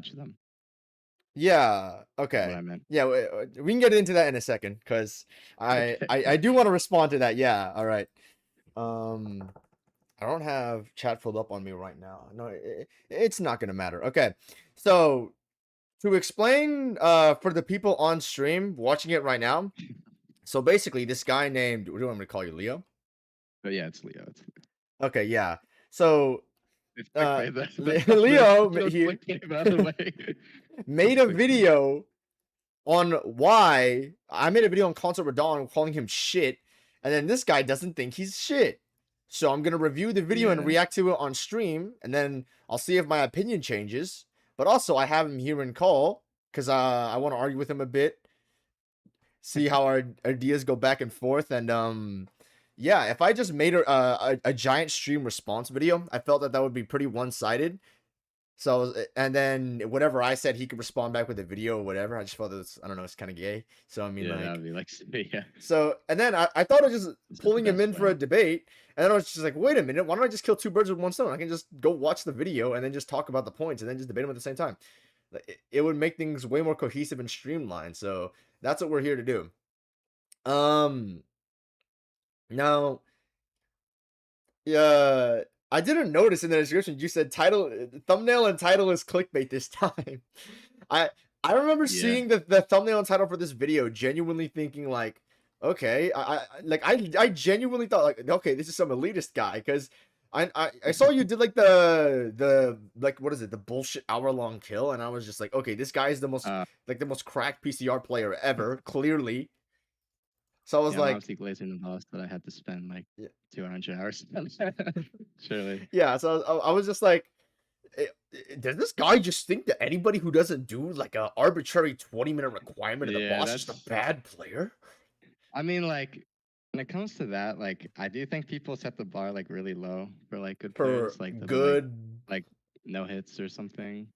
touch them. Yeah. What Okay. I meant. Yeah. We can get into that in a second because Okay. I do want to respond to that. Yeah. All right. Um, I don't have chat filled up on me right now. No, it's not gonna matter. Okay. So to explain, for the people on stream watching it right now. So basically, this guy named, what do you want me to call you, Leo? But yeah, it's Leo. Okay. Yeah. So It's clickbait. That's not Leo no he clickbait, by the way. made It's a clickbait. video on why I made a video on Consort Radahn calling him shit, and then this guy doesn't think he's shit. So I'm gonna review the video and Yeah. react to it on stream, and then I'll see if my opinion changes. But also, I have him here in call because I want to argue with him a bit, see how our ideas go back and forth, and yeah, if I just made a giant stream response video, I felt that that would be pretty one-sided. So, and then whatever I said, he could respond back with a video or whatever. I just felt that it's, I don't know, it's kind of gay. So, I mean, Yeah, that like, would be like, yeah. so, and then I thought of just This is the pulling him best in for way. a debate. And then I was just like, wait a minute, why don't I just kill two birds with one stone? I can just go watch the video and then just talk about the points and then just debate them at the same time. It would make things way more cohesive and streamlined. So that's what we're here to do. Um, Now, yeah, I didn't notice in the description you said title, thumbnail and title is clickbait this time. I I remember Yeah. seeing the thumbnail and title for this video, genuinely thinking like, okay, I genuinely thought like, okay, this is some elitist guy because I saw you did like the like, what is it, the bullshit hour-long kill, and I was just like, okay, this guy is the most, Uh, like, the most cracked PCR player ever, clearly. So I was yeah, I'm like, obviously glazing the boss that I had to spend like yeah, 200 hours. Surely. yeah. So I was just like, does this guy just think that anybody who doesn't do like a arbitrary 20-minute requirement of the Yeah, boss is just a that's. bad player? I mean, like, when it comes to that, like, I do think people set the bar like really low for like good For players. Like, they'll be good, like no hits or something.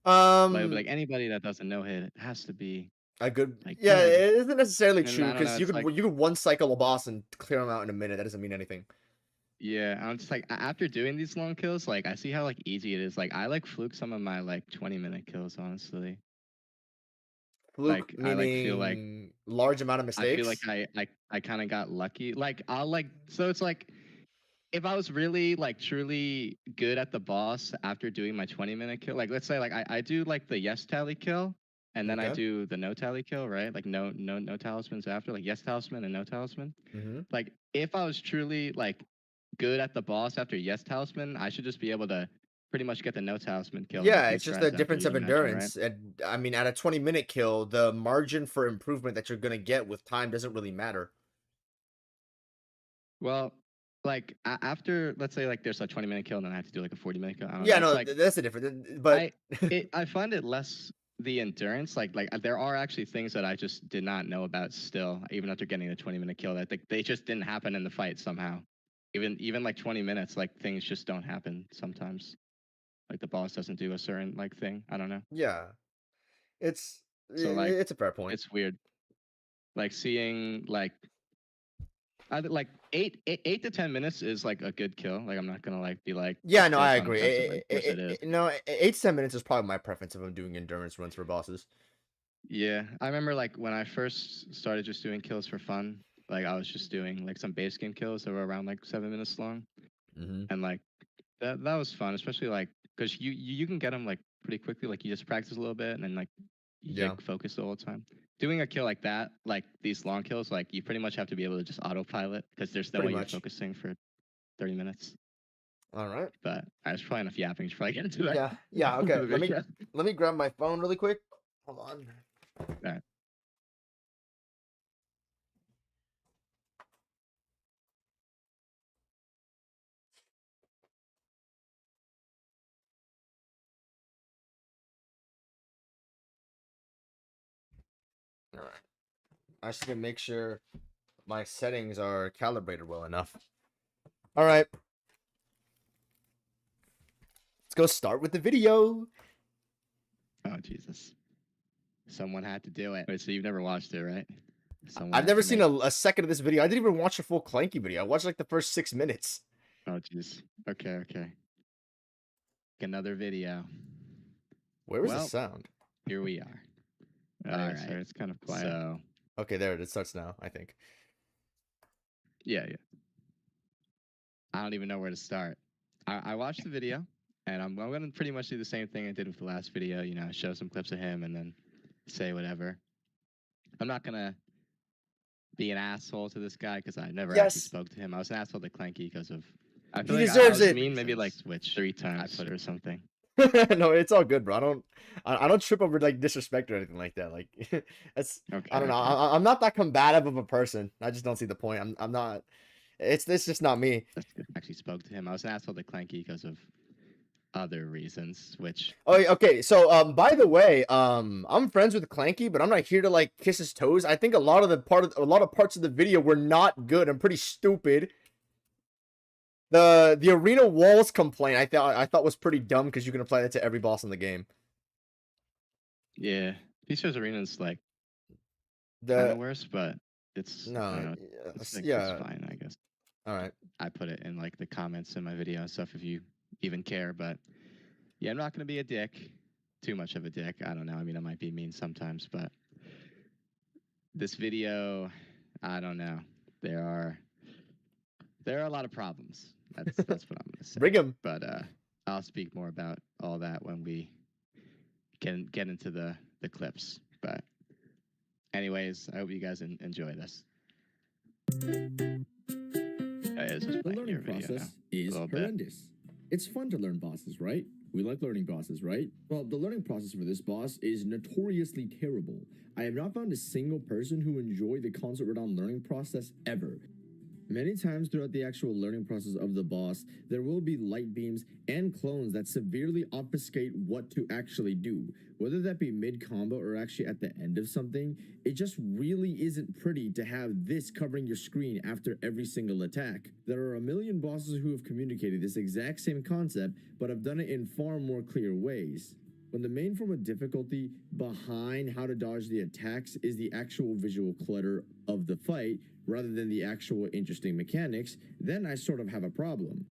Like um, anybody that doesn't no hit, it has to be a good, like yeah, good. it isn't necessarily And true I don't know. because you It's could like, you could one cycle a boss and clear him out in a minute. That doesn't mean anything. yeah, I'm just like after doing these long kills, like I see how like easy it is. Like I like fluke some of my like 20-minute kills, honestly. Fluke Like I like feel like meaning large amount of I feel like mistakes. I kind of got lucky. Like I'll like so it's like if I was really like truly good at the boss after doing my 20-minute kill, like let's say like I do like the yes tally kill and then I Okay. do the no tally kill, right? Like no talismans after, like yes talisman and no talisman. Mm-hmm. Like if I was truly like good at the boss after yes talisman, I should just be able to pretty much get the no talisman kill and Yeah, like get it's just the strats after, difference of you'd imagine, right? endurance. And I mean, at a 20-minute kill, the margin for improvement that you're gonna get with time doesn't really matter. Well, like after let's say like there's a 20-minute kill and then I have to do like a 40-minute kill. I don't know. Yeah, It's no, like that's the difference. But I find it less the endurance. Like there are actually things that I just did not know about still, even after getting the 20-minute kill. That they just didn't happen in the fight somehow. Even like 20 minutes, like things just don't happen sometimes. Like the boss doesn't do a certain like thing. I don't know. yeah, it's So like it's a fair point. it's weird. Like seeing like like 8 to 10 minutes is like a good kill. Like I'm not gonna like be like Yeah, no, I this agree. unimpressive. Like, of course it is. No, 8 to 10 minutes is probably my preference if I'm doing endurance runs for bosses. Yeah, I remember like when I first started just doing kills for fun, like I was just doing like some base game kills that were around like 7 minutes long, Mm-hmm. and like that was fun, especially like because you can get them like pretty quickly. Like you just practice a little bit and then like you Yeah, get focused the whole time. Doing a kill like that, like these long kills, like you pretty much have to be able to just autopilot because there's no pretty way you're much. focusing for 30 minutes. All right. But I was probably enough yapping to probably get into that. Yeah, yeah. Okay, The video. let me grab my phone really quick. Hold on. Alright. All right. I just gonna make sure my settings are calibrated well enough. All right. Let's go start with the video. Oh Jesus! Someone had to do it. Wait, so you've never watched it, right? Someone I've had never to seen make. a second of this video. I didn't even watch a full Clanky video. I watched like the first 6 minutes. Oh jeez. Okay. Another video. Where was the Well, sound? here we are. All All right, right. so it's kind of quiet. So Okay, there it starts now, I think. yeah. I don't even know where to start. I watched the video, and I'm going to pretty much do the same thing I did with the last video. You know, show some clips of him and then say whatever. I'm not gonna be an asshole to this guy because I never actually Yes. spoke to him. I was an asshole to Clanky because of. I He feel like I deserves was it. mean maybe like Switch 3 times or something. No, it's all good, bro. I don't trip over like disrespect or anything like that. Like, that's Okay. I don't know. I'm not that combative of a person. I just don't see the point. I'm not. It's just not me. That's good. I actually spoke to him. I was an asshole to Clanky because of other reasons, which. Oh, okay. So, by the way, I'm friends with Clanky, but I'm not here to like kiss his toes. I think a lot of parts of the video were not good and pretty stupid. The arena walls complaint I thought was pretty dumb because you can apply that to every boss in the game. Yeah, Peace's Arena is like The kind of worse, but it's no, it's yeah. fine, I guess. All right. I put it in like the comments in my video and stuff if you even care, but yeah, I'm not gonna be a dick, too much of a dick. I don't know. I mean, I might be mean sometimes, but this video, I don't know. There are a lot of problems. That's what I'm gonna say. Bring him. But I'll speak more about all that when we get into the clips. But anyways, I hope you guys enjoy this. The learning process is horrendous. It's fun to learn bosses, right? We like learning bosses, right? Well, the learning process for this boss is notoriously terrible. I have not found a single person who enjoyed the Consort Radahn learning process ever. Many times throughout the actual learning process of the boss, there will be light beams and clones that severely obfuscate what to actually do. Whether that be mid-combo or actually at the end of something, it just really isn't pretty to have this covering your screen after every single attack. There are a million bosses who have communicated this exact same concept, but have done it in far more clear ways. When the main form of difficulty behind how to dodge the attacks is the actual visual clutter of the fight, rather than the actual interesting mechanics, then I sort of have a problem.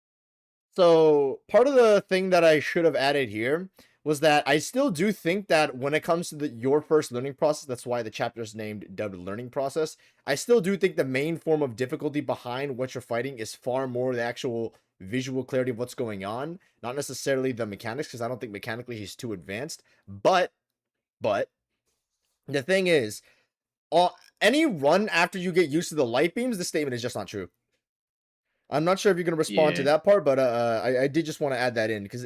So, part of the thing that I should have added here was that I still do think that when it comes to your first learning process, that's why the chapter is named dubbed learning process, I still do think the main form of difficulty behind what you're fighting is far more the actual visual clarity of what's going on, not necessarily the mechanics, because I don't think mechanically he's too advanced. But the thing is, any run after you get used to the light beams, this statement is just not true. I'm not sure if you're gonna respond to that part, but I did just want to add that in because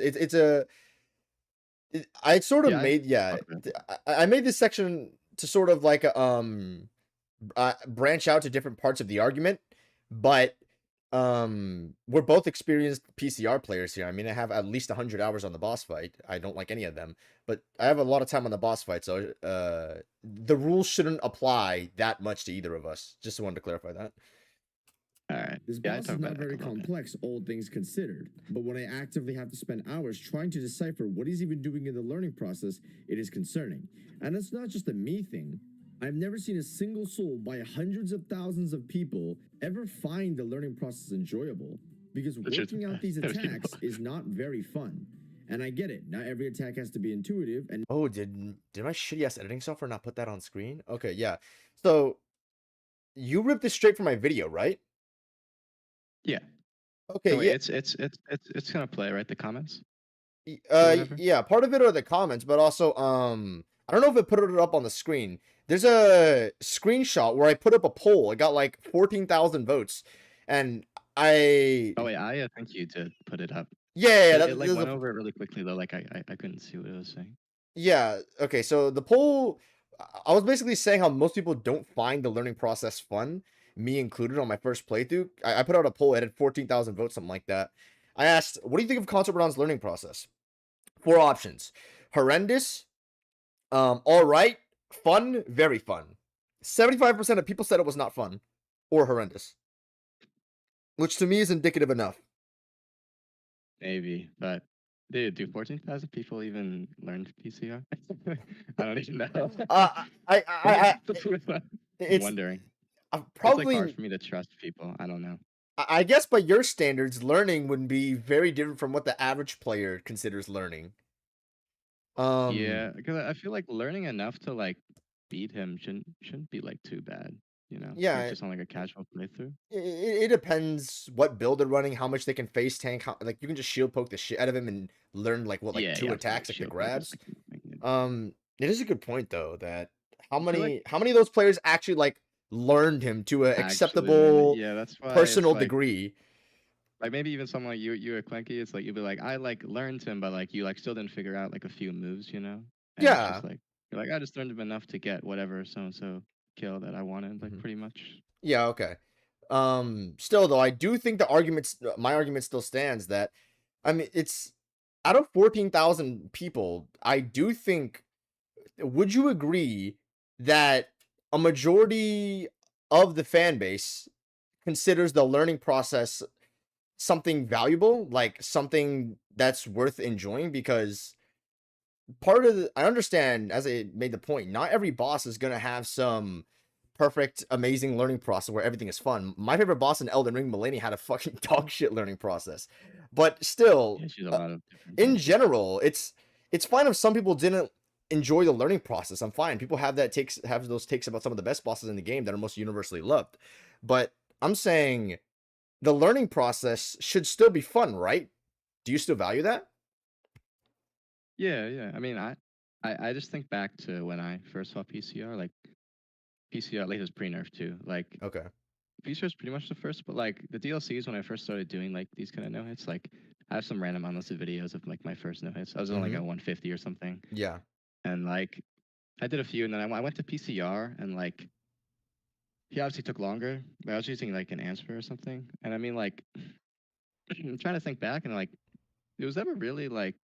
I sort of made I made this section to sort of like branch out to different parts of the argument, but we're both experienced PCR players here. I mean, I have at least 100 hours on the boss fight. I don't like any of them, but I have a lot of time on the boss fight, so the rules shouldn't apply that much to either of us. Just wanted to clarify that. All right. This boss is not very complex, all things considered, but when I actively have to spend hours trying to decipher what he's even doing in the learning process, it is concerning. And it's not just a me thing. I've never seen a single soul by hundreds of thousands of people ever find the learning process enjoyable, because working out these attacks is not very fun. And I get it, not every attack has to be intuitive, and oh, did my shitty ass editing software not put that on screen? Okay, yeah. So you ripped this straight from my video, right? Yeah. Okay, wait, yeah. It's gonna play, right? The comments? Yeah, part of it are the comments, but also I don't know if it put it up on the screen. There's a screenshot where I put up a poll. It got like 14,000 votes, and I. Oh wait, I think you did put it up. Yeah, it like went over it really quickly though. Like I couldn't see what it was saying. Yeah. Okay. So the poll, I was basically saying how most people don't find the learning process fun, me included, on my first playthrough. I put out a poll. It had 14,000 votes, something like that. I asked, "What do you think of Consort Radahn's learning process?" 4 options: horrendous, all right, fun, very fun. 75% of people said it was not fun or horrendous, which to me is indicative enough. Maybe, but dude, do 14,000 people even learn PCR? I don't even know. It's wondering. Probably it's like hard for me to trust people. I don't know. I guess by your standards, learning would be very different from what the average player considers learning. Yeah, because I feel like learning enough to like beat him shouldn't be like too bad, you know? Like Yeah, just on like a casual playthrough. it depends what build they're running, how much they can face tank. Like you can just shield poke the shit out of him and learn like what, like Yeah, two yeah. So like attacks, like the shield poke is grabs. like the thing, yeah. It is a good point though that how I feel like many of those players actually like learned him to an actually learn it. acceptable Yeah, that's why it's personal degree. like maybe even someone like you at Clanky, it's like you'd be like, I like learned him, but like you like still didn't figure out like a few moves, you know? And it's Yeah. just like you're like, I just learned him enough to get whatever so and so kill that I wanted, like Mhm. pretty much. Yeah, okay. Still though, I do think my argument still stands that I mean it's out of 14,000 people, I do think would you agree that a majority of the fan base considers the learning process something valuable, like something that's worth enjoying? Because I understand, as I made the point, not every boss is going to have some perfect, amazing learning process where everything is fun. My favorite boss in Elden Ring, Melania, had a fucking dog shit learning process. But still, Yeah, she's a lot of different in bosses. general, it's fine if some people didn't enjoy the learning process. I'm fine. People have those takes about some of the best bosses in the game that are most universally loved. But I'm saying the learning process should still be fun, right? Do you still value that? Yeah, yeah. I mean, I just think back to when I first saw PCR, like PCR at least was pre-nerf too. Like Okay. PCR is pretty much the first, but like the DLCs when I first started doing like these kind of no hits, like I have some random unlisted videos of like my first no hits. I was on like Mm-hmm. a 150 or something, Yeah. and like I did a few, and then I went to PCR, and like he obviously took longer, but I was using like an answer or something, and I mean like I'm trying to think back, and like it was never really like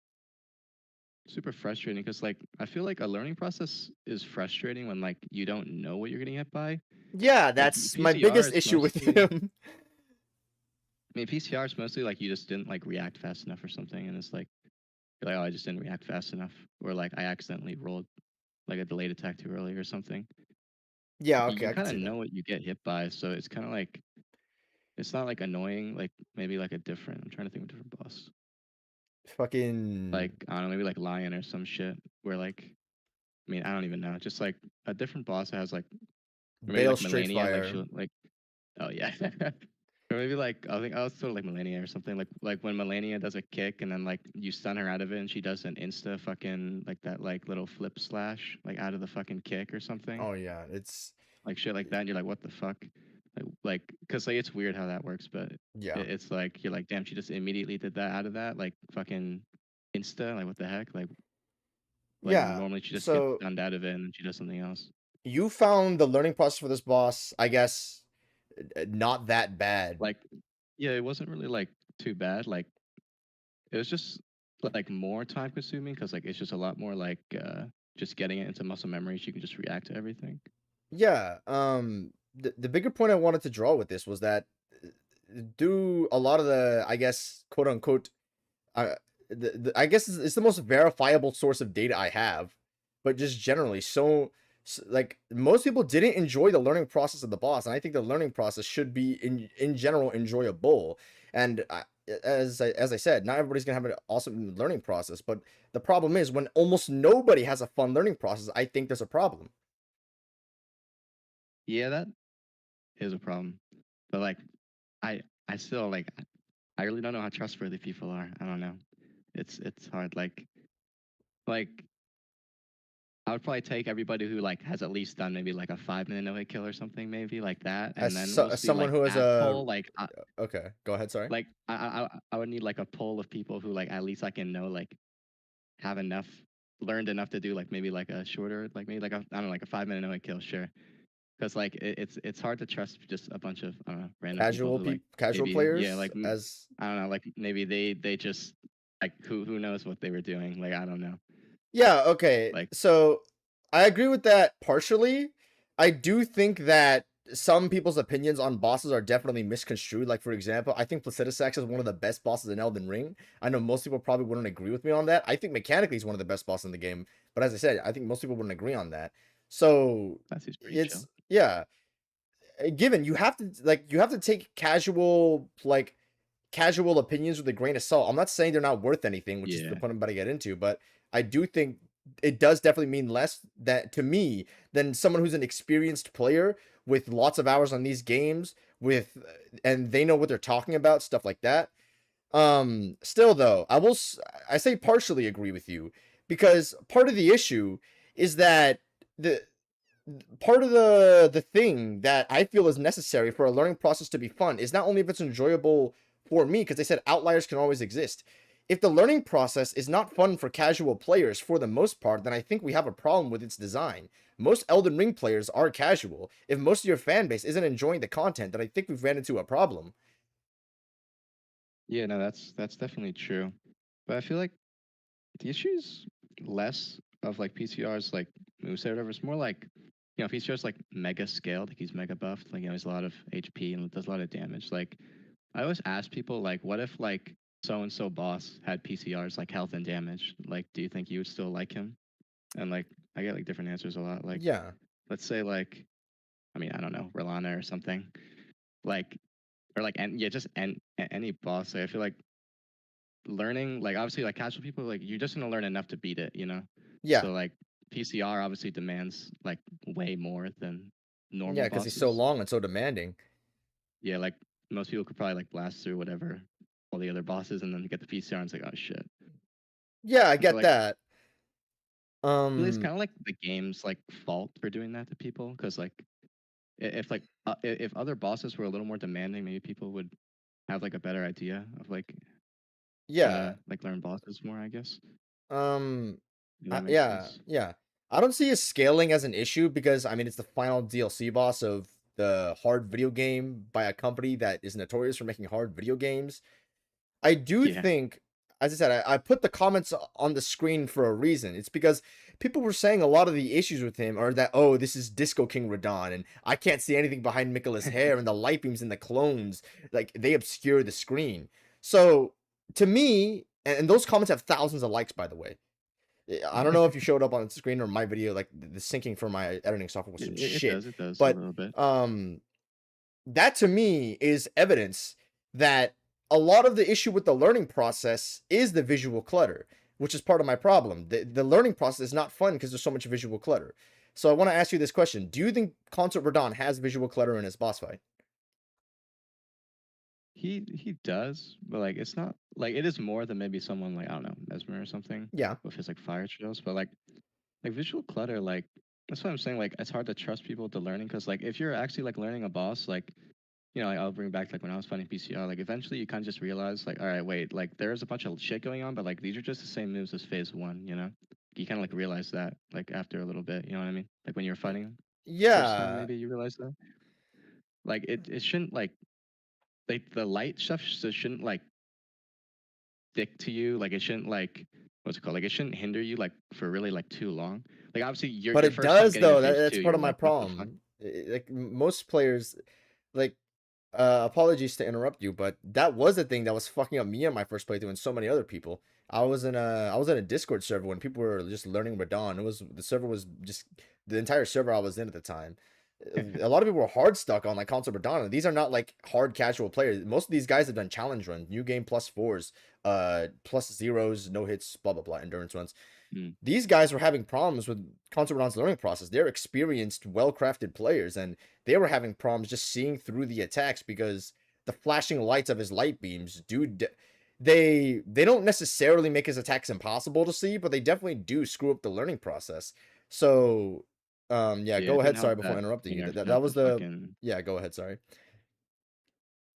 super frustrating because like I feel like a learning process is frustrating when like you don't know what you're getting hit by. Yeah, Like that's my PCR biggest is issue with mostly him. I mean PCR is mostly like you just didn't like react fast enough or something, and it's like you're like, oh, I just didn't react fast enough, or like I accidentally rolled like a delayed attack too early or something. Yeah, okay, You I can kind of see that. know what you get hit by, so it's kind of like it's not like annoying, like maybe like a different. I'm trying to think of a different boss. Like Fucking I don't know, maybe like Lion or some shit, where like I mean I don't even know, just like a different boss that has like or maybe Bale like straight Melania, like fire. she'll like oh yeah. Or maybe like I think I was sort of like Melania or something. Like when Melania does a kick and then like you stun her out of it and she does an insta fucking like that like little flip slash like out of the fucking kick or something. Oh yeah, it's Like shit like that and you're like, what the fuck? Cause like it's weird how that works, but yeah. it's like you're like, damn, she just immediately did that out of that, like fucking insta, like what the heck? Like Yeah. normally she just gets So stunned out of it and then she does something else. you found the learning process for this boss, I guess, not that bad. Like yeah, it wasn't really like too bad. Like it was just like more time consuming because like it's just a lot more like just getting it into muscle memory so you can just react to everything. Yeah. The bigger point I wanted to draw with this was that do a lot of the, I guess, quote unquote, uh, I guess it's the most verifiable source of data I have, but just generally, like most people didn't enjoy the learning process of the boss, and I think the learning process should be in general enjoyable. And as I said, not everybody's gonna have an awesome learning process, but the problem is when almost nobody has a fun learning process, I think there's a problem. Yeah, that is a problem. But like I I still like I really don't know how trustworthy people are. I don't know. It's hard. Like I would probably take everybody who like has at least done maybe like a 5 minute no hit kill or something, maybe like that, and then we'll As see someone like who has that a poll. okay, go ahead. Sorry. Like I would need like a poll of people who like at least I can know like have enough learned enough to do like maybe like a shorter like maybe like a I don't know like a 5 minute no hit kill, sure. Because like it's hard to trust just a bunch of I don't know random people who like Casual maybe yeah players like as I don't know like maybe they just like who knows what they were doing, like I don't know, yeah, okay. like So I agree with that partially. I do think that some people's opinions on bosses are definitely misconstrued. Like, for example, I think Placidusax is one of the best bosses in Elden Ring. I know most people probably wouldn't agree with me on that. I think mechanically he's one of the best bosses in the game. But as I said, I think most people wouldn't agree on that. So that seems pretty it's chill. yeah. Given you have to take casual opinions with a grain of salt. I'm not saying they're not worth anything, which is the Yeah, point I'm about to get into, but I do think it does definitely mean less that to me than someone who's an experienced player with lots of hours on these games with and they know what they're talking about, stuff like that. Still though, I say partially agree with you because part of the issue is that the part of the thing that I feel is necessary for a learning process to be fun is not only if it's enjoyable for me, because they said outliers can always exist. If the learning process is not fun for casual players for the most part, then I think we have a problem with its design. Most Elden Ring players are casual. If most of your fan base isn't enjoying the content, then I think we've ran into a problem. Yeah, no, that's definitely true. But I feel like the issue is less of like PCR's like moveset or whatever. It's more like, PCR's like mega scaled, like he's mega buffed, like he's a lot of HP and does a lot of damage. Like I always ask people like, what if like so and so boss had PCR's like health and damage? Like, do you think you would still like him? And like I get like different answers a lot. Like Yeah. let's say like, I mean, I don't know, Rolana or something. Like or like and yeah, just any boss. Like, I feel like learning, like obviously like casual people, like you're just gonna learn enough to beat it, Yeah. So like PCR obviously demands like way more than Yeah, normal because he's so bosses. long and so demanding. Yeah, like most people could probably like blast through whatever all the other bosses and then get the PCR and it's like, oh shit. Yeah, I But get like that. really it's kind of like the game's like fault for doing that to people because like if like if other bosses were a little more demanding, maybe people would have like a better idea of like how Yeah. to like learn bosses more, I guess. Um, If that makes yeah, sense. yeah. I don't see his scaling as an issue because I mean it's the final DLC boss of the hard video game by a company that is notorious for making hard video games. I do Yeah. think, as I said, I put the comments on the screen for a reason. It's because people were saying a lot of the issues with him are that, oh, this is Disco King Radahn, and I can't see anything behind Mikola's hair, and the light beams and the clones, like, they obscure the screen. So, to me, and those comments have thousands of likes, by the way. I don't know if you showed up on the screen or my video, like, the syncing for my editing software was some shit. It does a But, little bit. that to me is evidence that a lot of the issue with the learning process is the visual clutter, which is part of my problem. The learning process is not fun because there's so much visual clutter. So I want to ask you this question. Do you think Consort Radahn has visual clutter in his boss fight? He does, but like it's not like it is more than maybe someone like I don't know Mesmer or something Yeah. with his like fire trails. But like visual clutter, like that's what I'm saying. Like it's hard to trust people to learning because like if you're actually like learning a boss, like like, I'll bring back like when I was fighting PCR. Like eventually you kind of just realize like all right, wait, like there's a bunch of shit going on, but like these are just the same moves as phase one. You kind of like realize that like after a little bit. You know what I mean? Like when you're fighting first time, Yeah. maybe you realize that. Like it shouldn't like the light stuff shouldn't like stick to you. Like it shouldn't like what's it called? Like it shouldn't hinder you like for really like too long. Like obviously But your it first time does getting to though. phase That's two, part you're of my like, what the fuck? problem. Like most players, like apologies to interrupt you, but that was the thing that was fucking up me on my first playthrough and so many other people. I was in a Discord server when people were just learning Radahn. The server was just the entire server I was in at the time. A lot of people were hard stuck on like Consort Radahn. And these are not like hard casual players. Most of these guys have done challenge runs, new game plus fours, plus zeros, no hits, blah blah blah, endurance runs. Mm. These guys were having problems with Consort Radahn's learning process. They're experienced, well-crafted players, and they were having problems just seeing through the attacks because the flashing lights of his light beams, dude, they don't necessarily make his attacks impossible to see, but they definitely do screw up the learning process. So, yeah, Yeah, go it didn't ahead. Sorry help before that interrupting you. pre-nerf That had was the the fucking. yeah. Go ahead. Sorry.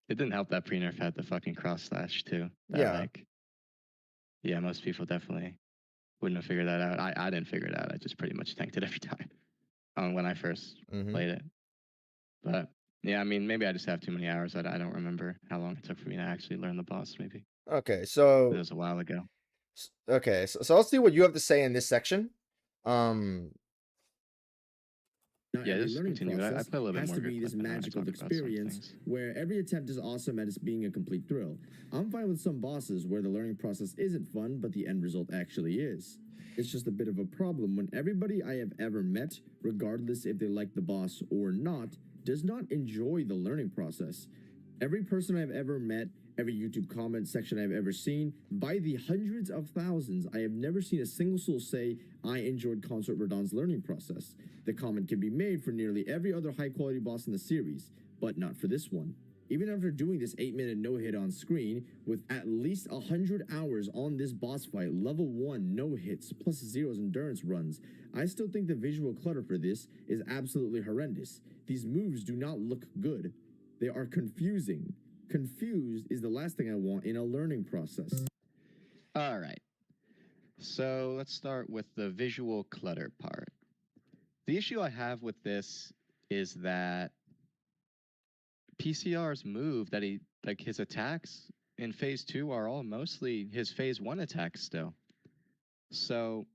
It didn't help that pre-nerf had the fucking cross slash too. That Yeah. like, yeah, most people definitely wouldn't have figured that out. I didn't figure it out. I just pretty much tanked it every time when I first Mm-hmm. played it. But yeah, I mean, maybe I just have too many hours that I don't remember how long it took for me to actually learn the boss. Maybe Okay. it So was a while ago. okay. So let's see what you have to say in this section. Um. Now, Yeah, every just learning continue. I process play a little bit has more to be this Griffin when I magical talk about some experience things. where every attempt is awesome and it's being a complete thrill. I'm fine with some bosses where the learning process isn't fun, but the end result actually is. It's just a bit of a problem when everybody I have ever met, regardless if they like the boss or not, does not enjoy the learning process. Every person I've ever met, every YouTube comment section I've ever seen, by the hundreds of thousands, I have never seen a single soul say, I enjoyed Consort Radahn's learning process. The comment can be made for nearly every other high-quality boss in the series, but not for this one. Even after doing this 8-minute no-hit on screen, with at least 100 hours on this boss fight, level 1 no-hits plus Zero's endurance runs, I still think the visual clutter for this is absolutely horrendous. These moves do not look good. They are confusing. Confused is the last thing I want in a learning process. All right. So let's start with the visual clutter part. The issue I have with this is that PCR's move that his attacks in phase 2 are all mostly his phase 1 attacks still. So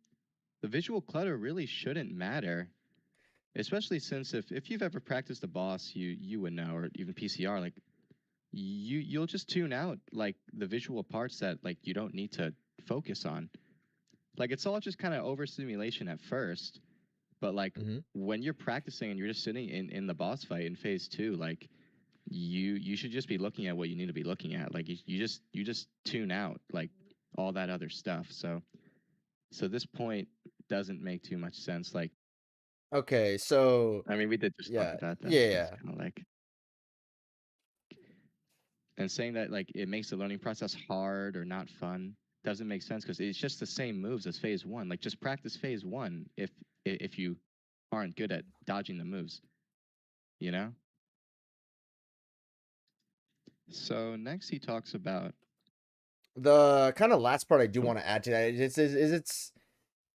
the visual clutter really shouldn't matter, especially since if you've ever practiced a boss, you would know, or even PCR, like you'll just tune out like the visual parts that like you don't need to focus on. Like it's all just kind of overstimulation at first, but like when you're practicing and you're just sitting in the boss fight in phase 2, like you should just be looking at what you need to be looking at. Like you just tune out like all that other stuff. So this point doesn't make too much sense. Like, okay, so I mean, we did just talk about that. Yeah. Kind of like, and saying that like it makes the learning process hard or not fun doesn't make sense because it's just the same moves as phase 1. Like just practice phase 1 if you aren't good at dodging the moves, you know? So next he talks about the kind of last part I do want to add to that is it's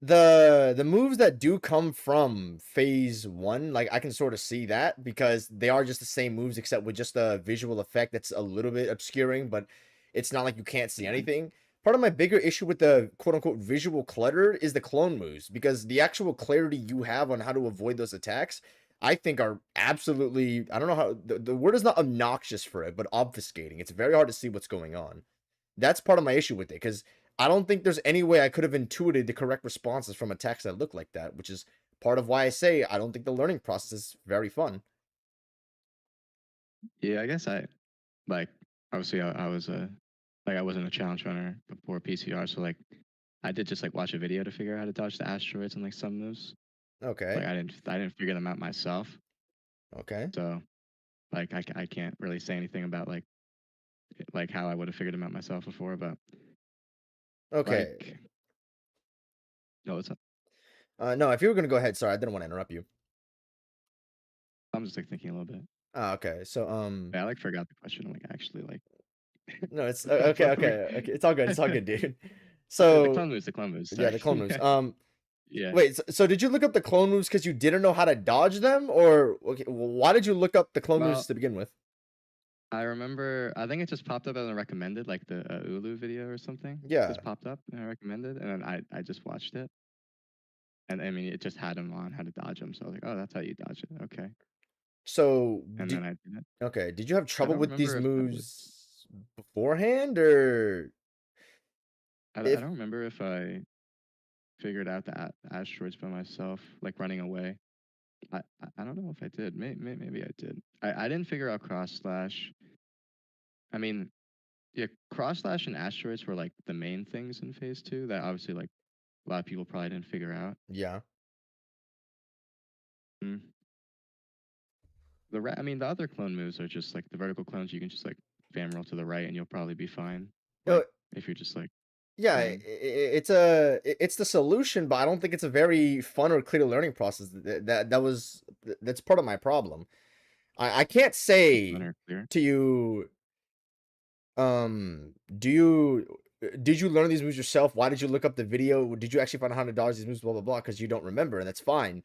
the moves that do come from phase 1, like I can sort of see that because they are just the same moves except with just a visual effect that's a little bit obscuring, but it's not like you can't see anything. Part of my bigger issue with the quote-unquote visual clutter is the clone moves, because the actual clarity you have on how to avoid those attacks, I think are absolutely, I don't know how, the word is not obnoxious for it, but obfuscating. It's very hard to see what's going on. That's part of my issue with it, because I don't think there's any way I could have intuited the correct responses from attacks that look like that, which is part of why I say I don't think the learning process is very fun. Yeah, I guess obviously I was I wasn't a challenge runner before PCR, so like I did just like watch a video to figure out how to dodge the asteroids and like some moves. Okay. Like I didn't figure them out myself. Okay. So like I can't really say anything about like how I would have figured them out myself before, but okay. Like, no, what's up? No, if you were gonna go ahead, sorry, I didn't want to interrupt you. I'm just like thinking a little bit. Okay, so Yeah, I like forgot the question. Like actually, like no, it's okay. It's all good. It's all good, dude. the So clone moves. The clone moves. yeah, the clone sorry. moves. Yeah. Wait, so did you look up the clone moves because you didn't know how to dodge them, or okay, why did you look up the clone moves to begin with? I remember, I think it just popped up as a recommended, like the oL3Oo video or something. Yeah. It just popped up and I recommended, and then I just watched it. And I mean, it just had him on how to dodge him. So I was like, oh, that's how you dodge it. Okay. So And then I did it. okay, did you have trouble don't with these remember if that moves beforehand, or I don't remember if I figured out the asteroids by myself, like running away. I don't know if I did. Maybe I did. I didn't figure out cross slash. I mean, yeah, cross slash and asteroids were like the main things in phase 2 that obviously like a lot of people probably didn't figure out. yeah. I mean, the other clone moves are just like the vertical clones. You can just like bam roll to the right, and you'll probably be fine. Like, if you're just like yeah, it's the solution, but I don't think it's a very fun or clear learning process. That's part of my problem. I can't say to you, did you learn these moves yourself? Why did you look up the video? Did you actually find out how to dodge these moves? Blah blah blah. Because you don't remember, and that's fine.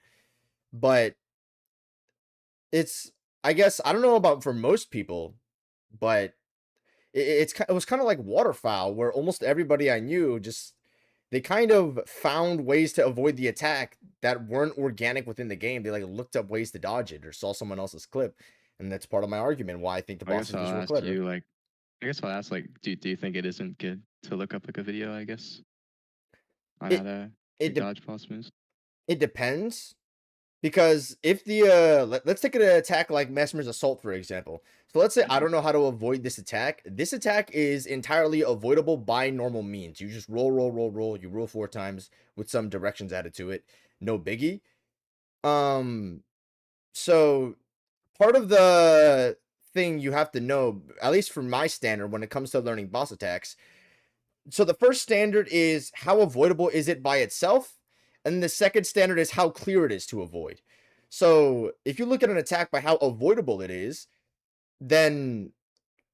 But it's, I guess, I don't know about for most people, but it was kind of like waterfowl, where almost everybody I knew just, they kind of found ways to avoid the attack that weren't organic within the game. They like looked up ways to dodge it or saw someone else's clip, and that's part of my argument why I think the boss is visual clutter. I guess I'll ask, like, do you think it isn't good to look up like a video? I guess on how to dodge boss moves. It depends. Because if the let's take an attack like Mesmer's Assault, for example. So let's say I don't know how to avoid this attack. This attack is entirely avoidable by normal means. You just roll, roll, roll, roll. You roll 4 times with some directions added to it. No biggie. So part of the thing you have to know, at least for my standard, when it comes to learning boss attacks. So the first standard is how avoidable is it by itself, and the second standard is how clear it is to avoid. So if you look at an attack by how avoidable it is, then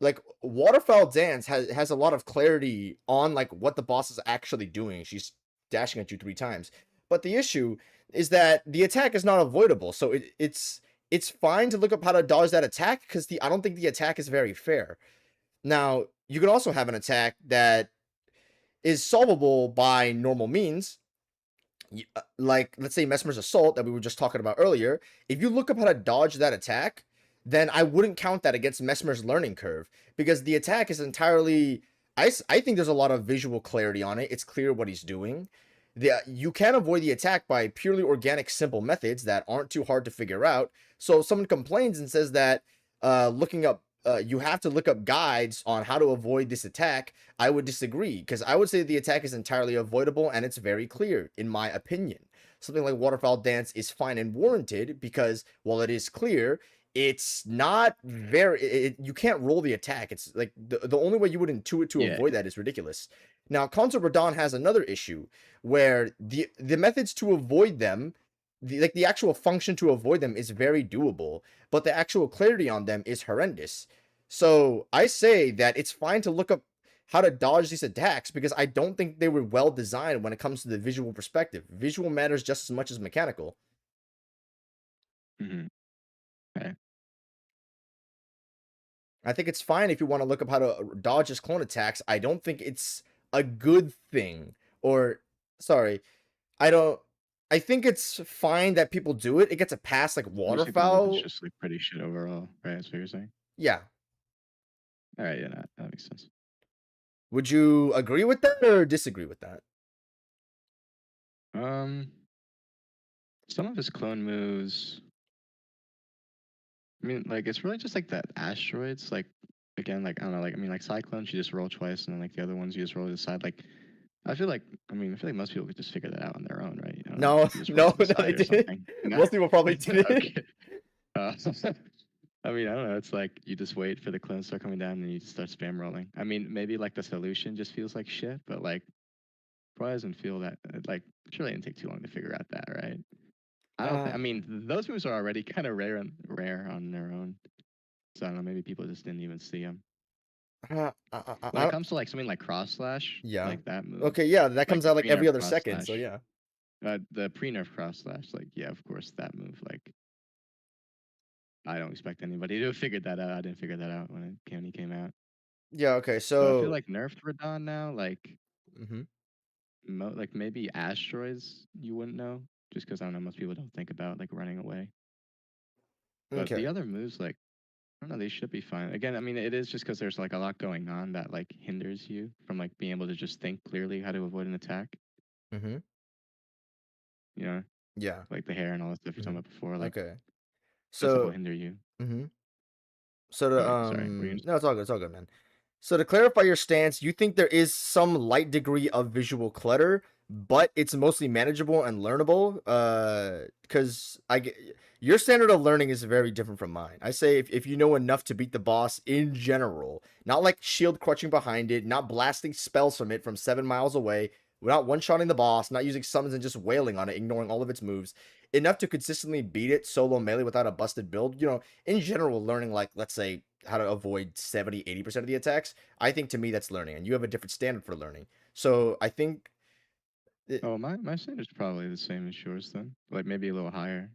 like Waterfowl Dance has a lot of clarity on like what the boss is actually doing. She's dashing at you 3 times. But the issue is that the attack is not avoidable. So it's fine to look up how to dodge that attack because I don't think the attack is very fair. Now, you can also have an attack that is solvable by normal means. Like, let's say Mesmer's Assault that we were just talking about earlier. If you look up how to dodge that attack, then I wouldn't count that against Mesmer's learning curve because the attack is entirely. I think there's a lot of visual clarity on it. It's clear what he's doing. You can avoid the attack by purely organic, simple methods that aren't too hard to figure out. So if someone complains and says that looking up, you have to look up guides on how to avoid this attack, I would disagree because I would say the attack is entirely avoidable and it's very clear, in my opinion. Something like Waterfowl Dance is fine and warranted because while it is clear, it's not very. You can't roll the attack. It's like the only way you would intuit to avoid that is ridiculous. Now, Consort Radahn has another issue where the methods to avoid them, the actual function to avoid them is very doable, but the actual clarity on them is horrendous. So I say that it's fine to look up how to dodge these attacks because I don't think they were well designed when it comes to the visual perspective. Visual matters just as much as mechanical. Mm-hmm. Okay. I think it's fine if you want to look up how to dodge his clone attacks. I don't think it's a good thing. Or, sorry, I think it's fine that people do it. It gets a pass like Waterfowl. It's just like pretty shit overall, right? That's what you're saying? Yeah. All right, yeah, that makes sense. Would you agree with that or disagree with that? Some of his clone moves. I mean, like it's really just like that asteroids. Like again, like I don't know, like I mean, like Cyclones you just roll twice, and then like the other ones you just roll to the side. Like I feel like most people could just figure that out on their own, right? You know, no, they didn't. Most people probably didn't. Okay. I mean, I don't know. It's like you just wait for the clones to start coming down, and you just start spam rolling. I mean, maybe like the solution just feels like shit, but like probably doesn't feel that like surely it didn't take too long to figure out that, right? I don't. I mean, those moves are already kind of rare on their own. So I don't know. Maybe people just didn't even see them. When it comes to like something like cross slash, yeah, like that move. Okay, yeah, that comes out like every other second. So yeah. The pre-nerf cross slash, like yeah, of course that move. Like I don't expect anybody to have figured that out. I didn't figure that out when he came out. Yeah. Okay. So I feel like nerfed Radahn now, like. Like maybe asteroids you wouldn't know just because I don't know, most people don't think about like running away. But the other moves, like I don't know, they should be fine. Again, I mean, it is just because there's like a lot going on that like hinders you from like being able to just think clearly how to avoid an attack. You know? Yeah. Like the hair and all that stuff you're talking about before. Like so that will hinder you. So to sorry, no, it's all good, man. So to clarify your stance, you think there is some light degree of visual clutter, but it's mostly manageable and learnable. Because your standard of learning is very different from mine. I say if you know enough to beat the boss in general, not like shield crouching behind it, not blasting spells from it from 7 miles away, without one-shotting the boss, not using summons and just wailing on it, ignoring all of its moves, enough to consistently beat it solo melee without a busted build. You know, in general, learning like let's say how to avoid 70-80% of the attacks, I think to me that's learning, and you have a different standard for learning. So I think my standard's probably the same as yours then, like maybe a little higher.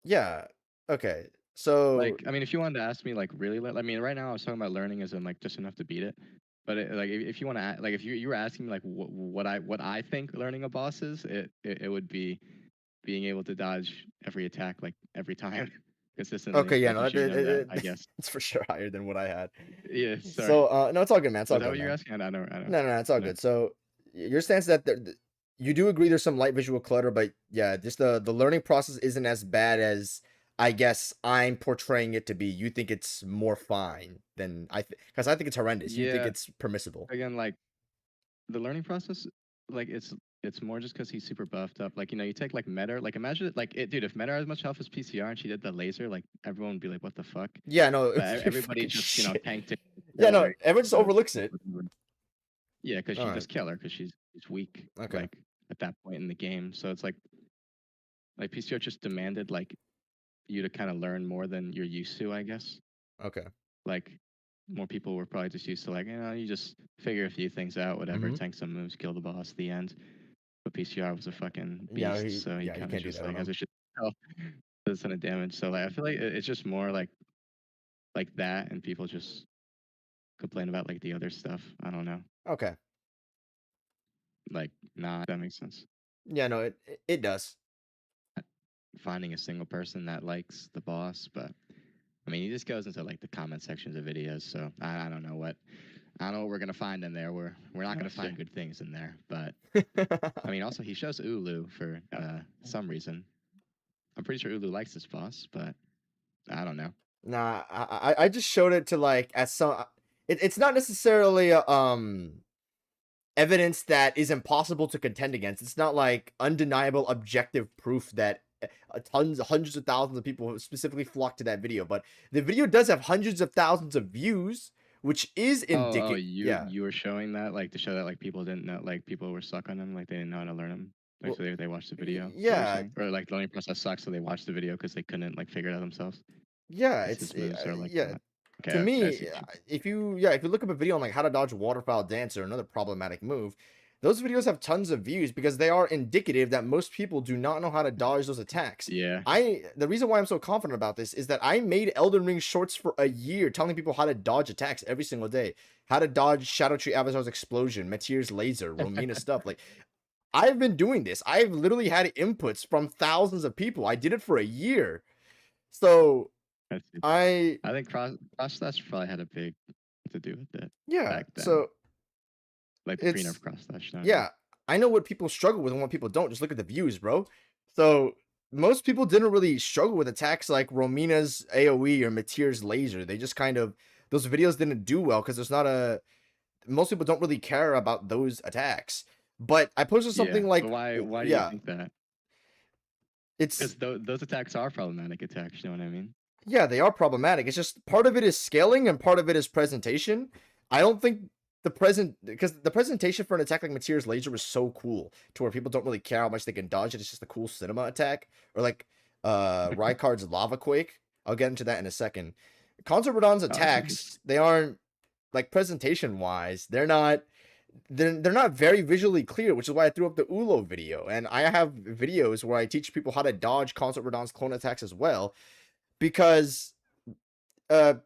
Yeah. Okay. So like I mean, if you wanted to ask me like really, I mean, right now I was talking about learning as in like just enough to beat it. But like if you want to like if you were asking me like what I think learning a boss is, it would be being able to dodge every attack like every time. Consistently. Okay, yeah, like, no, I guess it's for sure higher than what I had. Yeah, sorry. So no, it's all good, man. It's all good. Is that what man. you're asking? I don't. No, it's all good. So your stance that you do agree there's some light visual clutter, but yeah, just the learning process isn't as bad as I guess I'm portraying it to be. You think it's more fine than because I think it's horrendous. You think Yeah. it's permissible. Again, like the learning process, like it's more just because he's super buffed up. Like, you know, you take like Meta, like imagine it, like dude, if Meta had as much health as PCR and she did the laser, like everyone would be like, what the fuck? Yeah, no, But you're everybody fucking just, you know, shit. tanked it. Yeah, no, Killer, everyone just so it's overlooks it. yeah, because she All right. just kill her because she's weak. Okay. Like at that point in the game, so it's like PCR just demanded like you to kind of learn more than you're used to, I guess. Okay. Like more people were probably just used to like, you know, you just figure a few things out, whatever, tank some moves, kill the boss, the end. But PCR was a fucking beast, so he kind of just like has a shit ton of damage. So like I feel like it's just more like that, and people just complain about like the other stuff. I don't know. Okay. Like, nah, that makes sense. Yeah, no, it does. Finding a single person that likes the boss, but I mean, he just goes into like the comment sections of videos, so I don't know what we're gonna find in there. We're not gonna find good things in there, but I mean, also he shows oL3Oo for some reason. I'm pretty sure oL3Oo likes this boss, but I don't know. Nah, I just showed it to like as some. It's not necessarily evidence that is impossible to contend against. It's not like undeniable objective proof that hundreds of thousands of people specifically flocked to that video. But the video does have hundreds of thousands of views, which is indicative. You were showing that like to show that like people didn't know, like people were stuck on him, like they didn't know how to learn him. Like well, so they watched the video. Yeah. Or like the learning process sucks, so they watched the video because they couldn't like figure it out themselves. Yeah, it's like yeah. Okay, to me, if you look up a video on like how to dodge waterfowl dance or another problematic move, those videos have tons of views because they are indicative that most people do not know how to dodge those attacks. Yeah. The reason why I'm so confident about this is that I made Elden Ring shorts for a year telling people how to dodge attacks every single day. How to dodge Shadow Tree Avatar's explosion, Meteor's laser, Romina stuff. Like, I've been doing this. I've literally had inputs from thousands of people. I did it for a year. So I think cross slash probably had a big to do with it. Yeah. Back then. So like the pre-nerf cross slash. Yeah, I know what people struggle with and what people don't. Just look at the views, bro. So most people didn't really struggle with attacks like Romina's AoE or Meteor's laser. They just kind of those videos didn't do well because there's not a most people don't really care about those attacks. But I posted something like why do you think that? It's because those attacks are problematic attacks. You know what I mean? Yeah, they are problematic. It's just part of it is scaling and part of it is presentation. I don't think because the presentation for an attack like Meteor's laser was so cool to where people don't really care how much they can dodge it. It's just a cool cinema attack. Or like Rykard's lava quake. I'll get into that in a second. Consort Radahn's attacks, they aren't like presentation wise, they're not very visually clear, which is why I threw up the oL3Oo video. And I have videos where I teach people how to dodge Consort Radahn's clone attacks as well. Because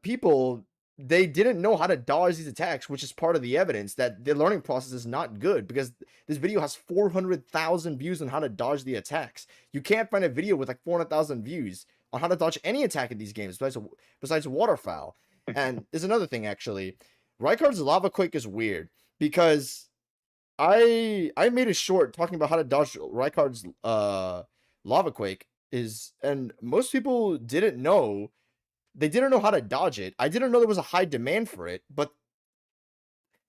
people, they didn't know how to dodge these attacks, which is part of the evidence that the learning process is not good, because this video has 400,000 views on how to dodge the attacks. You can't find a video with like 400,000 views on how to dodge any attack in these games besides waterfowl. And there's another thing, actually. Rykard's lava quake is weird because I made a short talking about how to dodge Rykard's lava quake. And most people didn't know. They didn't know how to dodge it. I didn't know there was a high demand for it, but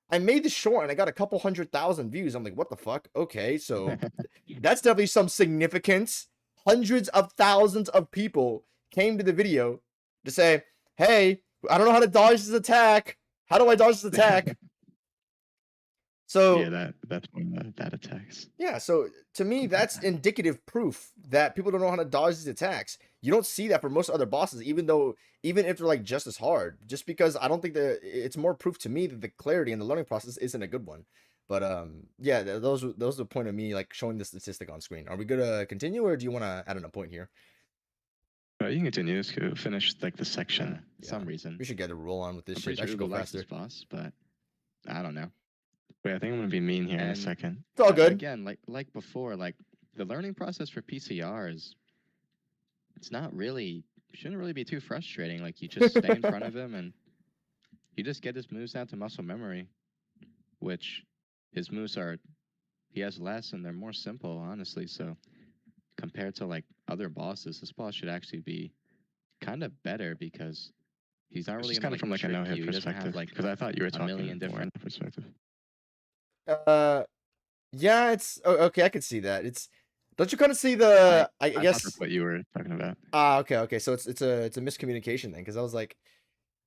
I made the short and I got a couple 100,000 views. I'm like, what the fuck? Okay, so that's definitely some significance. Hundreds of thousands of people came to the video to say, hey, I don't know how to dodge this attack. How do I dodge this attack? So yeah, that's one of that attacks. Yeah, so to me, that's indicative proof that people don't know how to dodge these attacks. You don't see that for most other bosses, even if they're like just as hard. Just because I don't think that it's more proof to me that the clarity and the learning process isn't a good one. But yeah, those are the point of me like showing the statistic on screen. Are we gonna continue, or do you want to add in a point here? You can continue. Let's finish like the section. For some reason we should get a roll on with this shit. I should go faster. This boss, but I don't know. Wait, I think I'm gonna be mean here in a second. It's all good. Again, like before, like the learning process for PCR shouldn't really be too frustrating. Like you just stay in front of him and you just get his moves down to muscle memory, which his moves he has less and they're more simple, honestly. So compared to like other bosses, this boss should actually be kind of better because he's not really just kind of from like a no-hit perspective. Because I thought you were talking million different perspective. Yeah, it's okay. I can see that. Don't you kind of see the? I guess that's what you were talking about. Okay. So it's a miscommunication then, because I was like,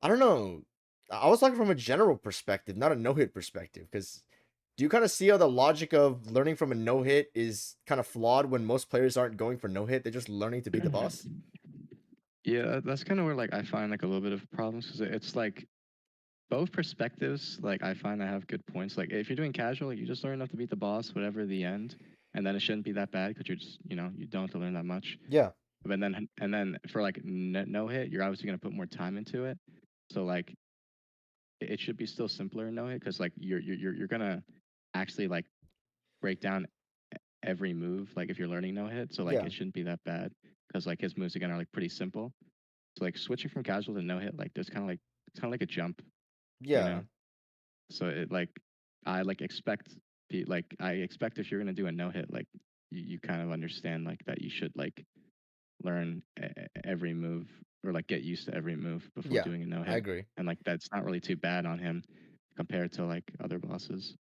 I don't know. I was talking from a general perspective, not a no-hit perspective. Because do you kind of see how the logic of learning from a no-hit is kind of flawed when most players aren't going for no-hit? They're just learning to beat the boss. Yeah, that's kind of where like I find like a little bit of problems because it's like both perspectives. Like I find I have good points. Like if you're doing casual, you just learn enough to beat the boss, whatever the end, and then it shouldn't be that bad because you're just you don't have to learn that much. Yeah. But then for like no hit, you're obviously gonna put more time into it. So like it should be still simpler in no hit because like you're gonna actually like break down every move like if you're learning no hit. So like it shouldn't be that bad because like his moves again are like pretty simple. So like switching from casual to no hit, like there's kind of like a jump. Yeah. You know? So it like I like expect I expect if you're gonna do a no hit, like you kind of understand like that you should like learn every move or like get used to every move before doing a no hit. I agree. And like that's not really too bad on him compared to like other bosses.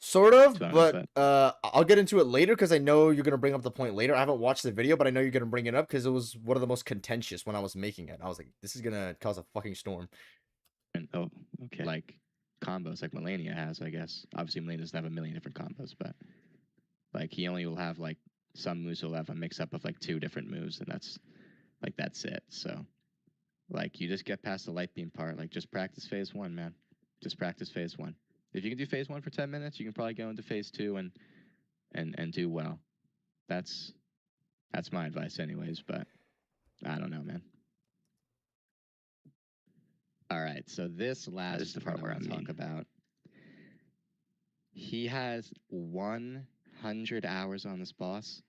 Sort of, but I'll get into it later because I know you're gonna bring up the point later. I haven't watched the video, but I know you're gonna bring it up because it was one of the most contentious when I was making it. I was like, this is gonna cause a fucking storm. And okay. Like combos like Melania has, I guess. Obviously, Melania doesn't have a million different combos, but like he only will have like some moves will have a mix up of like 2 different moves, and that's it. So like you just get past the light beam part. Like just practice phase 1, man. Just practice phase 1. If you can do phase 1 for 10 minutes, you can probably go into phase 2 and do well. That's my advice, anyways. But I don't know, man. All right, so this is the part where I'm talk about. He has 100 hours on this boss.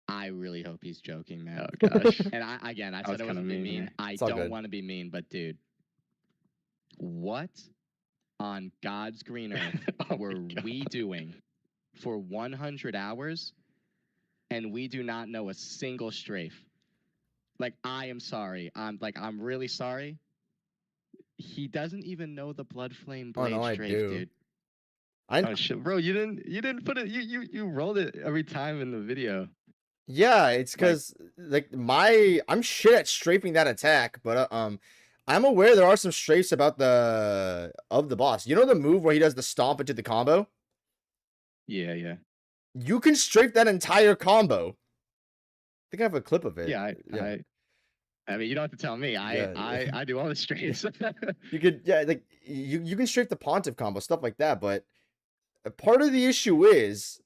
I really hope he's joking, man. Oh gosh. And I said I wasn't being mean. I don't want to be mean, but dude, what on God's green earth were we doing for 100 hours and we do not know a single strafe? Like, I am sorry. I'm really sorry. He doesn't even know the blood flame blade strafe, dude. Oh shit, bro! You didn't put it. You rolled it every time in the video. Yeah, it's because like I'm shit at strafing that attack, but I'm aware there are some strafes about the boss. You know the move where he does the stomp into the combo? Yeah. You can strafe that entire combo. I think I have a clip of it. Yeah, I mean, you don't have to tell me. I do all the strafes. You could like you can strafe the Pontiff combo, stuff like that, but part of the issue is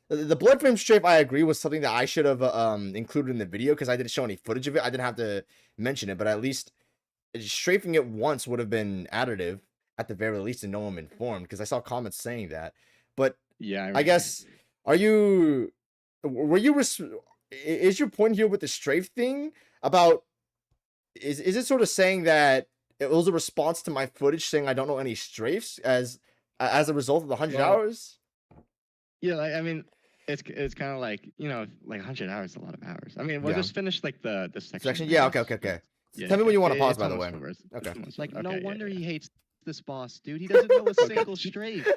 the blood flame strafe. I agree was something that I should have included in the video because I didn't show any footage of it. I didn't have to mention it, but at least strafing it once would have been additive at the very least, and no one informed because I saw comments saying that. But yeah, I guess is your point here with the strafe thing about is it sort of saying that it was a response to my footage saying I don't know any strafes as a result of the 100 hours? Yeah, like, I mean, it's kind of like, like 100 hours is a lot of hours. I mean, we'll just finish like the section. Yeah, okay. Yeah, tell me when you want to pause, by the way. Okay. Like, no wonder he hates this boss, dude. He doesn't know a single strafe.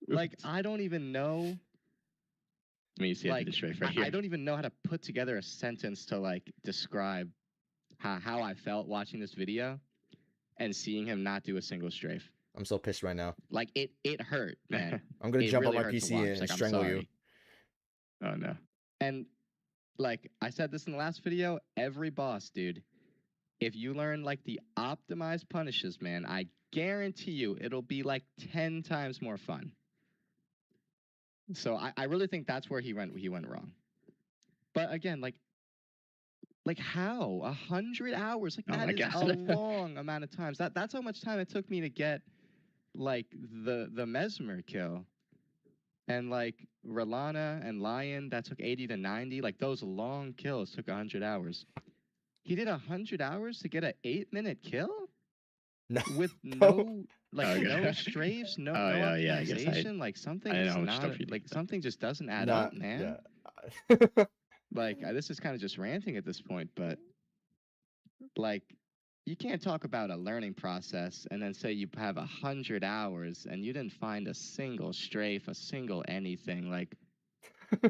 Like, I don't even know. I mean, you see the strafe right here. I don't even know how to put together a sentence to like describe how I felt watching this video and seeing him not do a single strafe. I'm so pissed right now. Like it hurt, man. I'm gonna jump on my PC and strangle you. Oh no. And like I said this in the last video, every boss, dude, if you learn like the optimized punishes, man, I guarantee you it'll be like 10 times more fun. So I really think that's where he went wrong. But again, like how 100 hours? Like that is a long amount of times. That's how much time it took me to get like the Mesmer kill, and like Ralana and Lion that took 80 to 90. Like those long kills took 100 hours. He did 100 hours to get an 8-minute kill with no strafes, no optimization. Like something is not like something just doesn't add up, man. Yeah. like this is kind of just ranting at this point, but like you can't talk about a learning process and then say you have 100 hours and you didn't find a single strafe, a single anything. Like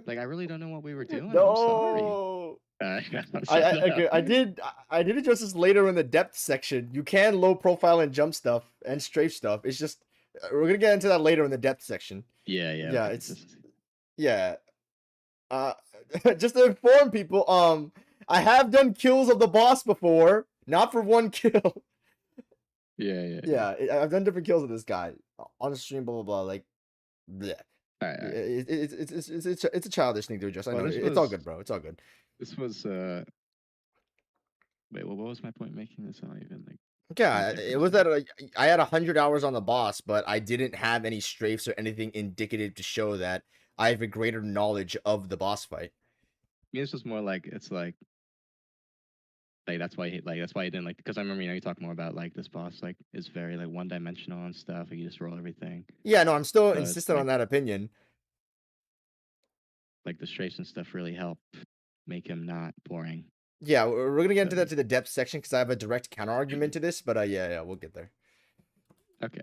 I really don't know what we were doing. I'm sorry. No. I'm Okay, I did address this later in the depth section. You can low profile and jump stuff and strafe stuff. It's just we're gonna get into that later in the depth section. Yeah, Yeah, okay. it's yeah. Just to inform people, I have done kills of the boss before, not for one kill. Yeah. I've done different kills of this guy on stream. Blah blah blah. Like, bleh. All right. It's a childish thing to address. I know. Well, It's all good, bro. It's all good. This was wait, what was my point making this? I don't even like. Yeah, it was that I had 100 hours on the boss, but I didn't have any strafes or anything indicative to show that I have a greater knowledge of the boss fight. I mean, it's just more like it's like that's why he didn't like, because I remember you talk more about like this boss like is very like one dimensional and stuff. Like, you just roll everything. Yeah, no, I'm still insistent on that opinion. Like the strafes and stuff really help make him not boring. Yeah, we're gonna get into that to the depth section because I have a direct counter argument to this, but yeah, we'll get there. Okay.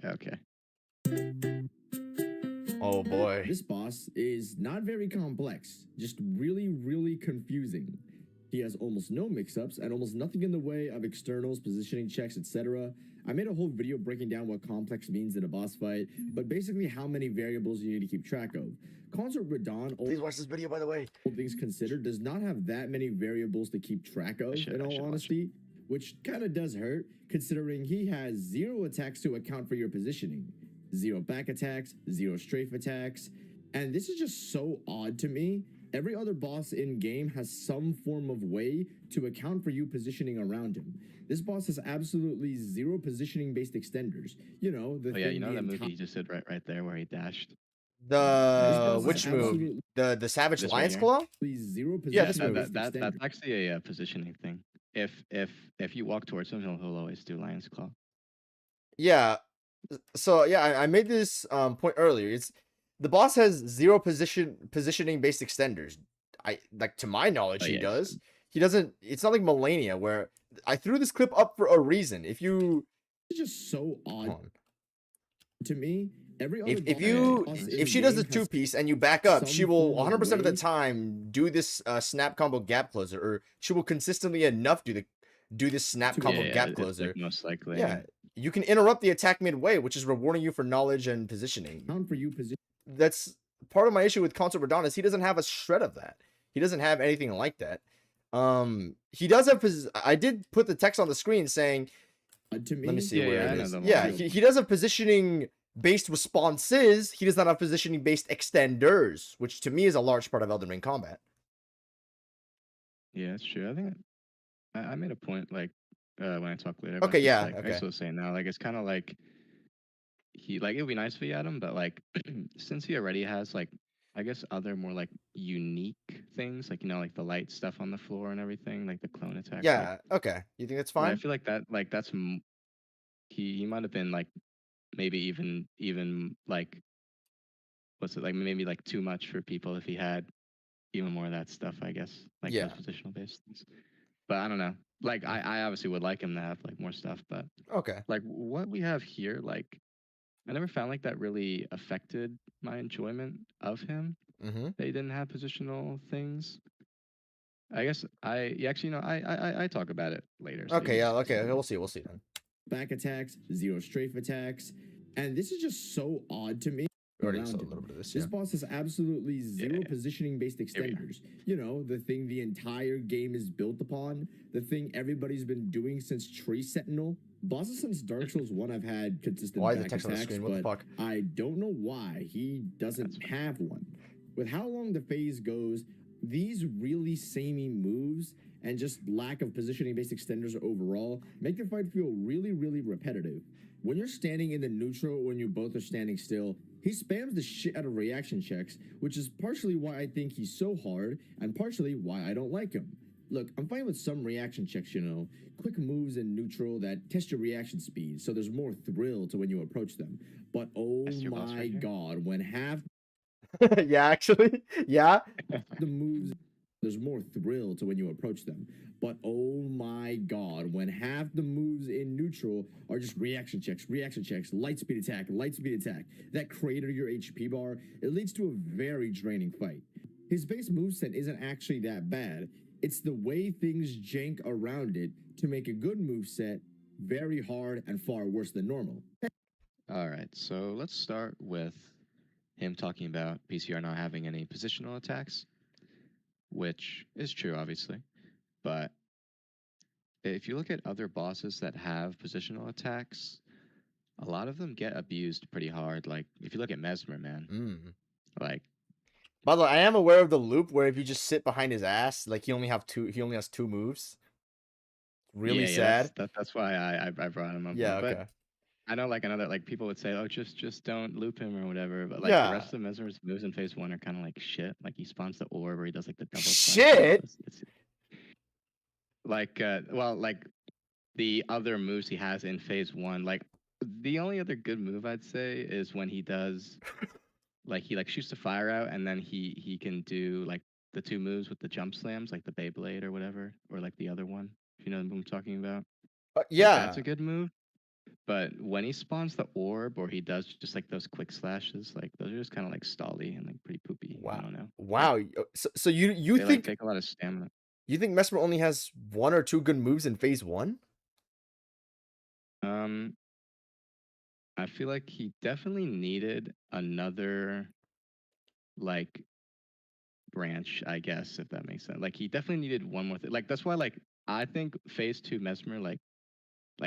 Oh boy. This boss is not very complex, just really, really confusing. He has almost no mix-ups and almost nothing in the way of externals, positioning checks, etc. I made a whole video breaking down what complex means in a boss fight, but basically how many variables you need to keep track of. Consort Radahn, Please watch this video, by the way. all things considered, does not have that many variables to keep track of, in all honesty, which kind of does hurt, considering he has 0 attacks to account for your positioning, 0 back attacks, 0 strafe attacks, and this is just so odd to me. Every other boss in-game has some form of way to account for you positioning around him. This boss has absolutely 0 positioning-based extenders. You know, the you know that movie he just did right there where he dashed? Which move? The Savage Lion's Claw? Please, 0 Yeah, this positioning move. That's actually a positioning thing. If you walk towards him, he'll always do Lion's Claw. Yeah. So yeah, I made this point earlier. It's the boss has 0 positioning based extenders. To my knowledge, he does. He doesn't. It's not like Melania where I threw this clip up for a reason. If you, it's just so odd to me. If she does the 2-piece and you back up, she will 100% of the time do this snap combo gap closer, or she will consistently enough do this snap combo gap closer. Like most likely. Yeah, you can interrupt the attack midway, which is rewarding you for knowledge and positioning. That's part of my issue with Consort Radahn is he doesn't have a shred of that. He doesn't have anything like that. He does have I did put the text on the screen saying, let me see where it is. Yeah, he does have positioning based responses. He does not have positioning based extenders, which to me is a large part of Elden Ring combat. Yeah, that's true. I think I made a point like when I talk later. Okay, yeah. Like, okay. I was saying now, like it's kind of like it would be nice if he had him, but like since he already has like I guess other more like unique things, like like the light stuff on the floor and everything, like the clone attack. Yeah. Okay. You think that's fine? I feel like that's he might have been like maybe even like what's it like maybe like too much for people if he had even more of that stuff, I guess, like those positional based things. But I don't know. Like I obviously would like him to have like more stuff, but okay. Like what we have here, like I never found like that really affected my enjoyment of him. They didn't have positional things. I guess I talk about it later. So okay, yeah, okay, we'll see then. Back attacks, 0 strafe attacks, and this is just so odd to me. Already saw a little bit of this. This boss has absolutely 0 positioning-based extenders. You know, the thing the entire game is built upon, the thing everybody's been doing since Tree Sentinel. Bosses since Dark Souls 1 I've had consistent back attacks, but I don't know why he doesn't have one. With how long the phase goes, these really samey moves and just lack of positioning-based extenders overall make the fight feel really, really repetitive. When you're standing in the neutral, when you both are standing still, he spams the shit out of reaction checks, which is partially why I think he's so hard, and partially why I don't like him. Look, I'm fine with some reaction checks, quick moves in neutral that test your reaction speed, so there's more thrill to when you approach them. But oh my god, when half yeah, actually, yeah, the moves there's more thrill to when you approach them. But oh my god, when half the moves in neutral are just reaction checks, light speed attack, that crater your HP bar, it leads to a very draining fight. His base moveset isn't actually that bad. It's the way things jank around it to make a good moveset very hard and far worse than normal. All right, so let's start with him talking about PCR not having any positional attacks, which is true, obviously. But if you look at other bosses that have positional attacks, a lot of them get abused pretty hard. Like, if you look at Mesmer, man, like... By the way, I am aware of the loop where if you just sit behind his ass, like he only has 2 moves. Really sad. That's why I brought him up. Yeah, okay. But I know, like, another, like, people would say, oh, just don't loop him or whatever. But, like, Yeah. the rest of Mesmer's moves in phase 1 are kind of like shit. Like, he spawns the orb, or he does, like, the double shit? It's like, well, like, the other moves he has in phase 1, like, the only other good move I'd say is when he does, like, he, like, shoots the fire out, and then he can do, like, the 2 moves with the jump slams, like the Beyblade or whatever, or, like, the other one, if you know what I'm talking about. Yeah. Like, that's a good move. But when he spawns the orb, or he does just like those quick slashes, like those are just kind of like stally and like pretty poopy. Wow. I don't know. Wow. So you They think like take a lot of stamina. You think Mesmer only has 1 or 2 good moves in phase 1? I feel like he definitely needed another like branch, I guess, if that makes sense. Like he definitely needed one more thing. Like that's why like I think phase 2 Mesmer like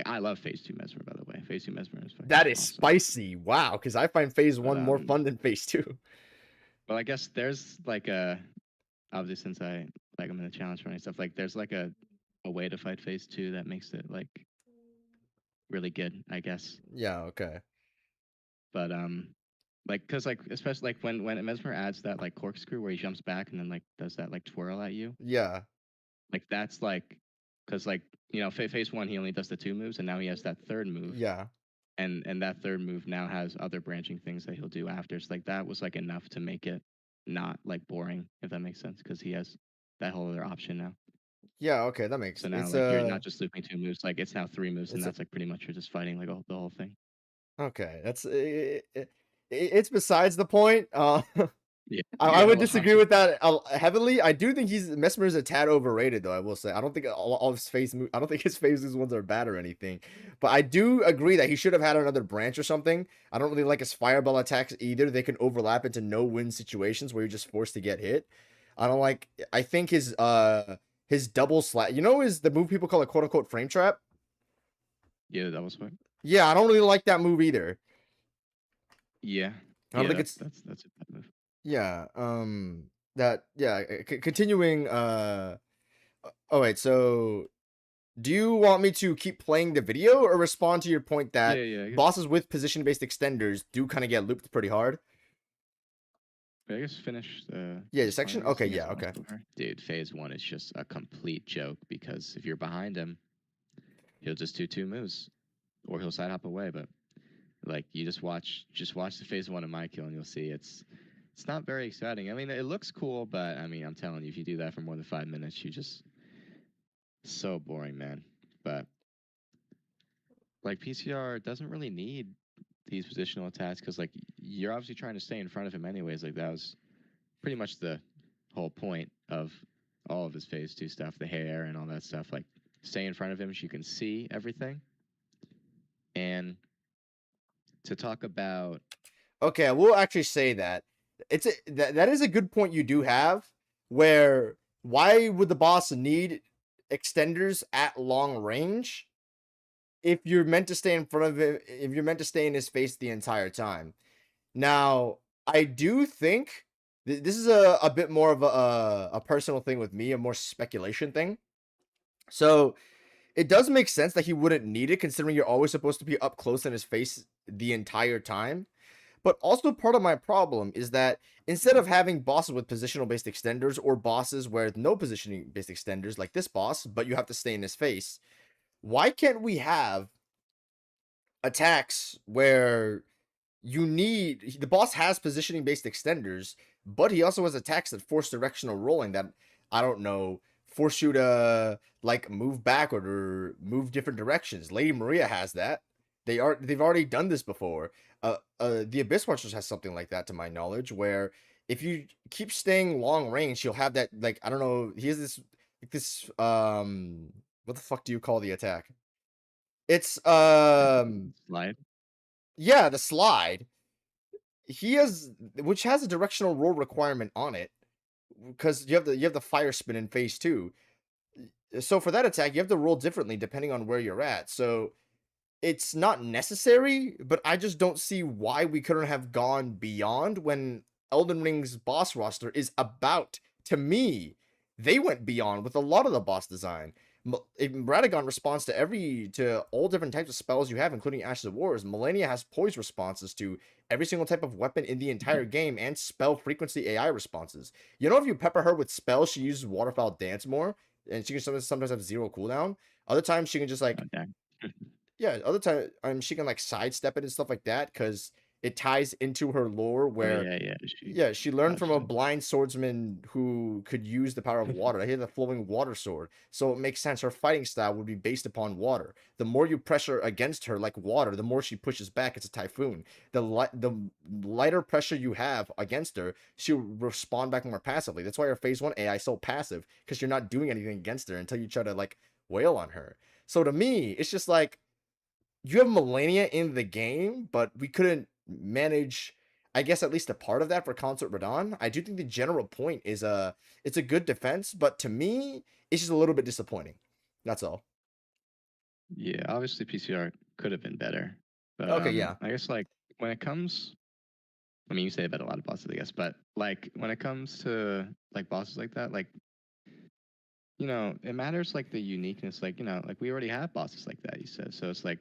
I love phase 2 Mesmer, by the way. Phase 2 Mesmer is That is awesome. spicy. Wow, because I find phase 1 more fun than phase 2. Well, I guess there's like a obviously since I like I'm in the challenge running stuff, like there's like a way to fight phase 2 that makes it like really good, I guess. Yeah, okay. But like cause like especially like when Mesmer adds that like corkscrew where he jumps back and then like does that like twirl at you. Yeah. Like that's like cause like you know phase 1 he only does the 2 moves and now he has that third move. Yeah. And that third move now has other branching things that he'll do after. So like that was like enough to make it not like boring, if that makes sense, because he has that whole other option now. Yeah, okay, that makes sense. So now it's, like you're not just looping 2 moves, like it's now 3 moves, and it's that's like pretty much you're just fighting like the whole thing. Okay, that's it's besides the point. Yeah, I would disagree with that heavily. I do think Mesmer is a tad overrated, though. I will say I don't think all his phase I don't think his phases ones are bad or anything. But I do agree that he should have had another branch or something. I don't really like his fireball attacks either. They can overlap into no-win situations where you're just forced to get hit. I don't like. I think his double slash. You know, is the move people call a quote unquote frame trap? Yeah, that was what. Yeah, I don't really like that move either. Yeah, I don't think that's a bad move. Yeah, continuing, oh wait, so do you want me to keep playing the video or respond to your point that bosses with position-based extenders do kind of get looped pretty hard? I guess finish the section? Okay, yeah, okay. Dude, phase 1 is just a complete joke because if you're behind him, he'll just do 2 moves or he'll side hop away, but like you just watch the phase 1 of my kill and you'll see it's not very exciting. I mean, it looks cool, but I mean, I'm telling you, if you do that for more than 5 minutes, you just so boring, man. But like PCR doesn't really need these positional attacks because like you're obviously trying to stay in front of him anyways. Like that was pretty much the whole point of all of his phase 2 stuff, the hair and all that stuff. Like stay in front of him so you can see everything. And to talk about, okay, I will actually say that that is a good point you do have. Where why would the boss need extenders at long range if you're meant to stay in front of him? If you're meant to stay in his face the entire time. Now, I do think this is a bit more of a personal thing with me, a more speculation thing. So it does make sense that he wouldn't need it, considering you're always supposed to be up close in his face the entire time. But also part of my problem is that instead of having bosses with positional-based extenders or bosses with no positioning-based extenders like this boss, but you have to stay in his face, why can't we have attacks where the boss has positioning-based extenders, but he also has attacks that force directional rolling that I don't know, force you to like move backward or move different directions. Lady Maria has that. They've already done this before. The Abyss Watchers has something like that to my knowledge, where if you keep staying long range, she'll have that, like, I don't know, he has this what the fuck do you call the attack? It's Slide. yeah, the slide. He has, which has a directional roll requirement on it, because you have the fire spin in phase 2. So for that attack, you have to roll differently depending on where you're at. So it's not necessary, but I just don't see why we couldn't have gone beyond when Elden Ring's boss roster is about, to me, they went beyond with a lot of the boss design. Radahn responds to all different types of spells you have, including Ashes of Wars. Malenia has poise responses to every single type of weapon in the entire game and spell frequency AI responses. You know, if you pepper her with spells, she uses Waterfowl Dance more, and she can sometimes have 0 cooldown. Other times she can just like, Okay. yeah, other time she can like sidestep it and stuff like that because it ties into her lore where she learned from a blind swordsman who could use the power of water. He had a flowing water sword, so it makes sense. Her fighting style would be based upon water. The more you pressure against her like water, the more she pushes back. It's a typhoon. The lighter pressure you have against her, she'll respond back more passively. That's why her phase 1 AI is so passive, because you're not doing anything against her until you try to like wail on her. So to me, it's just like, you have Malenia in the game, but we couldn't manage, I guess, at least a part of that for Consort Radahn. I do think the general point is it's a good defense, but to me, it's just a little bit disappointing. That's all. Yeah, obviously PCR could have been better. But okay, yeah. I guess like when it comes, I mean, you say about a lot of bosses, I guess, but like when it comes to like bosses like that, like, you know, it matters like the uniqueness, like, you know, like we already have bosses like that, you said. So it's like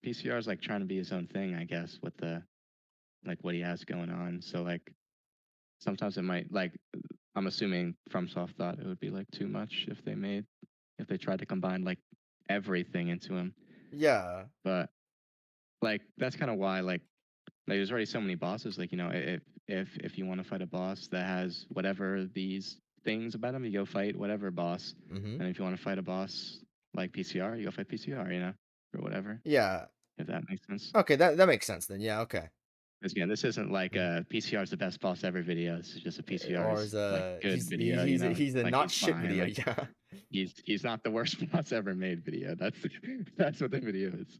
PCR is like trying to be his own thing, I guess, with the like what he has going on. So like sometimes it might like, I'm assuming FromSoft thought it would be like too much if they tried to combine like everything into him. Yeah. But like that's kind of why like there's already so many bosses. Like, you know, if you want to fight a boss that has whatever these things about him, you go fight whatever boss. Mm-hmm. And if you want to fight a boss like PCR, you go fight PCR, you know, or whatever. Yeah. If that makes sense. Okay, that makes sense then. Yeah, okay. Because again, this isn't like a PCR is the best boss ever video. This is just a PCR Or is like good he's video. he's you know, he's a like not he's shit fine. video. Like, Yeah. he's not the worst boss ever made video. That's what the video is.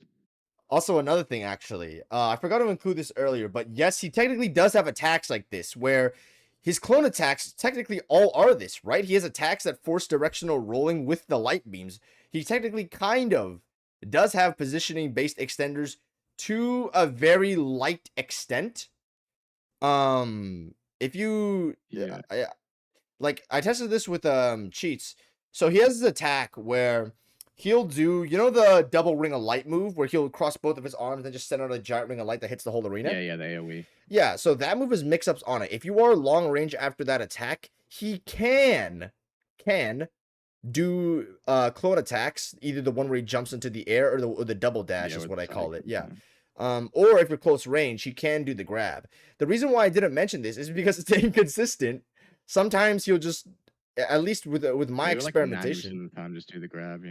Also, another thing, actually, I forgot to include this earlier, but yes, he technically does have attacks like this, where his clone attacks technically all are this, right? He has attacks that force directional rolling with the light beams. He technically kind of does have positioning-based extenders to a very light extent. If you, Yeah. I tested this with cheats. So he has this attack where he'll do, you know, the double ring of light move where he'll cross both of his arms and just send out a giant ring of light that hits the whole arena. Yeah, the AoE. Yeah, so that move is mix-ups on it. If you are long range after that attack, he can do clone attacks, either the one where he jumps into the air or the double dash is what I call it. Yeah. Or if you're close range, he can do the grab. The reason why I didn't mention this is because it's inconsistent. Sometimes he'll just, at least with my experimentation, like 90% of the time just do the grab.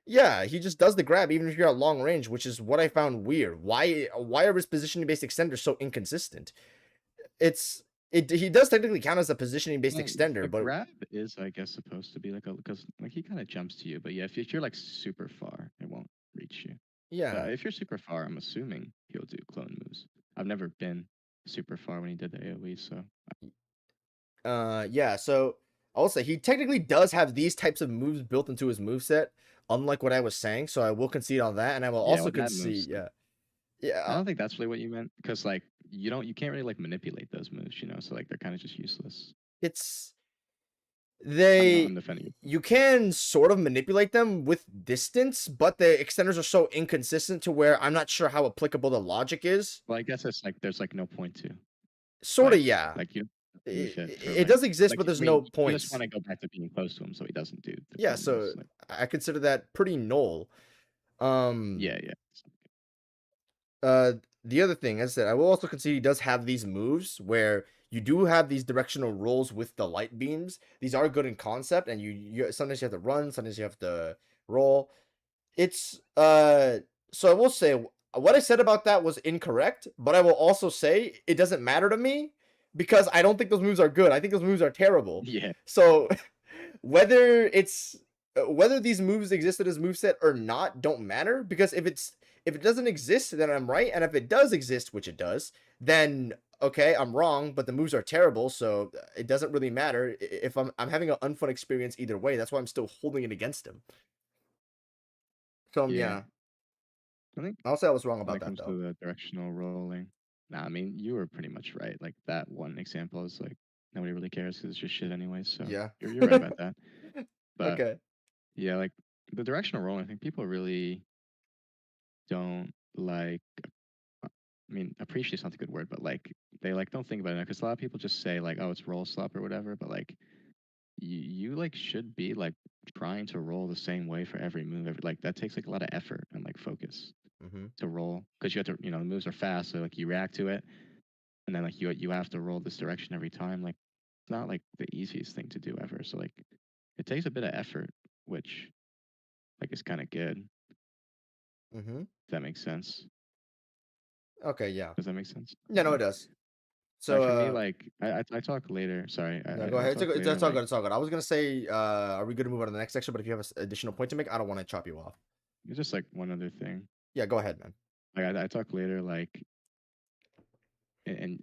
Yeah, he just does the grab even if you're at long range, which is what I found weird. Why are his positioning based extenders so inconsistent? He does technically count as a positioning based extender, the but grab is, I guess, supposed to be like because like he kind of jumps to you, but yeah, if you're like super far, it won't reach you. yeah, If you're super far, I'm assuming he'll do clone moves. I've never been super far when he did the AoE, so. yeah. So I'll say he technically does have these types of moves built into his moveset, unlike what I was saying. So I will concede on that, and I will also concede. Yeah. I don't think that's really what you meant, because like you can't really like manipulate those moves, you know. So like they're kind of just useless. I'm defending you. You can sort of manipulate them with distance, but the extenders are so inconsistent to where I'm not sure how applicable the logic is. Well, I guess it's like there's like no point to. Sort of, yeah. Like you. It does exist, but there's no point. You just want to go back to being close to him, so he doesn't do. Yeah, so I consider that pretty null. Yeah. The other thing, as I said, I will also concede he does have these moves where you do have these directional rolls with the light beams. These are good in concept, and you sometimes you have to run, sometimes you have to roll. It's so I will say what I said about that was incorrect, but I will also say it doesn't matter to me because I don't think those moves are good. I think those moves are terrible. Yeah. So whether it's whether these moves existed as moveset or not don't matter, because if it doesn't exist, then I'm right, and if it does exist, which it does, then okay, I'm wrong, but the moves are terrible, so it doesn't really matter. If I'm having an unfun experience either way, that's why I'm still holding it against him. So yeah, I think I'll say I was wrong when about it that comes though. to the directional rolling, nah, I mean, you were pretty much right. Like that one example is like nobody really cares because it's just shit anyways. So Yeah. you're right about that. But Okay. yeah, like the directional rolling, I think people really don't like. I mean, appreciate's not a good word, but like they like don't think about it because a lot of people just say like, oh, it's roll slop or whatever. But like you like should be like trying to roll the same way for every move. Like that takes like a lot of effort and like focus Mm-hmm. to roll because you have to, you know, the moves are fast, so like you react to it, and then like you have to roll this direction every time. Like it's not like the easiest thing to do ever. So like it takes a bit of effort, which like is kind of good. Mm-hmm. If that makes sense. Okay. Yeah. Does that make sense? Yeah. No, Okay. it does. Like So for me, like I talk later. Sorry, no, go I ahead. talk It's later. all good. Like It's all good. I was gonna say, are we good to move on to the next section? But if you have an additional point to make, I don't want to chop you off. it's just like one other thing. Yeah. Go ahead, man. Like I talk later. Like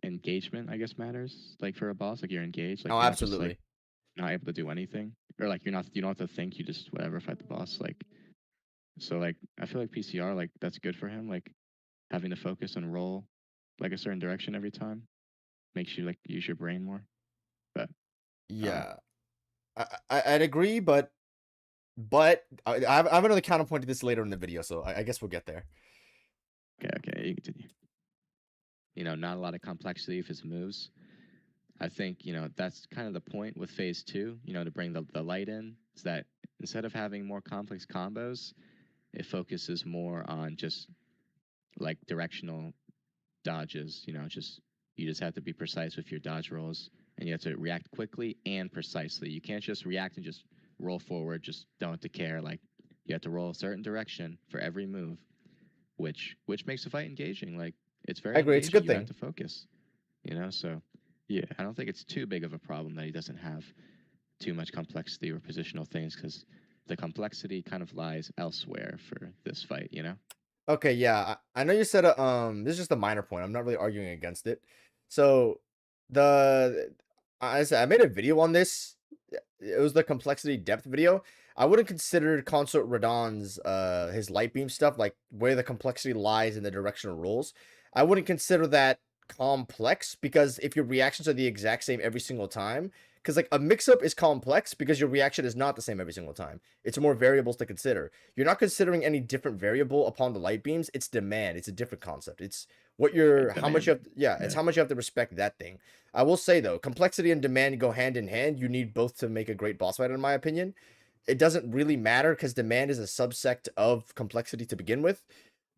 engagement, I guess matters. Like for a boss, like you're engaged. Like Oh, you're not just like absolutely. not able to do anything, or like you don't have to think. You just whatever fight the boss. Like so, like I feel like PCR like that's good for him. Like having to focus and roll like a certain direction every time makes you like use your brain more. But I don't know. Yeah. I'd agree, but I have another counterpoint to this later in the video, so I guess we'll get there. Okay, you continue. You know, not a lot of complexity of his moves. I think, you know, that's kind of the point with phase 2, you know, to bring the light in, is that instead of having more complex combos, it focuses more on just like directional dodges, you know, just you just have to be precise with your dodge rolls and you have to react quickly and precisely. You can't just react and just roll forward, just don't have to care. Like you have to roll a certain direction for every move, which makes the fight engaging. Like it's I very agree. It's a engaging. good You have thing. to focus, you know, so yeah, I don't think it's too big of a problem that he doesn't have too much complexity or positional things because the complexity kind of lies elsewhere for this fight, you know? Okay, yeah. I know you said this is just a minor point. I'm not really arguing against it. So the I said I made a video on this. It was the complexity depth video. I wouldn't consider Consort Radahn's his light beam stuff, like where the complexity lies in the directional rolls. I wouldn't consider that complex because if your reactions are the exact same every single time, because like a mix-up is complex because your reaction is not the same every single time. It's more variables to consider. You're not considering any different variable upon the light beams. It's demand. It's a different concept. It's what you're how much you have it's how much you have to respect that thing. I will say though, complexity and demand go hand in hand. You need both to make a great boss fight, in my opinion. It doesn't really matter because demand is a subsect of complexity to begin with.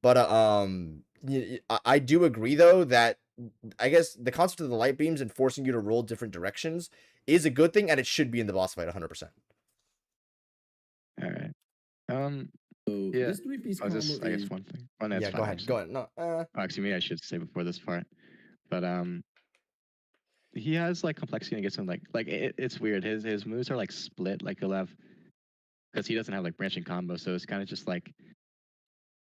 But I do agree though that I guess the concept of the light beams and forcing you to roll different directions is a good thing, and it should be in the boss fight 100%. All right. So Yeah. this three-piece Oh, combo is this, I guess is one thing. Oh, no, it's Yeah, fine, go ahead. actually. Go ahead. No, Oh, actually, maybe I should say before this part. But he has like complexity and gets some like it's weird. His moves are like split. Like he'll have because he doesn't have like branching combos, so it's kind of just like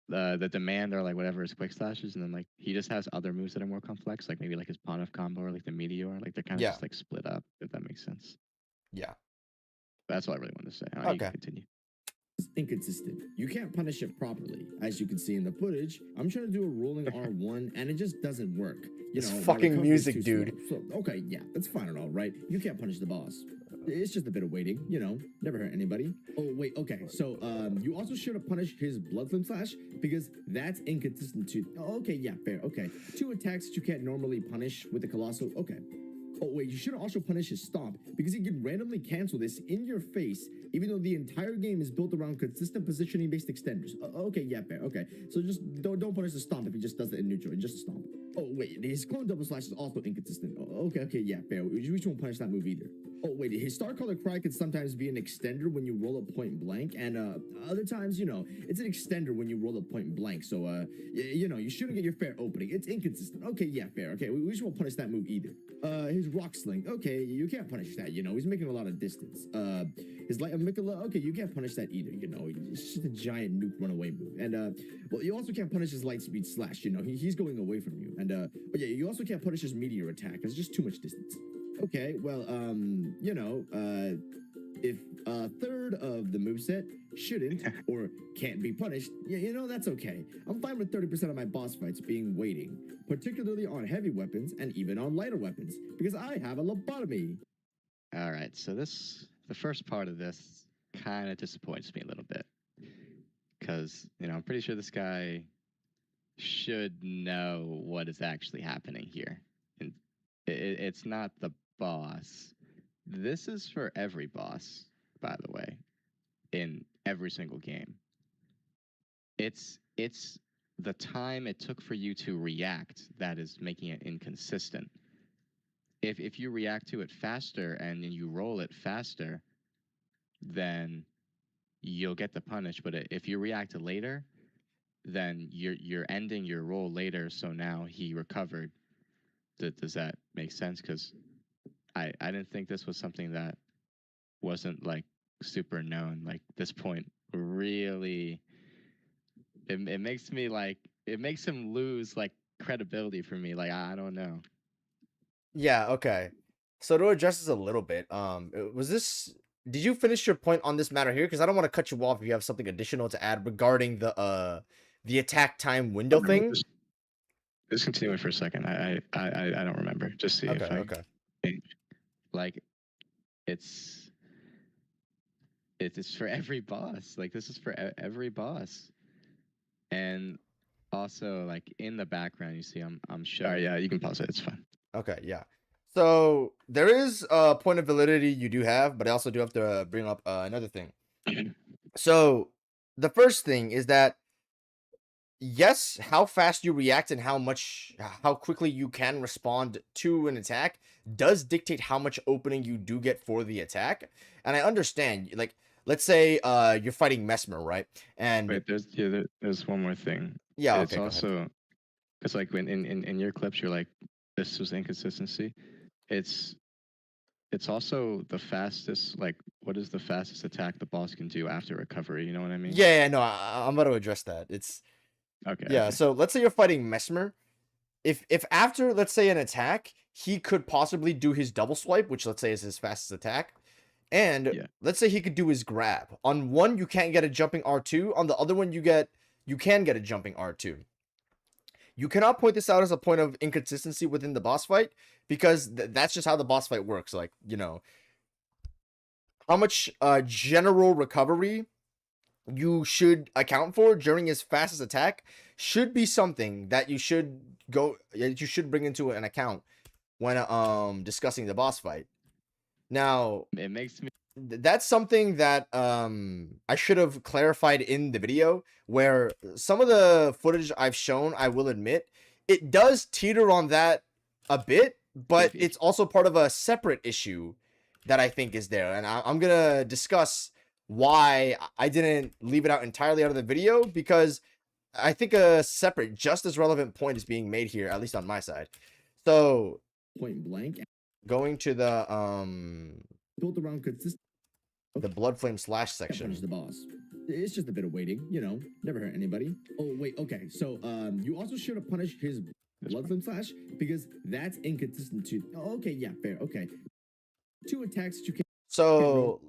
the demand or like whatever his quick slashes, and then like he just has other moves that are more complex, like maybe like his pawn of combo or like the meteor. Like they're kind of yeah, just like split up, if that makes sense. yeah. That's all I really wanted to say. You Okay. can continue. inconsistent. You can't punish it properly. As you can see in the footage, I'm trying to do a rolling R1 and it just doesn't work. You It's know, my fucking recovery is music, too dude. slow. So, okay, yeah, that's fine and all, right? You can't punish the boss. It's just a bit of waiting, you know, never hurt anybody. Oh, wait, okay, so, you also should have punished his blood flame slash because that's inconsistent too. Oh, okay, yeah, fair, okay. 2 attacks that you can't normally punish with the colossal, okay. Oh wait, you should also punish his stomp, because he can randomly cancel this in your face, even though the entire game is built around consistent positioning based extenders. Okay, yeah, fair. Okay, so just don't punish the stomp if he just does it in neutral, just a stomp. Oh wait, his clone double slash is also inconsistent. Okay, yeah, fair. We won't punish that move either. Oh wait, his star color cry could sometimes be an extender when you roll a point blank, and other times, you know, it's an extender when you roll a point blank. So you know, you shouldn't get your fair opening. It's inconsistent. Okay, yeah, fair. Okay, we just won't punish that move either. His rock sling. Okay, you can't punish that. You know, he's making a lot of distance. His light amygdala. Okay, you can't punish that either. You know, it's just a giant nuke runaway move. And well, you also can't punish his light speed slash. You know, he's going away from you. And but yeah, you also can't punish his meteor attack. It's just too much distance. Okay, well, you know, if a third of the moveset shouldn't or can't be punished, you know, that's okay. I'm fine with 30% of my boss fights being waiting, particularly on heavy weapons and even on lighter weapons, because I have a lobotomy. All right, so the first part of this kind of disappoints me a little bit, because, you know, I'm pretty sure this guy should know what is actually happening here. And it's not the boss. This is for every boss, by the way, in every single game. It's the time it took for you to react that is making it inconsistent. If you react to it faster and you roll it faster, then you'll get the punish. But if you react later, then you're ending your roll later. So now he recovered. Does that make sense? Because I didn't think this was something that wasn't like super known. Like this point really, it makes me like, it makes him lose like credibility for me. Like I don't know. Yeah, okay. So to address this a little bit, did you finish your point on this matter here? Because I don't want to cut you off if you have something additional to add regarding the attack time window thing. Just continue it for a second. I don't remember. Just see Okay, if I okay. like it's for every boss. Like this is for every boss. And also like in the background you see I'm sure. Yeah, you can pause it. It's fine. Okay, yeah. So there is a point of validity you do have, but I also do have to bring up another thing. So the first thing is that yes, how fast you react and how quickly you can respond to an attack does dictate how much opening you do get for the attack. And I understand, like, let's say you're fighting Mesmer, right? And wait, there's one more thing. Yeah, okay. It's also because like when in your clips you're like, this was inconsistency. It's also the fastest, like what is the fastest attack the boss can do after recovery? You know what I mean? Yeah, no, I'm about to address that. It's okay. Yeah, okay. So let's say you're fighting Mesmer. If after, let's say, an attack, he could possibly do his double swipe, which let's say is his fastest attack. And let's say he could do his grab. On one, you can't get a jumping R2. On the other one, you can get a jumping R2. You cannot point this out as a point of inconsistency within the boss fight, because that's just how the boss fight works. Like, you know, how much general recovery you should account for during his fastest attack should be something that you should bring into an account when discussing the boss fight. Now, it makes me that's something that I should have clarified in the video, where some of the footage I've shown, I will admit, it does teeter on that a bit, but it's also part of a separate issue that I think is there. And I'm going to discuss why I didn't leave it out entirely out of the video, because I think a separate, just as relevant point is being made here, at least on my side. So, point blank, going to the built around consistent. The blood flame slash section. Punish the boss. It's just a bit of waiting, you know, never hurt anybody. Oh wait, okay. So you also should have punished his blood flame slash, because that's inconsistent too. Oh, okay, yeah, fair. Okay, 2 attacks that you can. So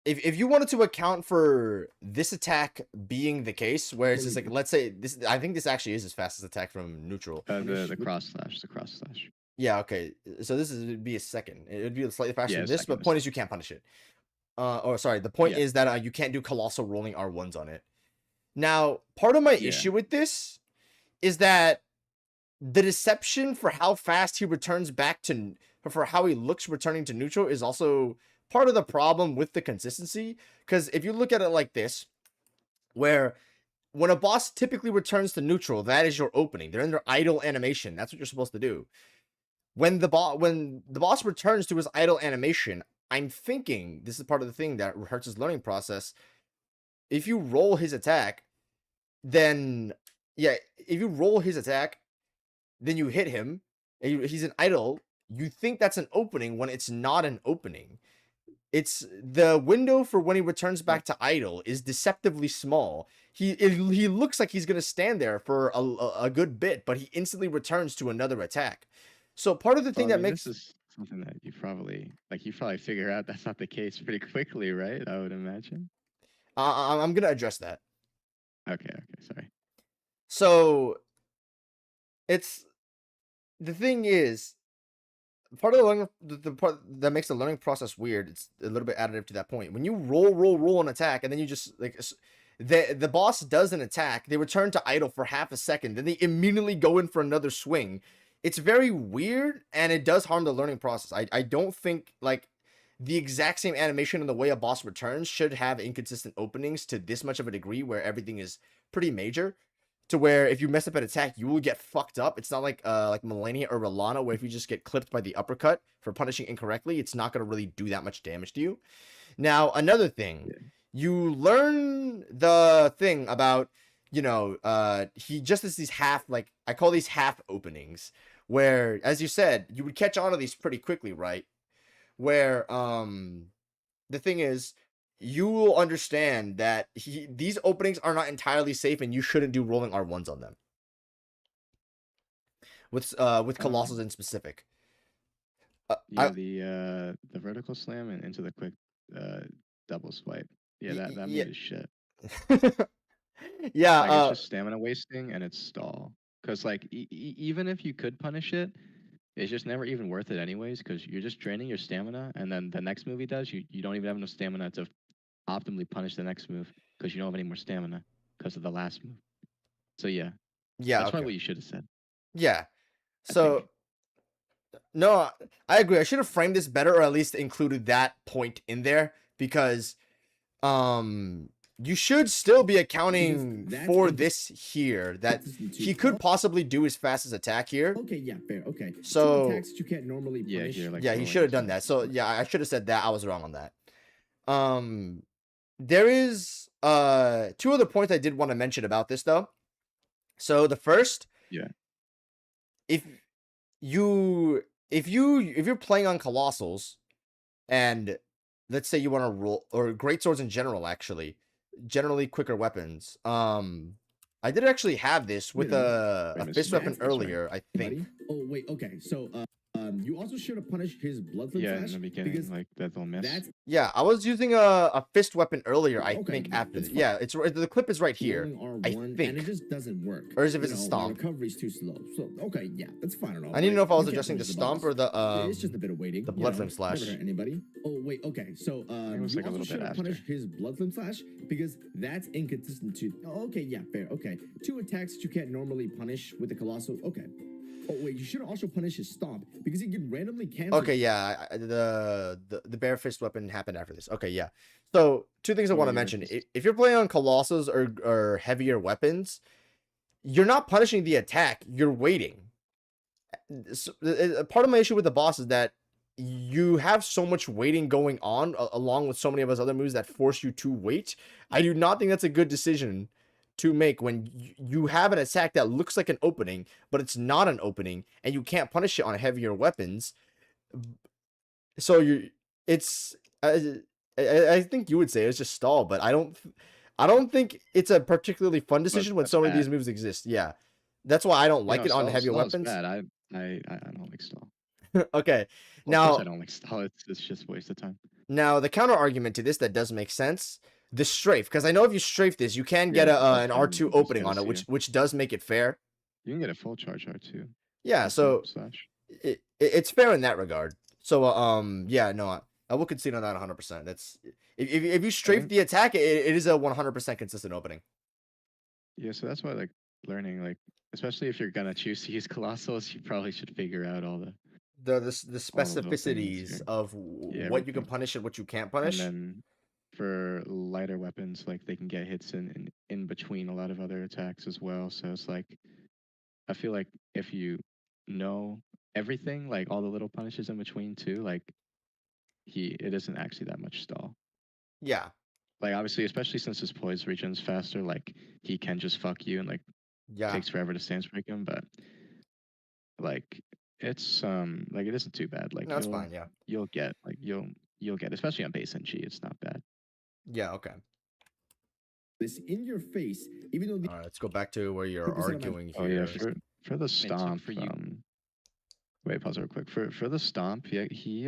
if you wanted to account for this attack being the case, where it's just like, let's say this, I think this actually is his fastest attack from neutral. The cross slash. Yeah, okay. So this would be a second. It would be slightly faster than this, but point is you can't punish it. The point is that you can't do colossal rolling R1s on it. Now, part of my issue with this is that the deception for how fast he returns back to but for how he looks returning to neutral is also part of the problem with the consistency. Because if you look at it like this, where when a boss typically returns to neutral, that is your opening. They're in their idle animation. That's what you're supposed to do. When the boss returns to his idle animation, I'm thinking this is part of the thing that hurts his learning process. If you roll his attack, then if you roll his attack, then you hit him, and he's an idle. You think that's an opening when it's not an opening. It's the window for when he returns back to idle is deceptively small. He looks like he's gonna stand there for a good bit, but he instantly returns to another attack. So part of the thing that makes this is something that you probably figure out that's not the case pretty quickly, right? I would imagine. I'm gonna address that. Okay, sorry. So it's the thing is part of the learning, the part that makes the learning process weird. It's a little bit additive to that point. When you roll an attack, and then you just like the boss does an attack, they return to idle for half a second, then they immediately go in for another swing. It's very weird, and it does harm the learning process. I don't think like the exact same animation and the way a boss returns should have inconsistent openings to this much of a degree where everything is pretty major. To where if you mess up an attack, you will get fucked up. It's not like Melania or Rolana, where if you just get clipped by the uppercut for punishing incorrectly, it's not going to really do that much damage to you. Now, another thing, you learn the thing about, he just has these half, like, I call these half openings, where, as you said, you would catch on to these pretty quickly, right? Where, the thing is, you will understand that these openings are not entirely safe, and you shouldn't do rolling R1s on them. With Colossals in specific. The vertical slam and into the quick double swipe. Yeah, that move is shit. Yeah, like, it's just stamina wasting and it's stall. Because like even if you could punish it, it's just never even worth it anyways. Because you're just draining your stamina, and then the next move he does, you don't even have enough stamina to optimally punish the next move because you don't have any more stamina because of the last move. So yeah, that's probably what you should have said. Yeah. So no, I agree. I should have framed this better, or at least included that point in there, because you should still be accounting for this here, that he could possibly do his fastest attack here. Okay, yeah, fair. Okay. So attacks you can't normally punish. He should have done that. So yeah, I should have said that. I was wrong on that. There is two other points I did want to mention about this though. So the first, if you're playing on Colossals, and let's say you want to roll, or great swords in general, generally quicker weapons. I did actually have this with a fist weapon earlier, I think. Oh wait, okay. So you also should have punished his blood flash. In the beginning, like that's all miss. Yeah, I was using a fist weapon earlier, I think, after this. Yeah, it's the clip is right here. I think. And it just doesn't work. Or is it a stomp? The recovery's too slow. So okay, yeah, that's fine and all. I need to know if I was adjusting the stomp or the it's just a bit of waiting. The blood flame slash. Never hurt anybody. Oh wait, okay. So you like also should have punished his blood flame slash, because that's inconsistent to. Oh, okay, yeah, fair. Okay, 2 attacks that you can't normally punish with the colossal. Okay. Oh wait, you should also punish his stomp, because he can randomly cancel. Okay, yeah, the bare fist weapon happened after this. Okay, yeah. So 2 things I want to mention. If you're playing on Colossals or heavier weapons, you're not punishing the attack. You're waiting. So, part of my issue with the boss is that you have so much waiting going on, along with so many of his other moves that force you to wait. I do not think that's a good decision to make when you have an attack that looks like an opening, but it's not an opening, and you can't punish it on heavier weapons. So I think you would say it's just stall, but I don't think it's a particularly fun decision when so many of these moves exist. Yeah, that's why I don't like it on heavier weapons. Bad. I don't like stall. Okay, now I don't like stall. It's just a waste of time. Now the counter argument to this that does make sense. The strafe, because I know if you strafe this, you can get an R2 opening on it, which does make it fair. You can get a full charge R2. Yeah, so it's fair in that regard. So yeah, no, I will concede on that 100%. That's if you strafe the attack, it is a 100% consistent opening. Yeah, so that's why learning, especially if you're gonna choose to use Colossals, you probably should figure out all the the all the little things specificities here. of Yeah, what you can everything. punish and what you can't And punish. then for lighter weapons, like they can get hits in between a lot of other attacks as well. So it's like I feel like if you know everything, like all the little punishes in between too, like it isn't actually that much stall. Yeah. Like obviously, especially since his poise regen's faster, like he can just fuck you and like Yeah. takes forever to stance break him, but like it's like it isn't too bad. Like No, that's fine. Yeah. you'll get like you'll get, especially on base NG, it's not bad. Yeah. Okay. This in your face, even though All right. Let's go back to where you're 100% of my- arguing Oh here. yeah, for the stomp, for you. Wait, pause real quick. For the stomp, yeah, he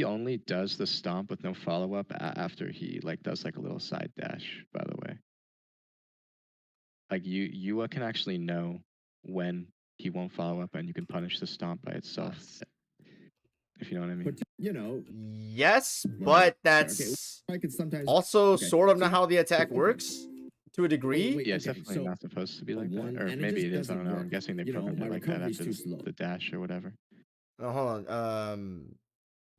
only does the stomp with no follow up after he like does like a little side dash. By the way, like you can actually know when he won't follow up, and you can punish the stomp by itself. If you know what I mean. But you know, Yes, Right. but Okay, that's I could sometimes also okay, sort of so- not how the attack okay. works to a degree. wait, Yeah, it's okay, definitely so not supposed to be like one, that. Or and it maybe just it is. I doesn't don't know. I'm work. guessing they You know, programmed my it like that recovery's after too slow. the dash or whatever. Oh, hold on.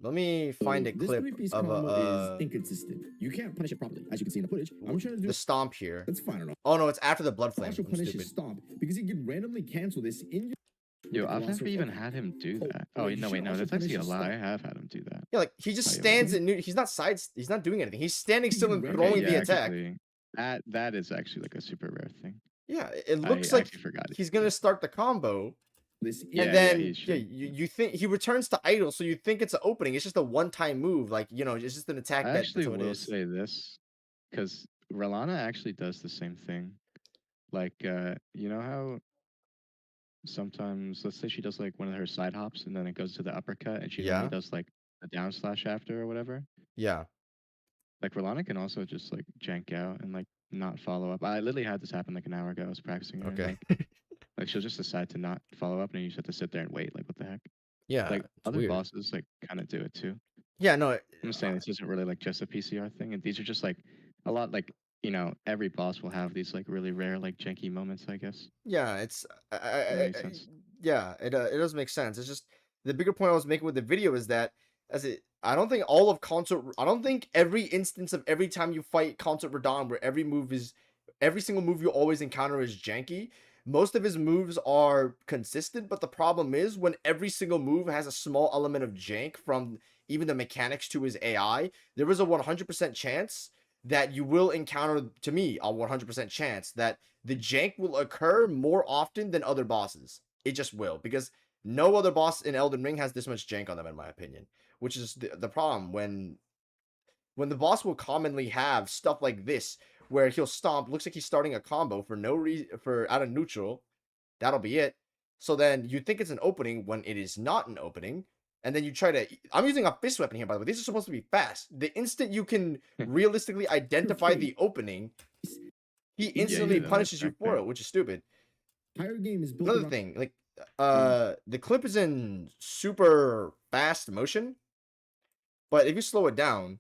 Let me find a this clip three-piece of combo a is inconsistent. You can't punish it properly, as you can see in the footage. I'm trying to do the stomp here. that's fine or not. Oh no, it's after the blood flame. Also I'm punish stupid. his stomp because he can randomly cancel this in your. Yo, with the I've never colossal- even okay. had him do Oh, that. Oh, wait, you no, should wait, no, also that's actually a punish his lie. I stomp. have had him do that. Yeah, like he just Oh, yeah, stands wait. in he's not sides. He's not doing anything. He's standing He still can and randomly- throwing Okay, the yeah, attack. actually, that is actually like a super rare thing. Yeah, it I looks like actually forgot it. he's gonna start the combo. This Yeah, And then he should. you think he returns to idle, so you think it's an opening. It's just a one-time move, like it's just an attack I that actually that's what it will is. say this, because Rolana actually does the same thing. Like, you know how sometimes, let's say she does like one of her side hops and then it goes to the uppercut and she normally Yeah. does like a down slash after or whatever. Yeah. Like Rolana can also just like jank out and like not follow up. I literally had this happen like an hour ago. I was practicing her. And, Okay. like she'll just decide to not follow up and then you just have to sit there and wait. Like what the heck? Yeah. Like it's other weird. bosses like kind of do it too. Yeah. No. I'm just saying this isn't really like just a PCR thing, and these are just like a lot like every boss will have these like really rare like janky moments, I guess. Yeah. It's. That makes sense. Yeah. It does make sense. It's just the bigger point I was making with the video is that I don't think all of Consort. I don't think every instance of every time you fight Consort Radahn, where every single move you always encounter is janky. Most of his moves are consistent, but the problem is when every single move has a small element of jank from even the mechanics to his AI, there is a 100% chance that you will encounter, to me, a 100% chance that the jank will occur more often than other bosses. It just will, because no other boss in Elden Ring has this much jank on them, in my opinion, which is the problem when the boss will commonly have stuff like this where he'll stomp, looks like he's starting a combo for no reason, for out of neutral. That'll be it. So then you think it's an opening when it is not an opening. And then you try to, I'm using a fist weapon here, by the way. These are supposed to be fast. The instant you can realistically identify the opening, he instantly did punishes you attack for there. it, which is stupid. entire game is built Another around- thing, like, the clip is in super fast motion, but if you slow it down,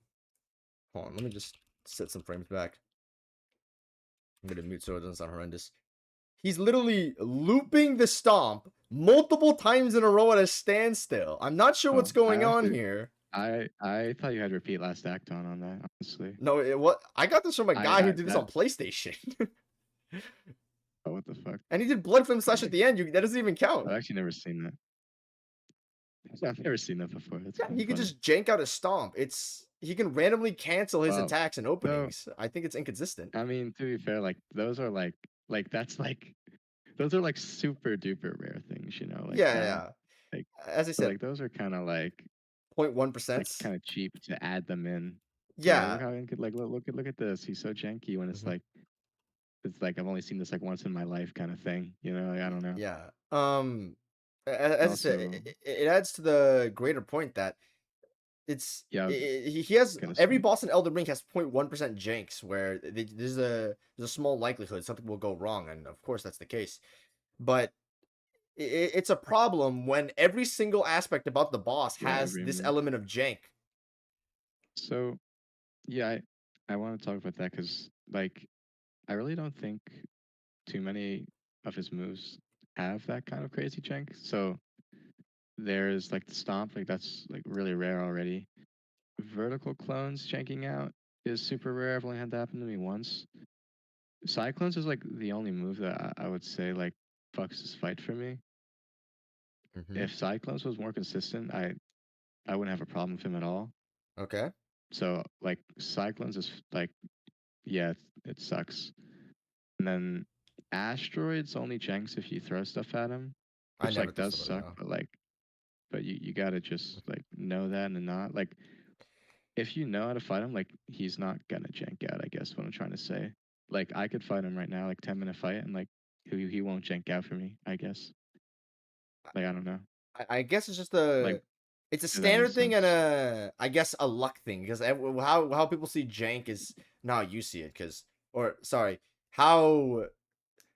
hold on, let me just set some frames back. I'm gonna mute so it doesn't sound horrendous. He's literally looping the stomp multiple times in a row at a standstill. I'm not sure what's going on actually- here. I thought you had repeat last act on that, honestly. No, what I got this from a guy who did this that- on PlayStation. Oh, what the fuck? And he did blood flame slash at the end. That doesn't even count. I've actually never seen that. I've never seen that before. That's Yeah, kinda he can funny. just jank out a stomp. He can randomly cancel his Well, attacks and openings. I think it's inconsistent. I mean, to be fair, like those are like that's like those are like super duper rare things, Like, Yeah. like- As I So said, like those are kind of like 0.1%. kind of cheap to add them in. Yeah. Look how like look at this. He's so janky when it's Mhm. it's like I've only seen this like once in my life kind of thing. Like, I don't know. Yeah. As I said, Also- it adds to the greater point that it's Yeah, I was he has gonna every say. boss in Elden Ring has 0.1% janks where there's a small likelihood something will go wrong, and of course that's the case. But it's a problem when every single aspect about the boss Yeah, has every this move. element of jank. So, yeah, I want to talk about that because like I really don't think too many of his moves have that kind of crazy jank. So there's like the stomp, like that's like really rare already. Vertical clones janking out is super rare. I've only had that happen to me once. Cyclones is like the only move that I would say like fucks this fight for me. If Cyclones was more consistent, I wouldn't have a problem with him at all. Okay. So like Cyclones is like, yeah, it sucks. And then Asteroids only janks if you throw stuff at him, I which never like throw does stuff at suck, him, but you gotta just like know that and not like if you know how to fight him, like he's not gonna jank out. I guess what I'm trying to say. Like I could fight him right now, like 10-minute fight, and like he won't jank out for me. I guess. Like I don't know. I guess it's just Like it's a if that makes standard thing and sense. I guess a luck thing because how people see jank is not how you see it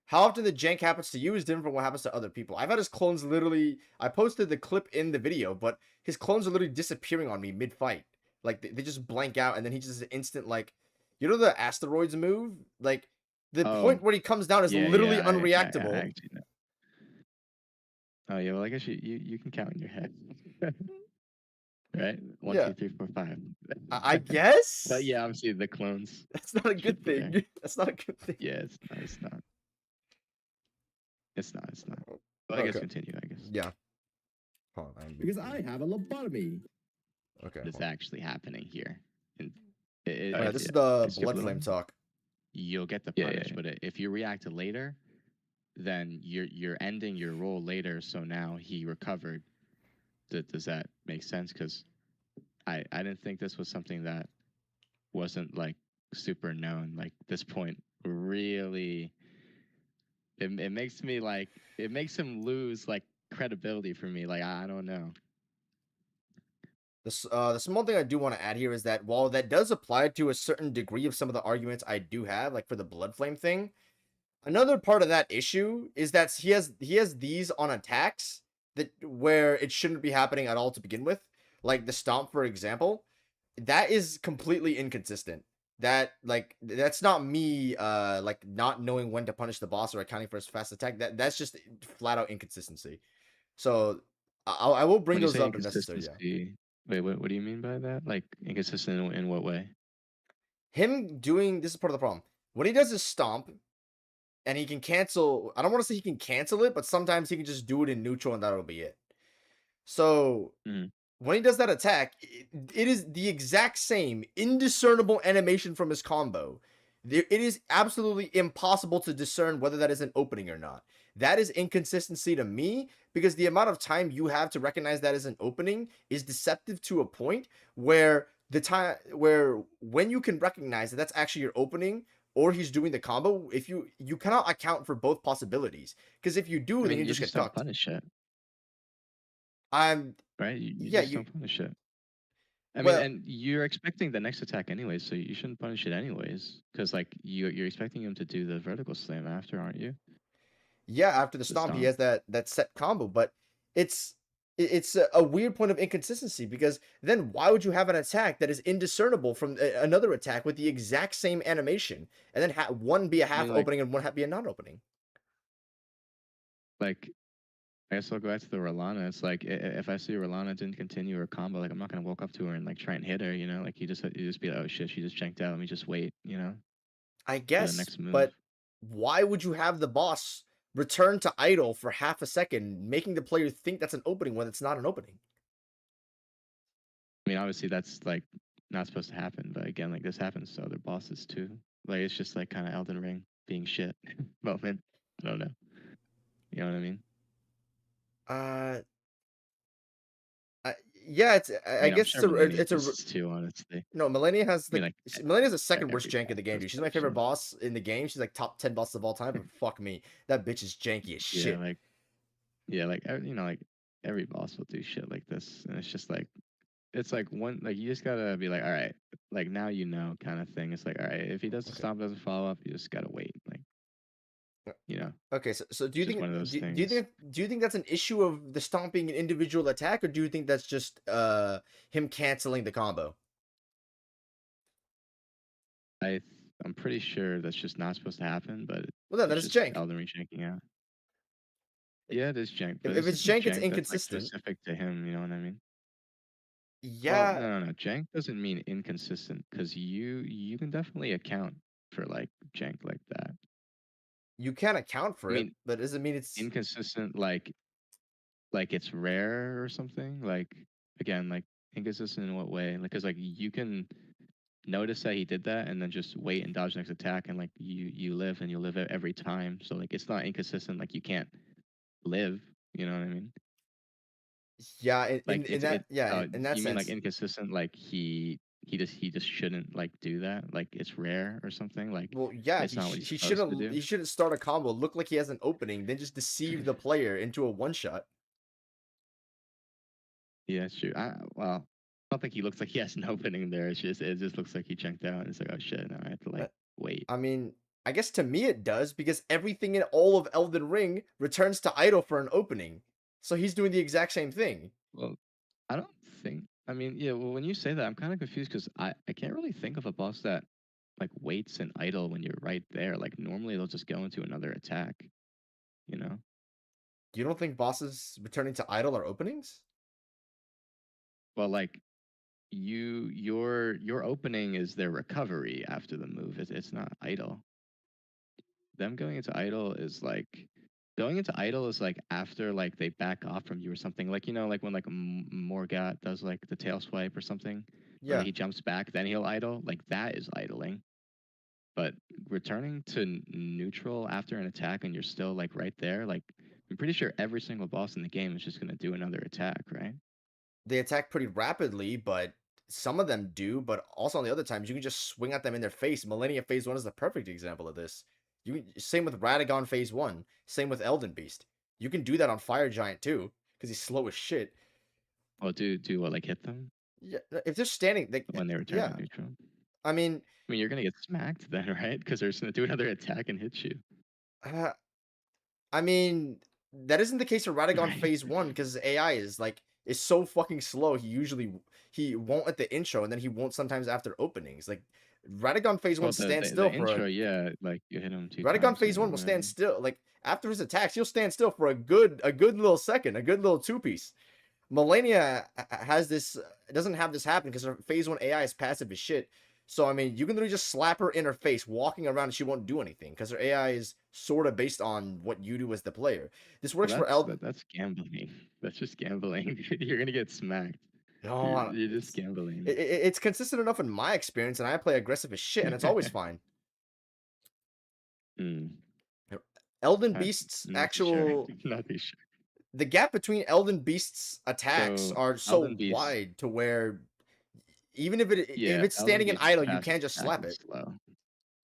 how often the jank happens to you is different from what happens to other people. I've had his clones literally. I posted the clip in the video, but his clones are literally disappearing on me mid fight. Like they just blank out and then he just instant like, you know the asteroids move. Like the Oh point where he comes down is yeah, literally I unreactable. actually know. Oh yeah, well I guess you can count in your head. Right? One, Yeah, two, three, four, five. I guess. But yeah, obviously the clones That's not a should good be there. thing. That's not a good thing. Yeah, it's not. It's not. It's not. It's not. But I guess Okay. continue. I guess. Yeah. Because I have a lobotomy. Okay. What's actually happening here? And Yeah, this is yeah. the Skip a blood little. flame talk. You'll get the Yeah, punish, yeah. but if you react later, then you're ending your roll later. So now he recovered. Does that make sense? Because I didn't think this was something that wasn't like super known. Like this point really, it makes me like it makes him lose like credibility for me. Like I don't know. The small thing I do want to add here is that while that does apply to a certain degree of some of the arguments I do have, like for the blood flame thing, another part of that issue is that he has these on attacks that where it shouldn't be happening at all to begin with, like the stomp, for example. That is completely inconsistent. That's not me like not knowing when to punish the boss or accounting for his fast attack. That's just flat out inconsistency. So I will bring When you those say up if necessary. Yeah. inconsistency, wait, what do you mean by that? Like inconsistent in what way? Him doing this is part of the problem. When he does his stomp and he can cancel, I don't want to say he can cancel it, but sometimes he can just do it in neutral and that'll be it. So Mhm. when he does that attack, it is the exact same indiscernible animation from his combo. It is absolutely impossible to discern whether that is an opening or not. That is inconsistency to me because the amount of time you have to recognize that as an opening is deceptive to a point where the time where when you can recognize that that's actually your opening or he's doing the combo, if you cannot account for both possibilities because if you do, I then mean, you you just just get don't cucked. punish it, I'm right? You yeah just you don't punish it. I mean, well and you're expecting the next attack anyways, so you shouldn't punish it anyways, because like you're expecting him to do the vertical slam after, aren't you? yeah, after the The stomp, he stomp. has that set combo, but it's a weird point of inconsistency because then why would you have an attack that is indiscernible from another attack with the exact same animation, and then one be a I half mean, opening and one be a non-opening? like I guess I'll go back to the Rolana. It's like if I see Rolana didn't continue her combo, like I'm not gonna walk up to her and like try and hit her, you know? Like you just be like, oh shit, she just janked out. Let me just wait, you know, I for the guess, next move. but why would you have the boss return to idle for half a second, making the player think that's an opening when it's not an opening? I mean, obviously that's like not supposed to happen, but again, like this happens to other bosses too. Like it's just like kind of Elden Ring being shit moment. I don't know. You know what I mean? Uh, I, yeah, I I mean, I'm guess sure Millennia it's a does too, honestly. no, Millennia has I mean, like Millennia's the second worst every jank boss in the game, does dude. She's my that favorite shit. boss in the game. She's like top 10 bosses of all time, but fuck me. That bitch is janky as Yeah, shit. like you know, like every boss will do shit like this, and it's like one like you just gotta be like, all right, like now you know, kind of thing. It's like, all right, if he does the Okay. stomp, doesn't follow up, you just gotta wait, like you know, Okay, so do you it's just think one of those do you things. think that's an issue of the stomping an individual attack, or do you think that's just him canceling the combo? I I'm pretty sure that's just not supposed to happen, but Well, then that it's is just jank. Elden Ring checking out. Yeah, it is jank, but If this it's isn't jank, it's jank that's like inconsistent. specific to him. You know what I mean? Well, Yeah, no. Jank doesn't mean inconsistent because you can definitely account for like jank like that. you can account I for it, mean, but doesn't mean it's. inconsistent like it's rare or something. Like again, like inconsistent in what way? Like, cause like you can notice that he did that and then just wait and dodge next attack, and like you live and you live it every time. So like it's not inconsistent. Like you can't live. You know what I mean? Yeah, Like in that, yeah, in that you mean like sense. inconsistent? Like he just shouldn't like do that. Like it's rare or something. Like Well, yeah, it's not what he's he supposed to shouldn't do. start a combo, look like he has an opening, then just deceive the player into a one shot. Yeah, it's true. Well, I don't think he looks like he has an opening there. It just looks like he checked out and it's like, oh shit, now I have to like wait. I mean, I guess to me it does because everything in all of Elden Ring returns to idle for an opening. So he's doing the exact same thing. Well, I don't think. I mean, yeah. Well, when you say that, I'm kind of confused because I can't really think of a boss that like waits and idle when you're right there. Like normally they'll just go into another attack. You know. You don't think bosses returning to idle are openings? Well, like your opening is their recovery after the move. It's not idle. Them going into idle is like after like they back off from you or something. Like like when like Morgat does like the tail swipe or something, when Yeah. he jumps back, then he'll idle. Like that is idling. But returning to neutral after an attack and you're still like right there, like I'm pretty sure every single boss in the game is just gonna do another attack, right? They attack pretty rapidly, but some of them do, but also on the other times you can just swing at them in their face. Millennia Phase 1 is the perfect example of this. Same with Radahn Phase 1, same with Elden Beast. You can do that on Fire Giant too, because he's slow as shit. Oh, do what like hit them Yeah, if they're standing, when they return yeah. to neutral? I mean, I mean, you're gonna get smacked then, right? Because they're just gonna do another attack and hit you, uh, I mean, that isn't the case for Radahn right? Phase 1 because AI is so fucking slow. He won't at the intro and then he won't sometimes after openings. Like Radahn Phase 1 Well, the, stands the the still for a intro, yeah, like you hit him two Radagon times Phase or 1 will stand whatever. still. Like after his attacks, he'll stand still for a good little second, a good little two piece. Millennia has this doesn't have this happen because her Phase 1 AI is passive as shit. So I mean, you can literally just slap her in her face, walking around, and she won't do anything because her AI is sort of based on what you do as the player. This works Well, for Eld. that's gambling. That's just gambling. You're gonna get smacked. No, You're just gambling. it's consistent enough in my experience, and I play aggressive as shit, and it's always fine. Hmm. Elden I'm Beast's not too sure. actual Not too sure. the gap between Elden Beast's attacks So are so Elden Beast, wide to where even if yeah, it's Elden standing in Beast's idle, you can't fastest just attack slap is it. slow.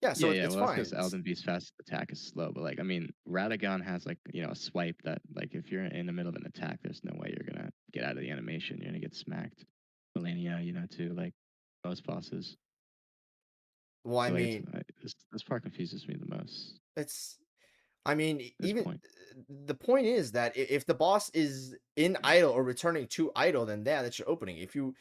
Yeah, so Yeah. it's Well, that's fine. because Elden Beast's fast attack is slow. But like, I mean, Radagon has like a swipe that like if you're in the middle of an attack, there's no way you're gonna get out of the animation. You're gonna get smacked. Millennia, too. Like most bosses. Well, I So like, mean, this part confuses me the most. it's I mean, This even point. the point is that if the boss is in idle or returning to idle, then that's your opening. If you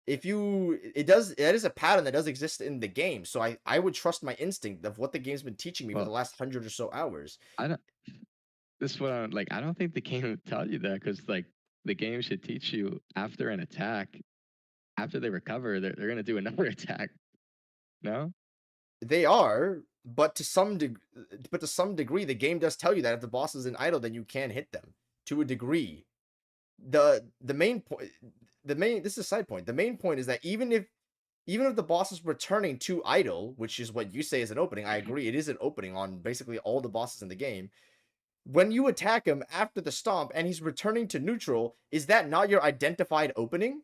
that is a pattern that does exist in the game. So I would trust my instinct of what the game's been teaching me for the Well, last 100 or so hours. I don't. This is what I'm like. I don't think the game would tell you that because like the game should teach you after an attack, after they recover, they're gonna do another attack. No. They are, but to some degree, the game does tell you that if the boss is in idle, then you can hit them to a degree. The main point, this is a side point. The main point is that even if the boss is returning to idle, which is what you say is an opening, I agree, it is an opening on basically all the bosses in the game. When you attack him after the stomp and he's returning to neutral, is that not your identified opening?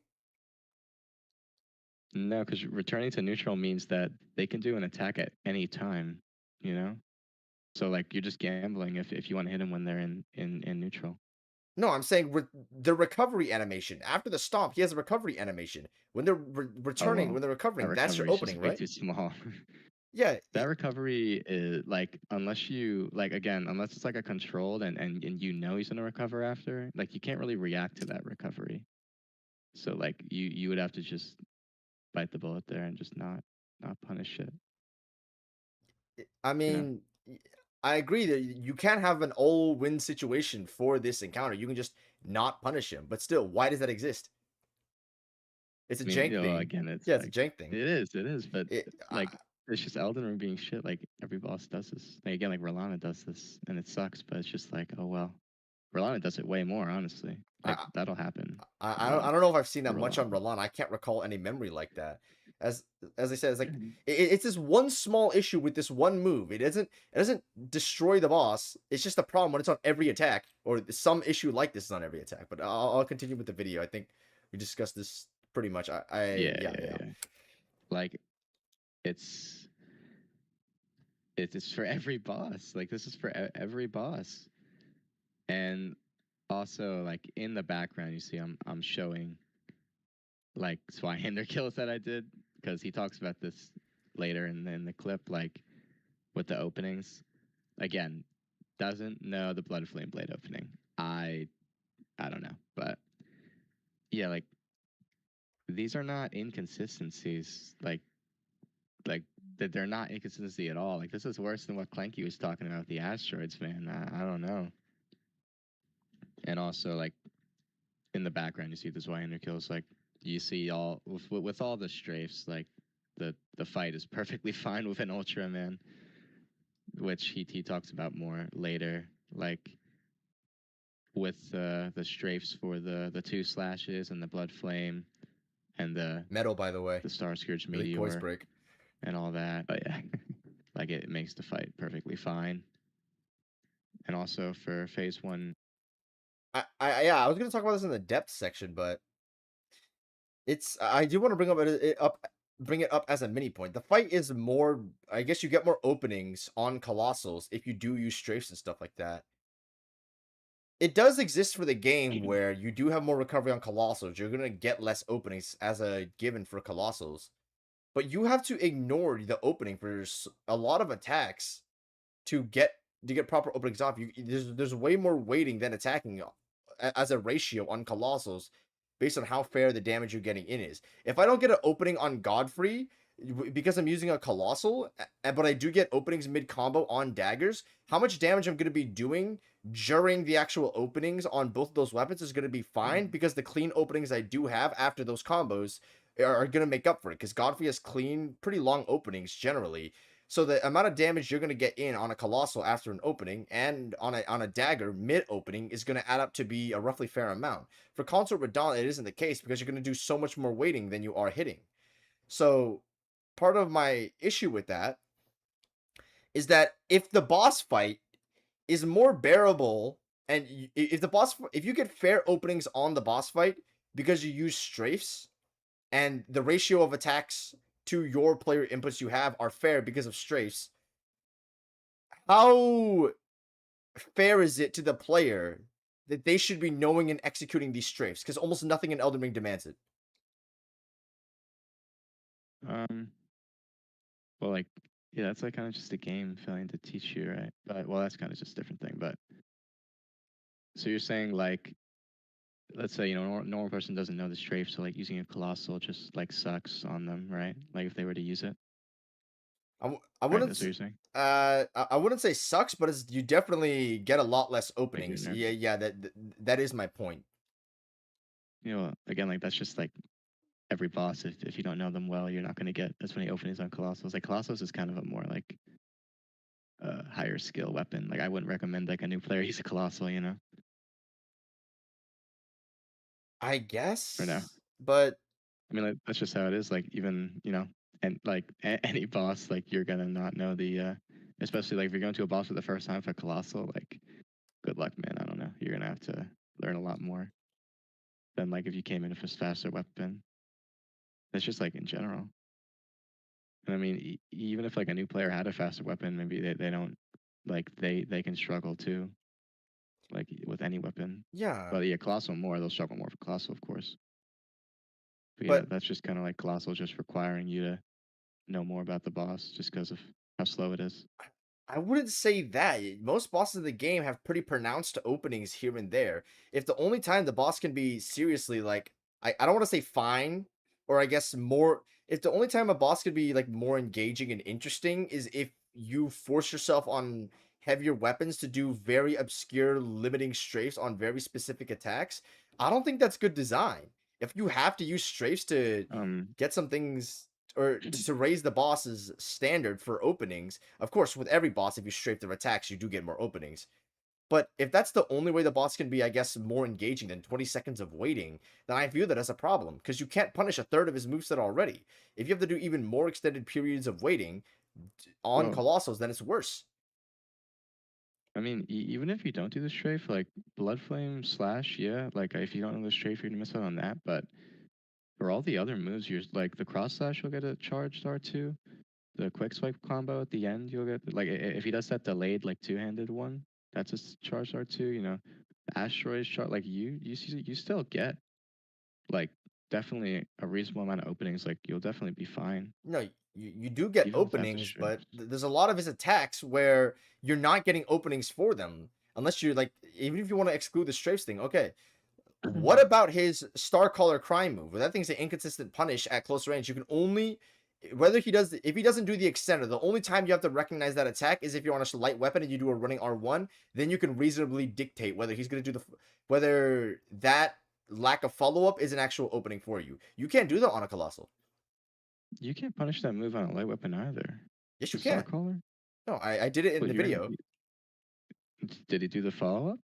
No, because returning to neutral means that they can do an attack at any time. You know. So like you're just gambling if you want to hit them when they're in neutral. No, I'm saying the recovery animation. After the stomp, he has a recovery animation. When they're Oh returning, well, when they're that recovering, that's your recovery is opening, just way right? too small. Yeah, That recovery is like unless you like again unless it's like a controlled and he's gonna recover after like you can't really react to that recovery. So like you would have to just bite the bullet there and just not punish it. I You know. mean, I agree that you can't have an all-win situation for this encounter. You can just not punish him, but still, why does that exist? It's a I mean, jank thing. again, it's Yeah, it's a like jank thing. it is, but like it's just Elden Ring being shit. Like every boss does this. Like, again, like Rolana does this, and it sucks. But it's just like, oh well, Rolana does it way more, honestly. Like that'll happen. I don't know if I've seen that much on Rolana. Radahn. I can't recall any memory like that. As I said, it's like it's this one small issue with this one move. It doesn't destroy the boss. It's just a problem when it's on every attack, or some issue like this is on every attack. But I'll continue with the video. I think we discussed this pretty much. Yeah. Like it's for every boss. Like this is for every boss. And also, like in the background, you see I'm showing like Swihender kills that I did, because he talks about this later in the clip, like with the openings. Again, doesn't know the Blood Flame Blade opening. I don't know, but yeah, like these are not inconsistencies. Like that they're not inconsistency at all. Like this is worse than what Clanky was talking about with the asteroids, man. I don't know. And also, like in the background, you see the Zweihander kills. Like you see all with all the strafes. Like the fight is perfectly fine with an Ultra, man, which he talks about more later. Like with the strafes for the 2 slashes and the blood flame and the Metal, by the way, the Star Scourge really meteor poise break and all that. But yeah, like it makes the fight perfectly fine. And also for phase 1. I was gonna talk about this in the depth section, but I do want to bring it up as a mini point. The fight is more, I guess you get more openings on Colossals if you do use strafes and stuff like that. It does exist for the game where you do have more recovery on Colossals. You're gonna get less openings as a given for Colossals, but you have to ignore the opening for a lot of attacks to get proper openings off. There's way more waiting than attacking as a ratio on Colossals based on how fair the damage you're getting in is. If I don't get an opening on Godfrey because I'm using a Colossal, but I do get openings mid combo on daggers, how much damage I'm going to be doing during the actual openings on both of those weapons is going to be fine, because the clean openings I do have after those combos are going to make up for it, because Godfrey has clean, pretty long openings generally. So the amount of damage you're going to get in on a Colossal after an opening and on a dagger mid-opening is going to add up to be a roughly fair amount. For Consort Radahn, it isn't the case, because you're going to do so much more waiting than you are hitting. So part of my issue with that is that if the boss fight is more bearable, and if you get fair openings on the boss fight because you use strafes, and the ratio of attacks to your player inputs you have are fair because of strafes, how fair is it to the player that they should be knowing and executing these strafes? Because almost nothing in Elden Ring demands it. Well, like, yeah, that's like kind of just a game failing to teach you, right? But well, that's kind of just a different thing. But so you're saying, like, let's say, a normal person doesn't know the strafe, so like using a Colossal just like sucks on them, right? Like if they were to use it. I wouldn't. That's what you're saying. I wouldn't say sucks, but you definitely get a lot less openings. Yeah. That is my point. Again, like that's just like every boss. If you don't know them well, you're not going to get as many openings on Colossals. Like Colossals is kind of a more like higher skill weapon. Like I wouldn't recommend like a new player use a Colossal. I guess. For now. But I mean, like, that's just how it is. Like even and like any boss, like you're gonna not know the, especially like if you're going to a boss for the first time for Colossal, like good luck, man. I don't know. You're gonna have to learn a lot more than like if you came in with a faster weapon. It's just like in general. And I mean, even if like a new player had a faster weapon, maybe they don't like they can struggle too. Like with any weapon. Yeah. But yeah, Colossal more. They'll struggle more for Colossal, of course. But yeah, that's just kind of like Colossal just requiring you to know more about the boss just because of how slow it is. I wouldn't say that. Most bosses in the game have pretty pronounced openings here and there. If the only time the boss can be seriously like, I don't want to say fine, or I guess more, if the only time a boss could be like more engaging and interesting is if you force yourself on heavier weapons to do very obscure limiting strafes on very specific attacks, I don't think that's good design. If you have to use strafes to get some things or to raise the boss's standard for openings, of course, with every boss, if you strafe their attacks, you do get more openings. But if that's the only way the boss can be, I guess, more engaging than 20 seconds of waiting, then I view that as a problem, because you can't punish a third of his moveset already. If you have to do even more extended periods of waiting on Colossals, then it's worse. I mean, even if you don't do the strafe, like Blood Flame Slash, yeah, like if you don't know the strafe, you're gonna miss out on that. But for all the other moves, you're like the cross slash, you'll get a charged R2. The quick swipe combo at the end, you'll get like if he does that delayed like two-handed one, that's a charged R2. You know, the asteroids chart, like you still get like definitely a reasonable amount of openings. Like you'll definitely be fine. No, you do get Even without the openings, but strafes. there's a lot of his attacks where you're not getting openings for them. Unless you're like, even if you want to exclude the strafes thing, okay. What about his Starcaller crime move? That thing's an inconsistent punish at close range. You can only, whether he does, if he doesn't do the extender, the only time you have to recognize that attack is if you're on a light weapon and you do a running R1. Then you can reasonably dictate whether he's going to do whether that lack of follow up is an actual opening for you. You can't do that on a Colossal. You can't punish that move on a light weapon either. Yes, you The can. Starcaller? No, I did it in the video. Did he do the follow up?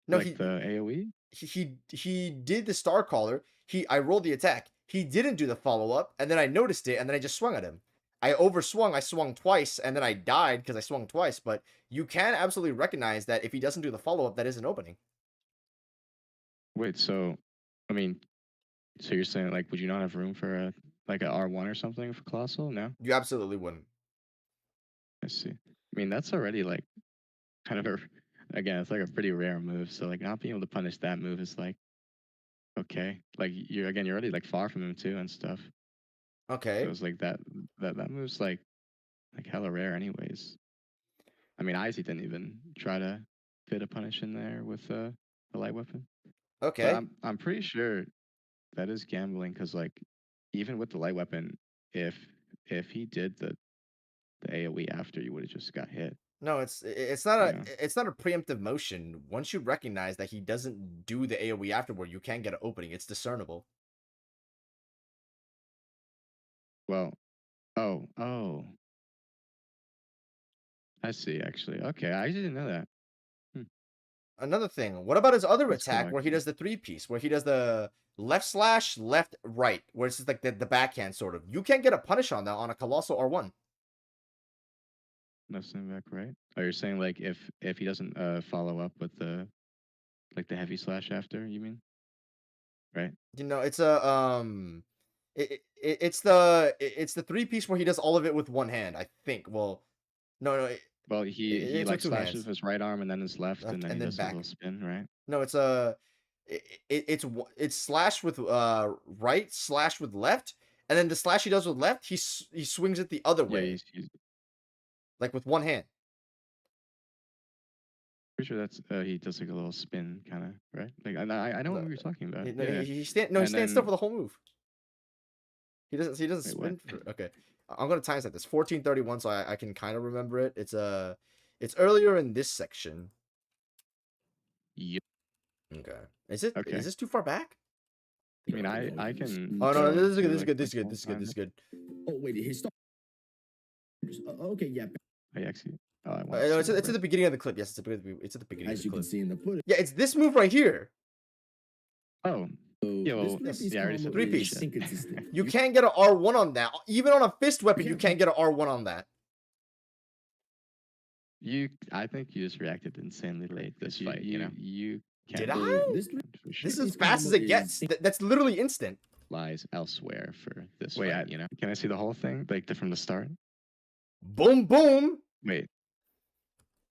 No, like the AOE? He did the Starcaller. I rolled the attack. He didn't do the follow up, and then I noticed it, and then I just swung at him. I overswung. I swung twice, and then I died because I swung twice. But you can absolutely recognize that if he doesn't do the follow up, that is an opening. Wait, so I mean, so you're saying like, would you not have room for a like a R1 or something for Colossal? No, You absolutely wouldn't. I see. I mean, that's already like kind of a, again, it's like a pretty rare move. So like not being able to punish that move is like okay. Like you're already like far from him too and stuff. Okay. So it's like that move's like hella rare anyways. I mean, Izzy didn't even try to fit a punish in there with a light weapon. Okay. But I'm pretty sure that is gambling because like even with the light weapon, if he did the AOE after, you would have just got hit. No, it's not a preemptive motion. Once you recognize that he doesn't do the AOE afterward, you can get an opening. It's discernible. Well, oh, I see. Actually, okay, I didn't know that. Another thing, what about his other That's cool, attack where he does the three-piece, where he does the left slash, left, right, where it's just like the backhand sort of. You can't get a punish on that on a Colossal R1. Nothing back, right? Oh, you're saying like if he doesn't follow up with the like the heavy slash after, you mean? Right? You know, it's a it's the three-piece where he does all of it with one hand, I think. Well, no, Well, he it's like with two slashes hands. his right arm and then his left, and then he then does a back. little spin, right? No, it's it's slash with right, slash with left, and then the slash he does with left, he swings it the other way, like with one hand. Pretty sure that's he does like a little spin, kind of, right? Like I know what you're talking about. No, Yeah. he stands still for the whole move. He doesn't Wait, spin. Okay, I'm gonna time set this 1431 so I can kind of remember it. It's earlier in this section. Yep. Okay. Is it? Okay. Is this too far back? I mean, I can. Oh no, this is good. This is like, good. This is good. This is good. This is good. Oh wait, his stop. Okay, yeah. I actually. Oh, I want No, it's at the beginning of the clip. Yes, it's at the beginning. As of the you clip. can see in the footage. Yeah, it's this move right here. Oh. Yeah, well, this I already said three-piece. inconsistent. You can't get an R1 on that. Even on a fist weapon, you can't get an R1 on that. I think you just reacted insanely late this fight. You can't. Did I? This is as fast as it gets. That's literally instant. Lies elsewhere for this fight. Can I see the whole thing, like from the start? Boom, boom. Wait.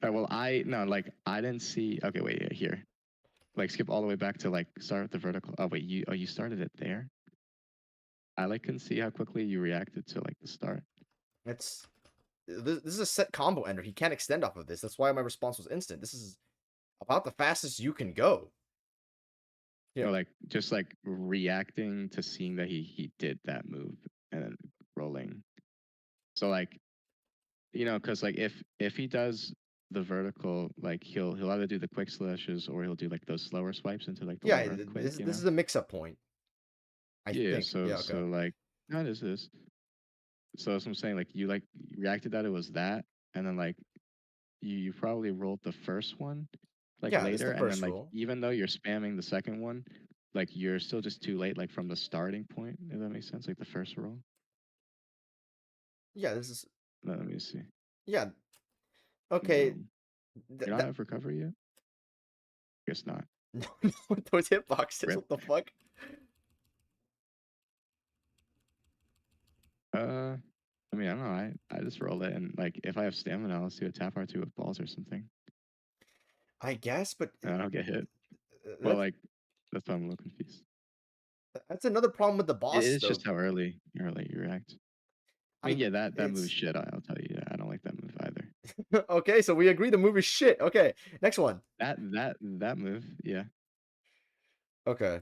Well, I didn't see. Okay, wait, yeah, here. Like skip all the way back to like start with the vertical. Oh wait, you started it there. I like couldn't see how quickly you reacted to like the start. This is a set combo ender. He can't extend off of this. That's why my response was instant. This is about the fastest you can go. You know, like just like reacting to seeing that he did that move and then rolling. So like, because like if he does the vertical, like he'll either do the quick slashes or he'll do like those slower swipes into like the Yeah, low earthquake. this is a mix-up point. I Yeah. think. So Yeah, okay. like that is this. So that's what I'm saying. Like you reacted that it was that, and then like you probably rolled the first one like Yeah, this is later, the and then first like roll. even though you're spamming the second one, like you're still just too late like from the starting point. If that makes sense, like the first roll. Yeah, this is. Let me see. Yeah. Okay. Boom. You're not out of recovery yet? Guess not. No, those hitboxes. Rip. What the fuck? I mean, I don't know. I just roll it, and like if I have stamina, I'll do a tap R2 with balls or something. I guess, but And I don't get hit. Well, that's like that's why I'm a little confused. that's another problem with the It boss, is though. just how early you react. I mean, yeah, that move is shit. I'll tell you. Yeah, I don't like that move either. Okay, so we agree the move is shit. Okay, next one. That move, yeah. Okay.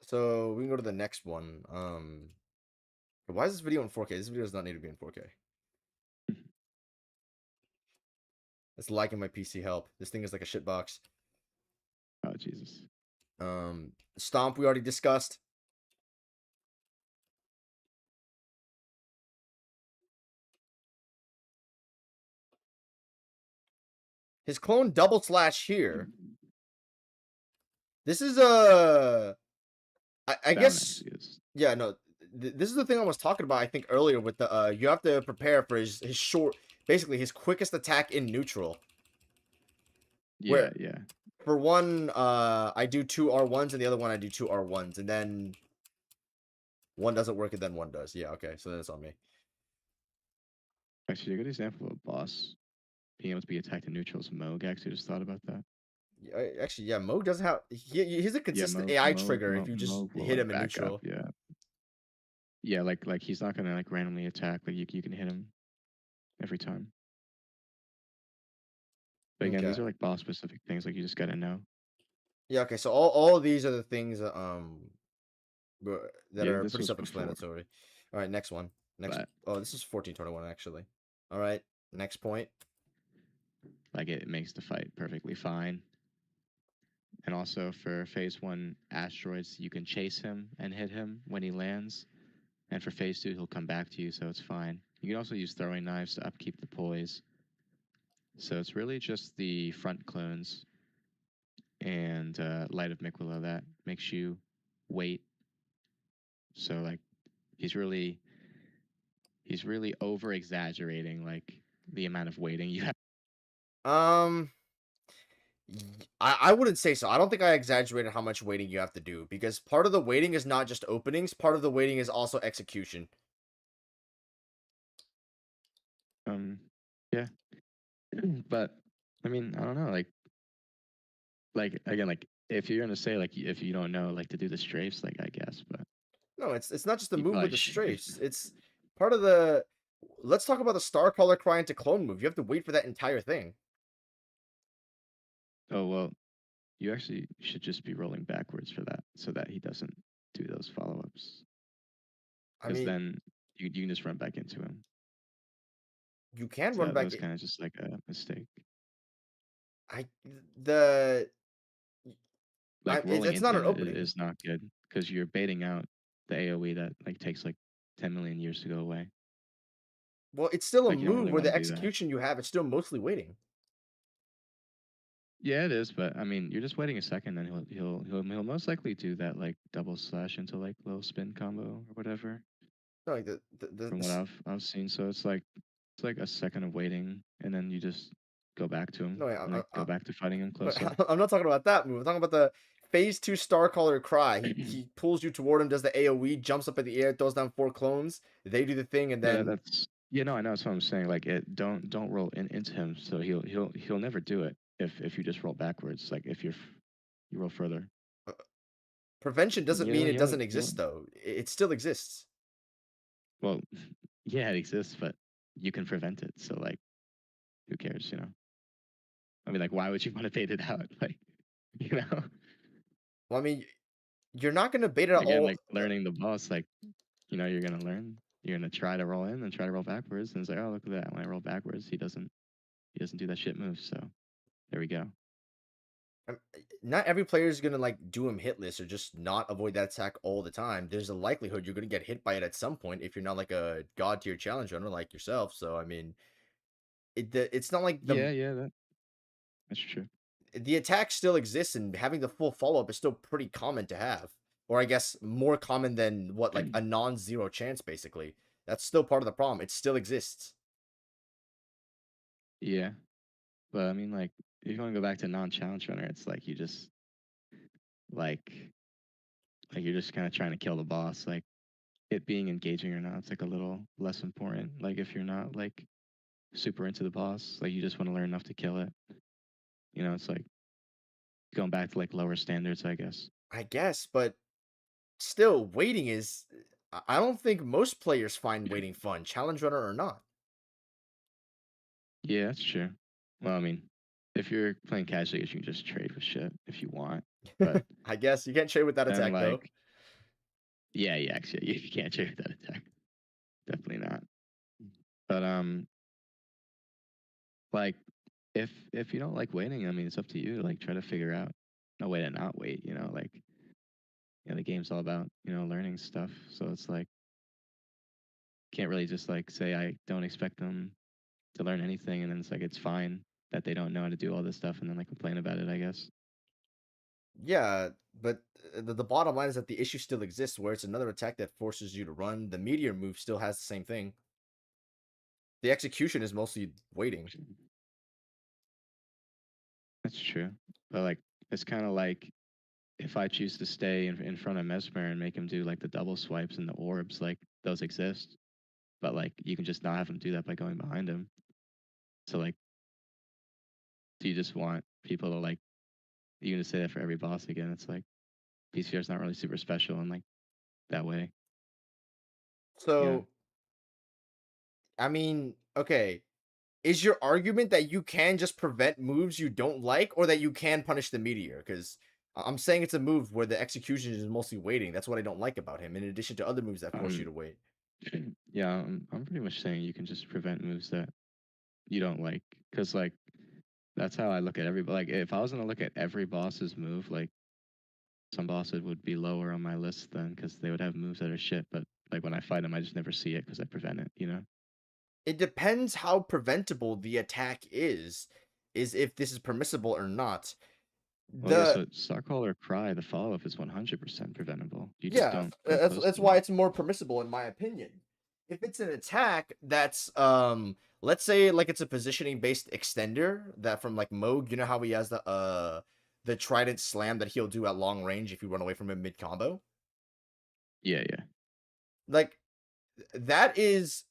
So we can go to the next one. Why is this video in 4K? This video does not need to be in 4K. It's lagging my PC. Help. This thing is like a shit box. Oh Jesus. Stomp we already discussed. His clone double slash here. This is I guess yeah, no. This is the thing I was talking about I think earlier with the you have to prepare for his short, basically his quickest attack in neutral. Yeah, yeah. For one, I do 2 R1s and the other one I do 2 R1s, and then one doesn't work and then one does. Yeah, okay, so then it's on me. Actually, a good example of a boss being able to be attacked in neutral is Moog. I actually just thought about that. Actually, yeah, Moog doesn't have. He's a consistent AI trigger if you just hit him in neutral. Up, yeah. Yeah, like he's not gonna like randomly attack. Like you can hit him every time. But again, these are like boss specific things. Like you just gotta know. Yeah. Okay. So all of these are the things that are pretty self-explanatory. All right. Next one. Oh, this is 1421 actually. All right. Next point. Like it makes the fight perfectly fine. And also for phase 1 asteroids, you can chase him and hit him when he lands. And for phase 2, he'll come back to you, so it's fine. You can also use throwing knives to upkeep the poise. So it's really just the front clones and Light of Miquella that makes you wait. So like he's really over exaggerating like the amount of waiting you have. I wouldn't say so. I don't think I exaggerated how much waiting you have to do, because part of the waiting is not just openings, part of the waiting is also execution. Yeah. But I mean, I don't know, like again, like if you're gonna say like if you don't know like to do the strafes, like I guess, but no, it's not just the move with the strafes. It's part of the. Let's talk about the Star Color Cry into clone move. You have to wait for that entire thing. Oh well, you actually should just be rolling backwards for that, so that he doesn't do those follow-ups. Because then you can just run back into him. You can run back. That was kind of just like a mistake. It's not an opening. It's not good because you're baiting out the AOE that like takes like 10 million years to go away. Well, it's still a move where the execution you have, it's still mostly waiting. Yeah, it is, but I mean, you're just waiting a second, then he'll most likely do that like double slash into like little spin combo or whatever. No, like from what I've seen, so it's like a second of waiting, and then you just go back to him. No, and go back to fighting him close up. I'm not talking about that move. I'm talking about the phase 2 Star Color Cry. He pulls you toward him, does the AOE, jumps up in the air, throws down 4 clones. They do the thing, and then no, I know that's what I'm saying. Like don't roll into him, so he'll never do it if you just roll backwards. Like if you roll further. Prevention doesn't mean it doesn't exist, though. It still exists. Well, yeah, it exists, but you can prevent it. So like, who cares? You know. I mean, like, why would you want to bait it out? Like, you know. Well, I mean, you're not gonna bait it out. Again, like learning the boss, like, you know, you're gonna learn. you're gonna try to roll in and try to roll backwards, and it's like, oh, look at that. When I roll backwards, he doesn't do that shit move. So there we go. Not every player is gonna like do him hitless or just not avoid that attack all the time. There's a likelihood you're gonna get hit by it at some point if you're not like a god tier challenge runner like yourself. So I mean, it's not like That's true. the attack still exists, and having the full follow up is still pretty common to have, or I guess more common than what, like a non-zero chance. Basically, that's still part of the problem. It still exists. Yeah, but I mean, like, if you want to go back to non-challenge runner, it's like you just like you're just kind of trying to kill the boss. Like it being engaging or not, it's like a little less important. Like if you're not like super into the boss, like you just want to learn enough to kill it. You know, it's like going back to like lower standards, I guess. I guess, but still, waiting is. I don't think most players find waiting fun, challenge runner or not. Yeah, that's true. Well, I mean, if you're playing casually, you can just trade with shit if you want. But I guess you can't trade with that then, attack though. like, yeah, actually, you can't trade with that attack. Definitely not. But like, if you don't like waiting, I mean, it's up to you. Like, try to figure out a way to not wait. You know, like, the game's all about learning stuff. So it's like, can't really just like say I don't expect them to learn anything, and then it's like it's fine that they don't know how to do all this stuff, and then like complain about it, I guess. Yeah, but the bottom line is that the issue still exists, where it's another attack that forces you to run. The meteor move still has the same thing. The execution is mostly waiting. That's true, but like it's kind of like if I choose to stay in front of Mesmer and make him do like the double swipes and the orbs, like those exist, but like you can just not have him do that by going behind him. So like, do you just want people to like you can just say that for every boss again? It's like PCR is not really super special in like that way. Yeah. So, I mean, okay, is your argument that you can just prevent moves you don't like, or that you can punish the meteor? Because I'm saying it's a move where the execution is mostly waiting. That's what I don't like about him, in addition to other moves that force you to wait. Yeah, I'm pretty much saying you can just prevent moves that you don't like, because like that's how I look at every, like if I was gonna look at every boss's move, like some bosses would be lower on my list then because they would have moves that are shit, but like when I fight them I just never see it because I prevent it, you know. It depends how preventable the attack is if this is permissible or not. Well, I guess The with Starcaller Cry, the follow-up is 100% preventable. You just Yeah, don't go close that's to why them. it's more permissible in my opinion. If it's an attack that's let's say like it's a positioning based extender that from like Moog, you know how he has the trident slam that he'll do at long range if you run away from him mid combo? Yeah. Like that is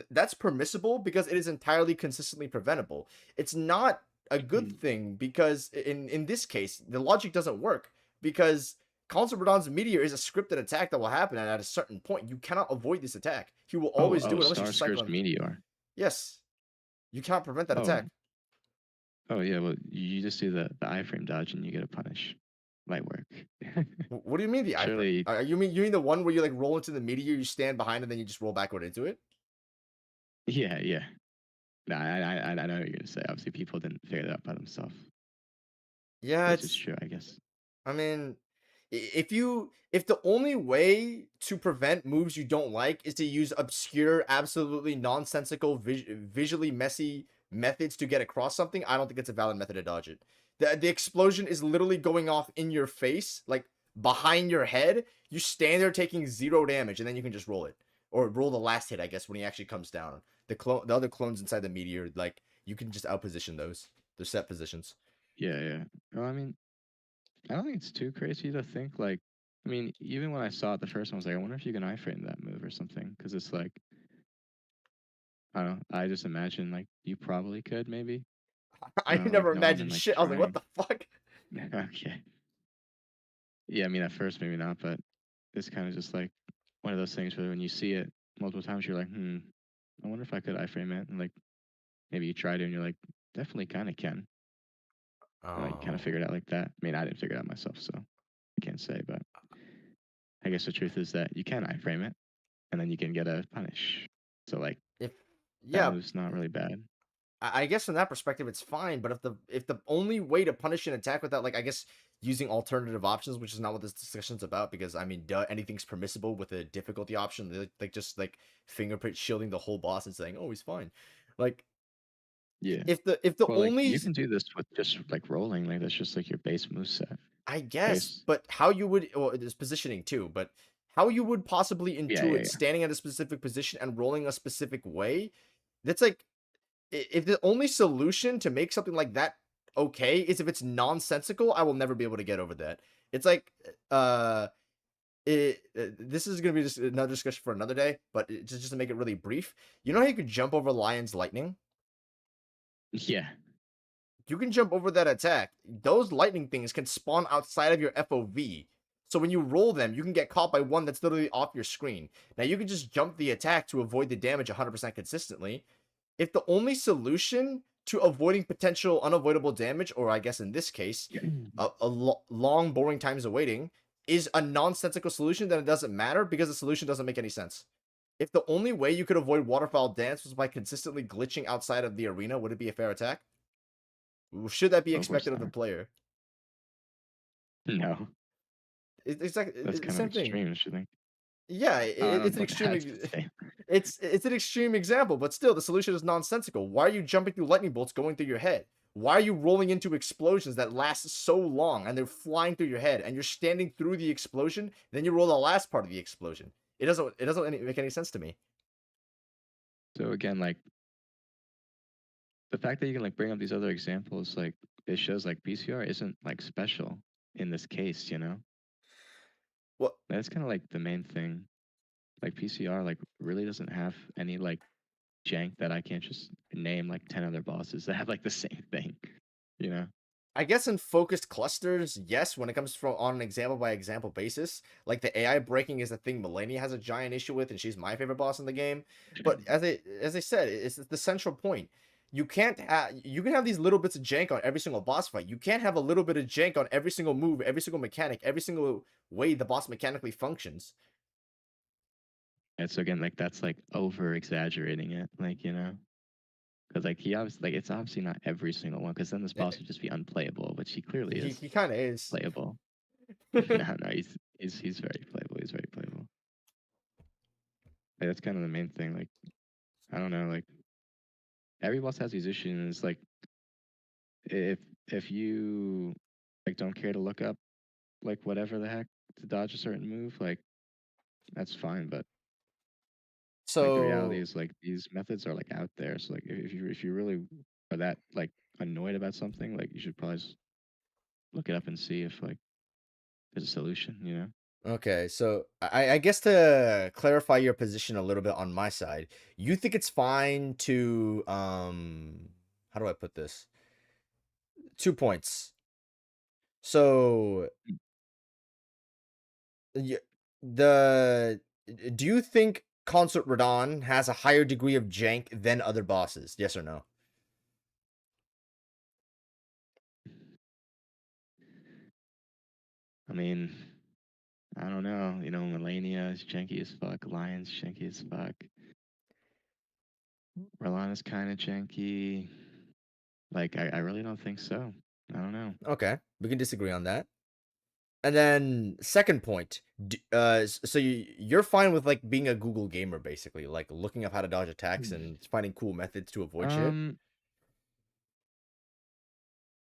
that's permissible because it is entirely consistently preventable. It's not a good thing because in this case the logic doesn't work because Consort Radahn's meteor is a scripted attack that will happen, and at a certain point you cannot avoid this attack. He will always do it unless you Star cycle Scourge him. Meteor. Yes, you cannot prevent that Oh, attack. yeah, well you just do the iframe dodge and you get a punish. Might work. What do you mean the iframe? Surely. You mean the one where you like roll into the meteor, you stand behind, and then you just roll backward into it? Yeah. No, I know what you're gonna say. Obviously, people didn't figure that out by themselves, Yeah, which is it's true, I guess. I mean, if the only way to prevent moves you don't like is to use obscure, absolutely nonsensical, visually messy methods to get across something, I don't think it's a valid method to dodge it. The explosion is literally going off in your face, like behind your head. You stand there taking 0 damage, and then you can just roll it or roll the last hit. I guess when he actually comes down, the other clones inside the meteor, like you can just outposition those. They're set positions. Yeah. Well, I mean, I don't think it's too crazy to think like. I mean, even when I saw it the first time, I was like, I wonder if you can iframe that move or something, because it's like, I don't know. I just imagine like you probably could maybe. I Like never knowing and imagined like shit. I was like, what trying. the fuck? Okay. Yeah, I mean, at first maybe not, but it's kind of just like one of those things where when you see it multiple times, you're like, I wonder if I could iframe it, and like maybe you try to, and you're like, definitely kind of can, and like kind of Oh. figure it out like that. I mean, I didn't figure it out myself, so I can't say, but I guess the truth is that you can iframe it. and then you can get a punish. So like If that yeah, move's not really bad. I guess from that perspective it's fine, but if the only way to punish an attack without, like, I guess using alternative options, which is not what this discussion's about, because I mean, duh, anything's permissible with a difficulty option, like just like fingerprint shielding the whole boss and saying, oh, he's fine. Like, Yeah. if the Well, like only you can do this with just like rolling. Like that's just like your base moveset. I guess, Base. but how you would, well, there's positioning too, but how you would possibly intuit Yeah. standing at a specific position and rolling a specific way, that's like, if the only solution to make something like that okay is if it's nonsensical, I will never be able to get over that. It's like, this is gonna be just another discussion for another day, but just to make it really brief, you know how you could jump over Lion's Lightning? Yeah. You can jump over that attack. Those lightning things can spawn outside of your FOV. So when you roll them, you can get caught by one that's literally off your screen. Now you can just jump the attack to avoid the damage 100% consistently. If the only solution to avoiding potential unavoidable damage, or I guess in this case, long boring times of waiting, is a nonsensical solution, then it doesn't matter because the solution doesn't make any sense. If the only way you could avoid waterfowl dance was by consistently glitching outside of the arena, would it be a fair attack? Should that be Of course expected of the not. player? No. It's like That's the kind of same thing. extreme, don't you think? Yeah, I it's don't an look extreme. at the same. It's an extreme example, but still, the solution is nonsensical. Why are you jumping through lightning bolts going through your head? Why are you rolling into explosions that last so long and they're flying through your head, and you're standing through the explosion, then you roll the last part of the explosion? It doesn't make any sense to me. So again, like the fact that you can like bring up these other examples, like it shows like PCR isn't like special in this case, you know? Well, That's kind of like the main thing. Like PCR like really doesn't have any like jank that I can't just name like 10 other bosses that have like the same thing, you know? I guess in focused clusters, yes, when it comes from on an example by example basis, like the AI breaking is a thing Melania has a giant issue with, and she's my favorite boss in the game. But as I said, it's the central point. You can't you can have these little bits of jank on every single boss fight. You can't have a little bit of jank on every single move, every single mechanic, every single way the boss mechanically functions. And so again, like that's like over exaggerating it, like, you know? Because like he obviously like it's obviously not every single one, because then this boss would just be unplayable, which he clearly is He kind of is. playable. No, he's very playable. He's very playable. Like, that's kind of the main thing. Like I don't know, like every boss has these issues, and it's like if you like don't care to look up like whatever the heck to dodge a certain move, like that's fine. But like the reality So is like these methods are like out there. So like if you really are that like annoyed about something, like you should probably just look it up and see if like there's a solution, you know? okay, so I guess to clarify your position a little bit on my side, you think it's fine to how do I put this? 2 points. So the do you think Consort Radahn has a higher degree of jank than other bosses? Yes or no? I mean, I don't know. You know, Melania is janky as fuck. Lion's janky as fuck. Rolana's kind of janky. Like, I really don't think so. I don't know. Okay, we can disagree on that. And then second point, so you're fine with like being a Google gamer basically, like looking up how to dodge attacks and finding cool methods to avoid shit.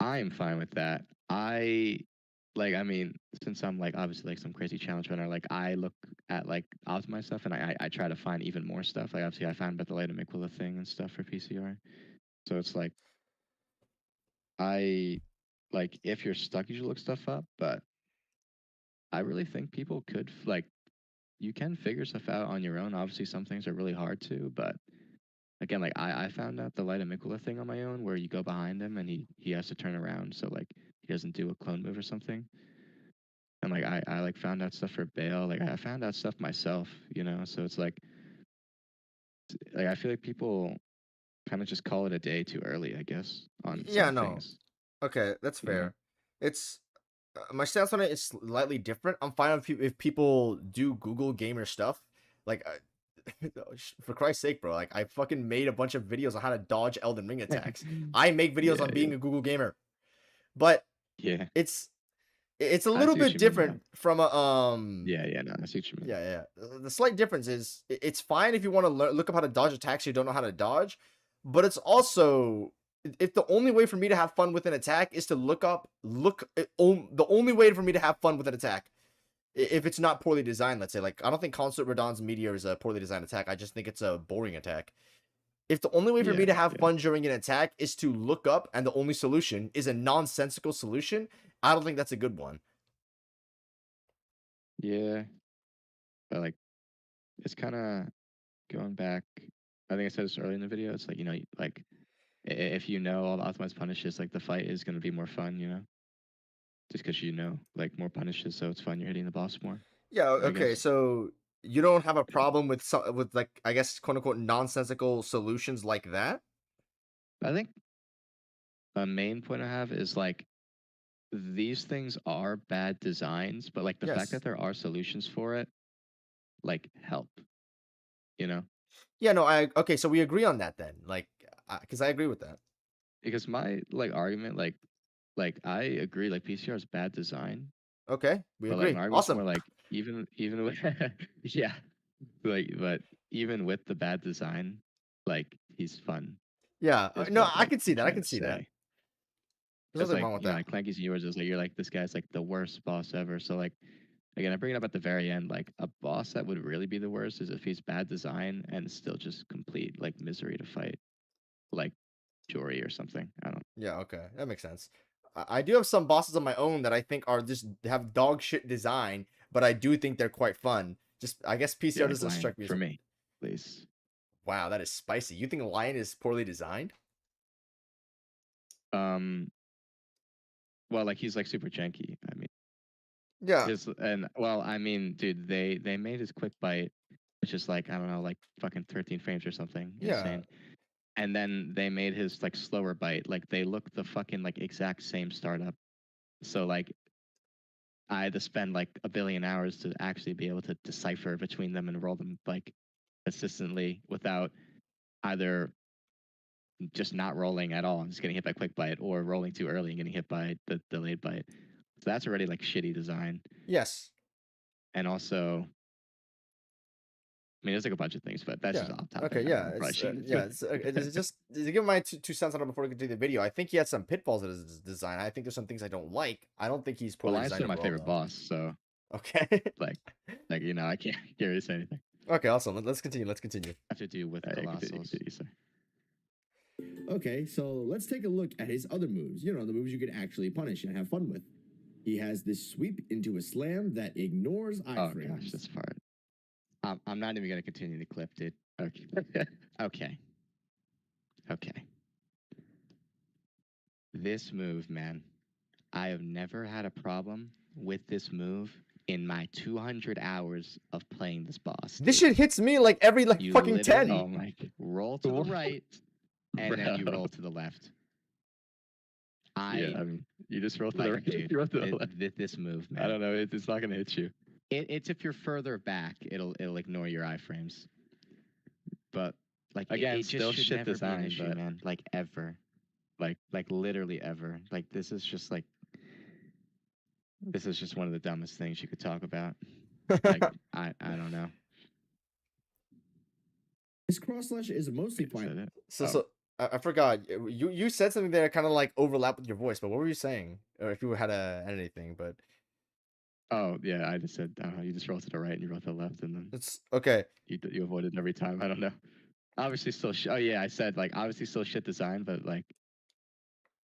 I'm fine with that. I mean, since I'm like obviously like some crazy challenge runner, like I look at like optimized stuff, and I try to find even more stuff. Like obviously I found about the light and Aquila thing and stuff for PCR. So it's like I like if you're stuck, you should look stuff up. But I really think people could like you can figure stuff out on your own. Obviously, some things are really hard to, but again, like I found out the light and Mikula thing on my own, where you go behind him and he has to turn around, so like he doesn't do a clone move or something. And like I like found out stuff for Bale. Like I found out stuff myself, you know. So it's like I feel like people kind of just call it a day too early, I guess, on Yeah, some no. things. Okay, that's You know? fair. It's my stance on it is slightly different. I'm fine if people do Google gamer stuff. Like for Christ's sake, bro. Like I fucking made a bunch of videos on how to dodge Elden Ring attacks. I make videos on being a Google gamer, but it's a little bit different from a no, I see what you mean. Yeah. The slight difference is it's fine if you want to look up how to dodge attacks you don't know how to dodge, but it's also if the only way for me to have fun with an attack is to the only way for me to have fun with an attack, if it's not poorly designed, let's say, like I don't think Consort Radahn's Meteor is a poorly designed attack. I just think it's a boring attack. If the only way for me to have fun during an attack is to look up and the only solution is a nonsensical solution, I don't think that's a good one. Yeah. But like, it's kind of going back. I think I said this earlier in the video. It's like, like if you know all the optimized punishes, like the fight is going to be more fun, just because like more punishes, so it's fun. You're hitting the boss more. Yeah. Okay. So you don't have a problem with like, I guess, quote unquote nonsensical solutions like that? I think a main point I have is like these things are bad designs, but like the fact that there are solutions for it, like help, Yeah, no, okay, so we agree on that then, like, because I agree with that. Because my like argument, like I agree, like PCR is bad design. Okay, we agree. Like, awesome. More like even with yeah, like but even with the bad design, like he's fun. Yeah, no, I can see that. I can see that. There's nothing wrong with that. Like Clanky's yours is like you're like this guy's like the worst boss ever. So like again, I bring it up at the very end. Like a boss that would really be the worst is if he's bad design and still just complete like misery to fight, like Jory or something. I don't. Yeah, okay, that makes sense. I do have some bosses of my own that I think are just have dog shit design, but I do think they're quite fun. Just I guess PCR doesn't strike me for me, please. Wow, that is spicy. You think Lion is poorly designed? Well, like he's like super janky. I mean, yeah. I mean, dude, they made his quick bite, which is like I don't know, like fucking 13 frames or something. Yeah. Insane. And then they made his like slower bite. Like they look the fucking like exact same startup. So like I had to spend like a billion hours to actually be able to decipher between them and roll them like consistently without either just not rolling at all and just getting hit by quick bite, or rolling too early and getting hit by the delayed bite. So that's already like shitty design. Yes. And also, I mean, there's like a bunch of things, but that's just off topic. Okay, yeah. It's just to give my two cents on it before we continue the video. I think he has some pitfalls in his design. I think there's some things I don't like. I don't think he's poorly designed. Well, my favorite boss, so okay. like I can't really say anything. Okay, awesome. Let's continue. Have to do with Colossals. Okay, so let's take a look at his other moves. The moves you can actually punish and have fun with. He has this sweep into a slam that ignores iframes. Oh gosh, this part. I'm not even gonna continue the clip, dude. Okay. Okay. This move, man. I have never had a problem with this move in my 200 hours of playing this boss. This shit hits me like every fucking 10. Oh my! Roll to the right, and then you roll to the left. I mean, you just roll to the right. Dude, you roll to the left. This move, man. I don't know. It's not gonna hit you. It's if you're further back, it'll ignore your iframes. But like again, still shit design, issue, but man, like ever, like literally ever. Like this is just one of the dumbest things you could talk about. Like I don't know. His cross slash is mostly fine. So I forgot. You said something there kind of like overlapped with your voice, but what were you saying? Or if you had anything, but. Oh yeah, I just said you just roll to the right and you roll to the left, and then it's okay. You avoid it every time. I don't know. Obviously, still. Oh yeah, I said like obviously still shit design, but like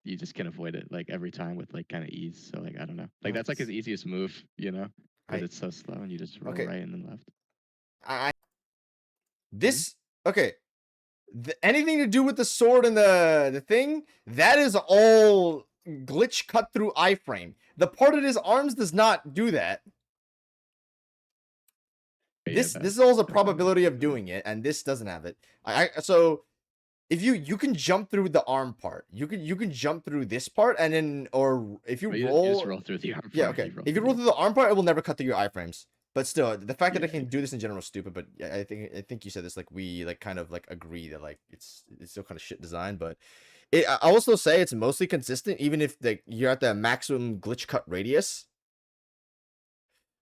you just can avoid it like every time with like kind of ease. So like I don't know. Like that's like his easiest move, because it's so slow and you just roll right and then left. Okay. Anything to do with the sword and the thing, that is all glitch cut through iframe. The part of his arms does not do that. This is also a probability of doing it, and this doesn't have it. So if you can jump through the arm part, you can jump through this part, and then if you roll, just roll through the arm part. Yeah, okay. If you roll through the arm part, it will never cut through your iframes. But still, the fact that I can do this in general is stupid. But yeah, I think you said this, like, we like kind of like agree that like it's still kind of shit design. But I will still say it's mostly consistent, even if you're at the maximum glitch cut radius.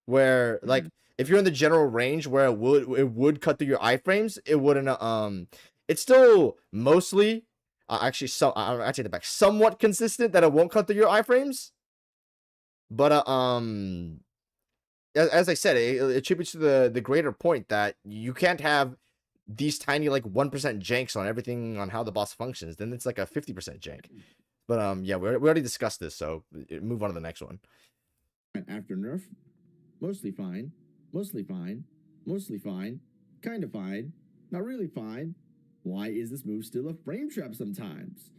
Where like if you're in the general range where it would cut through your iframes, it wouldn't. It's still mostly actually I take that back, somewhat consistent that it won't cut through your iframes. But as I said, it attributes to the greater point that you can't have these tiny like 1% janks on everything on how the boss functions. Then it's like a 50% jank. But yeah, we already discussed this, so move on to the next one. After nerf, mostly fine, mostly fine, mostly fine, kind of fine, not really fine. Why is this move still a frame trap sometimes?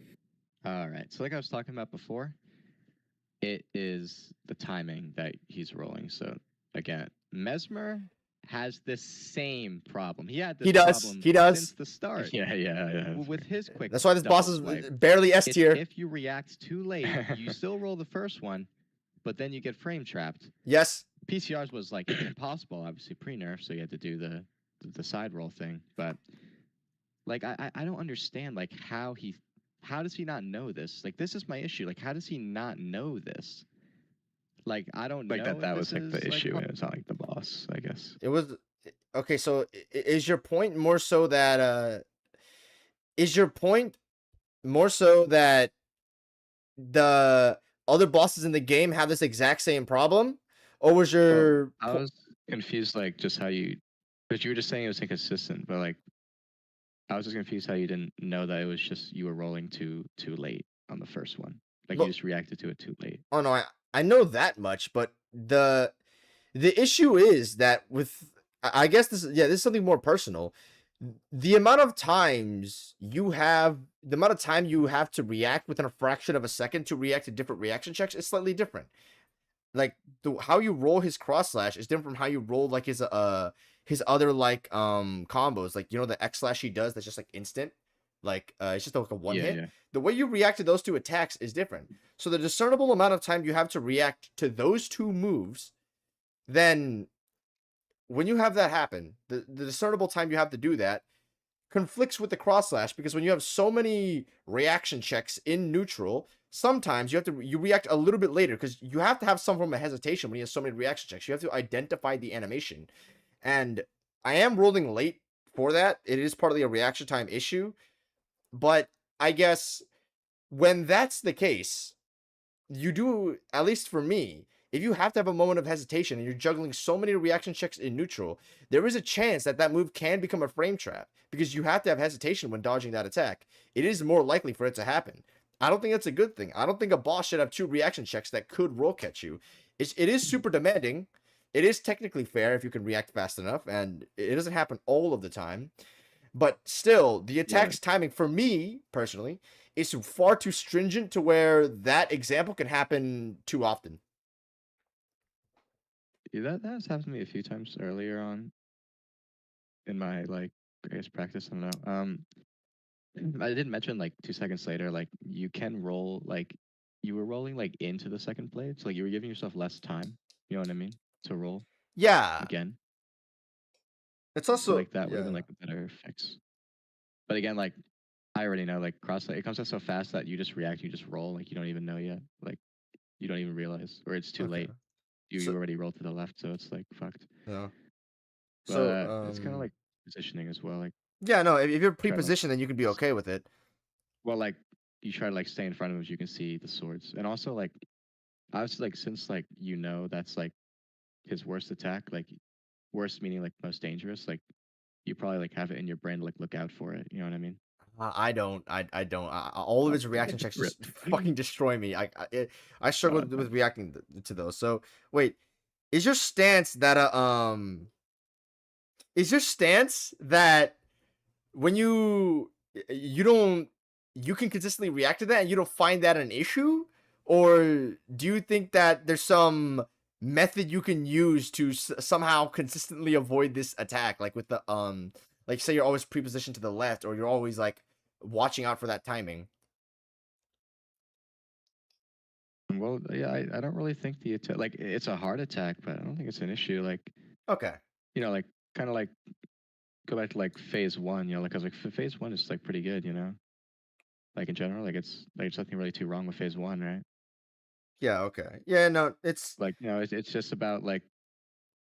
All right, so like I was talking about before, it is the timing that he's rolling. So again, Mesmer has the same problem. He had this problem since the start. Yeah. With his quick. That's why this boss is like, barely S tier. If you react too late, you still roll the first one, but then you get frame trapped. Yes. PCRs was like impossible, obviously pre-nerf, so you had to do the side roll thing. But like I don't understand like how does he not know this? Like this is my issue. Like how does he not know this? Like I don't like know. That was like the issue. It's not like the boss, I guess. It was okay. So is your point more so that the other bosses in the game have this exact same problem, or was your? I was confused, like just how you, but you were just saying it was inconsistent, but like I was just confused how you didn't know that it was just you were rolling too late on the first one. Like you just reacted to it too late. Oh no, I know that much, but the issue is that with, I guess this is something more personal. The amount of times you have to react within a fraction of a second to react to different reaction checks is slightly different. Like how you roll his cross slash is different from how you roll like his other like combos, like you know the X slash he does that's just like instant, like it's just like a one hit. Yeah. The way you react to those two attacks is different. So the discernible amount of time you have to react to those two moves, then when you have that happen, the discernible time you have to do that conflicts with the cross slash, because when you have so many reaction checks in neutral, sometimes you react a little bit later because you have to have some form of hesitation when you have so many reaction checks. You have to identify the animation, and I am rolling late for that. It is partly a reaction time issue, but I guess when that's the case, you do, at least for me, if you have to have a moment of hesitation and you're juggling so many reaction checks in neutral, there is a chance that move can become a frame trap because you have to have hesitation when dodging that attack. It is more likely for it to happen. I don't think that's a good thing. I don't think a boss should have two reaction checks that could roll catch you. It is super demanding. It is technically fair if you can react fast enough, and it doesn't happen all of the time. But still, the attack's timing, for me personally, is far too stringent to where that example can happen too often. Yeah, that has happened to me a few times earlier on in my like I guess practice. I don't know. I did mention like 2 seconds later, like you can roll like you were rolling like into the second blade, so like you were giving yourself less time. You know what I mean? To roll. Yeah. Again. It's also so, like that would have been like a better fix. But again, like I already know, like cross, it comes out so fast that you just react, you just roll, like you don't even know yet, like you don't even realize, or it's too late. You already rolled to the left, so it's like fucked. Yeah. But, So it's kind of like positioning as well. Like yeah, no, if you're pre-positioned, then you can be okay with it. Well, like you try to like stay in front of him, you can see the swords, and also like obviously like since like you know that's like his worst attack, like worst meaning like most dangerous, like you probably like have it in your brain to like look out for it. You know what I mean? I don't. All of his reaction checks just fucking destroy me. I struggle with reacting to those. So wait, is your stance that when you can consistently react to that and you don't find that an issue, or do you think that there's some method you can use to somehow consistently avoid this attack, like with the like say you're always pre-positioned to the left, or you're always like watching out for that timing? Well, yeah, I don't really think the attack, like it's a hard attack, but I don't think it's an issue. Like Okay. You know, like kind of like go back to like phase one. You know, like I was like phase one is like pretty good. You know, like in general, like it's like there's nothing really too wrong with phase one, right? Yeah. Okay. Yeah. No. It's Like you know, it's just about like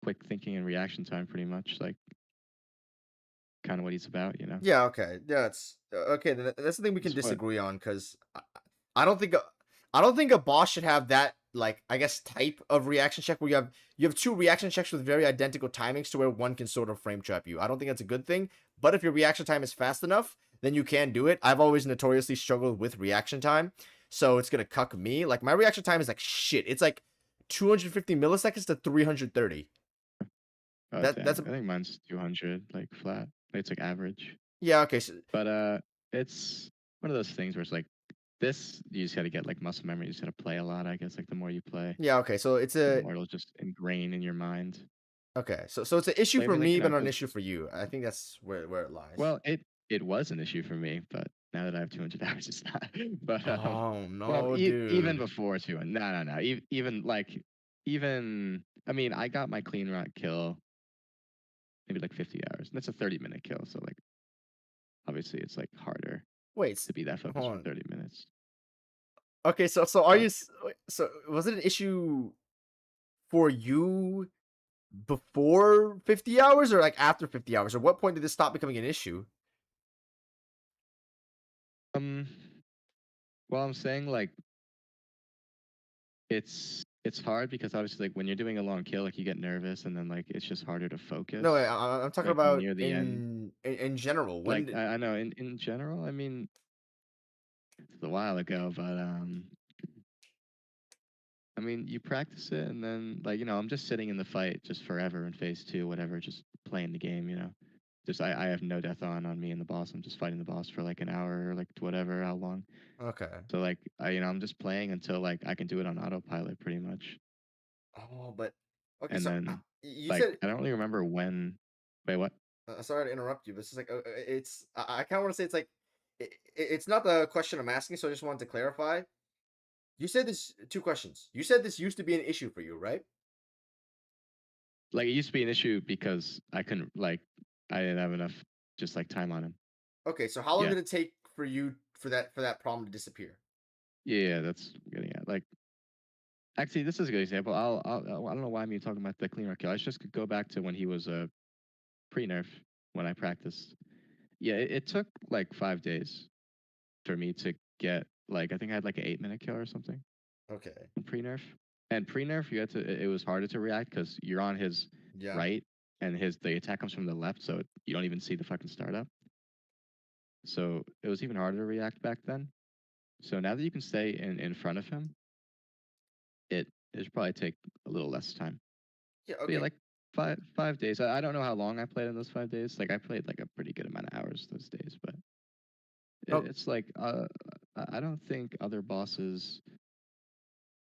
quick thinking and reaction time, pretty much. Like kind of what he's about. You know, yeah. Okay. Yeah. It's okay. That's the thing we can it's what disagree on because I don't think I don't think a boss should have that like I guess type of reaction check where you have two reaction checks with very identical timings to where one can sort of frame trap you. I don't think that's a good thing. But if your reaction time is fast enough, then you can do it. I've always notoriously struggled with reaction time, so it's gonna cuck me. Like my reaction time is like shit. It's like 250 milliseconds to 330. oh That's dang, I think mine's 200 like flat. It's like average. yeah. Okay. So, But it's one of those things where it's like this. You just got to get like muscle memory. You just got to play a lot. I guess like the more you play, yeah. Okay. So it's the a more it'll just ingrain in your mind. okay. So it's an issue Like, I for mean, like me, you know, but not an issue 'cause- for you. I think that's where it lies. well, it was an issue for me, but now that I have 200 hours, it's not. But Oh well, no, even dude. before 200, no. Even like even I mean, I got my clean rock kill maybe like 50 hours. That's a 30-minute kill, so like obviously it's like harder Wait, to be that focused hold for on. 30 minutes. Okay, so are But you so was it an issue for you before 50 hours or like after 50 hours? Or what point did this stop becoming an issue? um well, I'm saying like it's hard because obviously like when you're doing a long kill, like you get nervous and then like it's just harder to No, focus I'm talking like about near the end. in general. When Like did I know in general, I mean it's a while ago, but I mean you practice it and then like you know I'm just sitting in the fight just forever in phase two, whatever, just playing the game, you know. Just I have no death on me and the boss. I'm just fighting the boss for like an hour or like whatever how long. okay. So like I you know I'm just playing until like I can do it on autopilot pretty much. Oh, but okay, And so then you like said I don't really remember when. Wait, what? sorry to interrupt you, but it's just like it's I kind of want to say it's like it's not the question I'm asking, so I just wanted to clarify. You said this two questions. You said this used to be an issue for you, right? Like it used to be an issue because I couldn't like I didn't have enough just like time on him. Okay, so how long Yeah, did it take for you for that problem to disappear? yeah, that's getting at. Like actually, this is a good example. I don't know why I'm even talking about the clean kill. I just could go back to when he was a pre-nerf when I practiced. Yeah, it took like 5 days for me to get like I think I had like an 8-minute kill or something Okay. in pre-nerf. And pre-nerf, you had to. It was harder to react because you're on his Yeah. right and the attack comes from the left, so you don't even see the fucking startup. So it was even harder to react back then. So now that you can stay in front of him, it should probably take a little less time. Yeah. But yeah, Okay. like five days. I don't know how long I played in those 5 days. Like I played like a pretty good amount of hours those days, but Oh it's like I don't think other bosses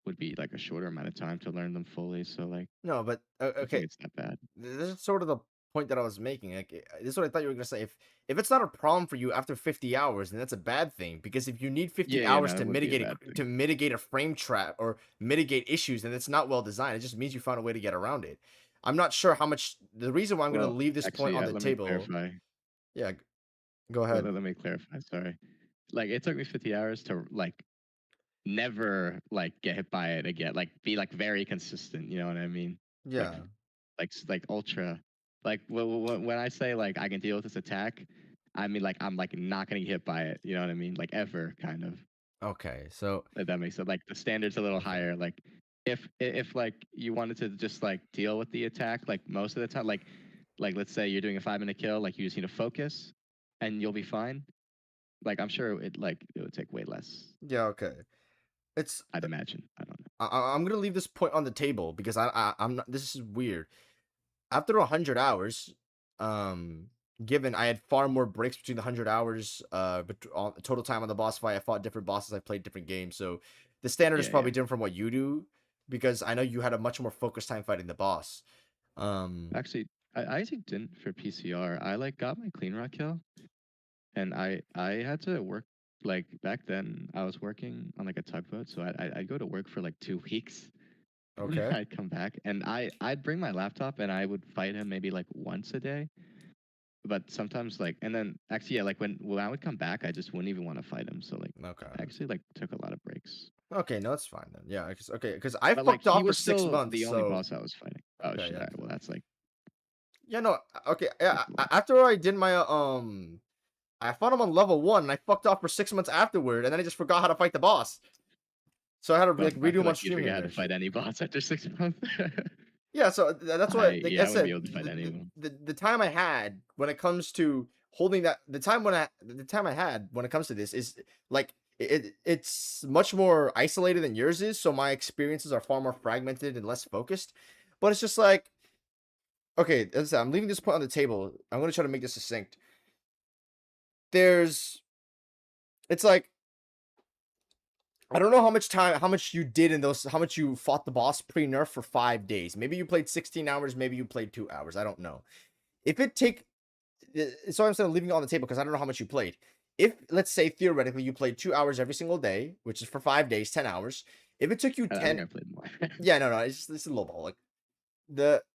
would be like a shorter amount of time to learn them fully. So like no, but I think okay. it's that bad. This is sort of the point that I was making. Like, this is what I thought you were gonna say. If it's not a problem for you after 50 hours, then that's a bad thing. Because if you need 50 Yeah, hours no, that would be a bad to thing. mitigate a frame trap or mitigate issues, then it's not well designed. It just means you found a way to get around it. I'm not sure how much. The reason why I'm gonna Well, leave this point actually, on the let me table. clarify. Yeah. Go ahead. Let me clarify. Sorry. Like it took me 50 hours to like never like get hit by it again. Like be like very consistent. You know what I mean? Like Yeah. like ultra. Like when I say like I can deal with this attack, I mean like I'm like not gonna get hit by it. You know what I mean? Like ever kind of. Okay. So. If that makes it like the standard's a little Okay. higher. Like if like you wanted to just like deal with the attack like most of the time, like let's say you're doing a 5-minute kill, like you just need to focus, and you'll be fine. Like I'm sure it would take way less. Yeah. Okay. It's I'd imagine. I don't know. I'm gonna leave this point on the table because I'm not. This is weird. After 100 hours, um, given I had far more breaks between the 100 hours, on total time on the boss fight, I fought different bosses, I played different games, so the standard is Yeah, yeah. probably different from what you do because I know you had a much more focused time fighting the boss. Um, Actually, I actually didn't for PCR. I like got my clean rock kill, and I had to work like back then. I was working on like a tugboat, so I'd go to work for like 2 weeks Okay. I'd come back and I'd bring my laptop and I would fight him maybe like once a day. But sometimes like, and then actually, yeah, like when I would come back, I just wouldn't even want to fight him. So like, Okay. I actually like took a lot of breaks. Okay, no, it's fine then. Yeah, because I But fucked like, he off for was 6 still months. the only So boss I was fighting. Oh okay, shit! yeah. Alright, well, that's like, Yeah, no, okay. Yeah, that's a lot. after I did my I fought him on level 1 and I fucked off for 6 months afterward, and then I just forgot how to fight the boss. So I had to Well, like I redo feel him on like you stream here forget and how to there. fight any boss after 6 months. Yeah, so that's why, like I Yeah, I wouldn't be said, able to fight any of them. the time I had when it comes to holding that, the time I had when it comes to this is like it's much more isolated than yours is. So my experiences are far more fragmented and less focused. But it's just like, okay, as I said, I'm leaving this point on the table. I'm gonna try to make this succinct. It's like, I don't know how much you did in those, how much you fought the boss pre-nerf for 5 days. Maybe you played 16 hours, maybe you played 2 hours. I don't know. If it take, so I'm saying leaving it on the table because I don't know how much you played. If, let's say, theoretically, you played 2 hours every single day, which is for 5 days, 10 hours. If it took you I 10, think I played more. yeah, no, it's a little ball. Like,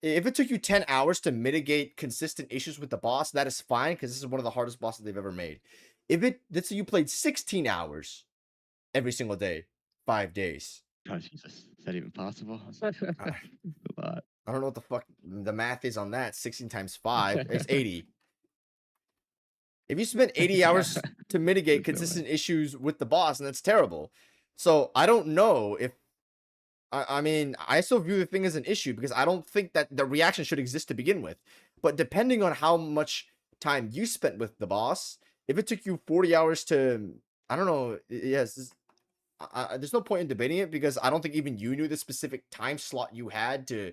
if it took you 10 hours to mitigate consistent issues with the boss, that is fine because this is one of the hardest bosses they've ever made. If let's say you played 16 hours every single day, 5 days. Oh Jesus, is that even possible? A lot. I don't know what the fuck the math is on that. 16 times 5 is 80. If you spend 80 hours to mitigate There's no way. consistent issues with the boss, and that's terrible. So I don't know if, I mean, I still view the thing as an issue because I don't think that the reaction should exist to begin with. But depending on how much time you spent with the boss, if it took you 40 hours to, I don't know, yes, there's no point in debating it because I don't think even you knew the specific time slot you had to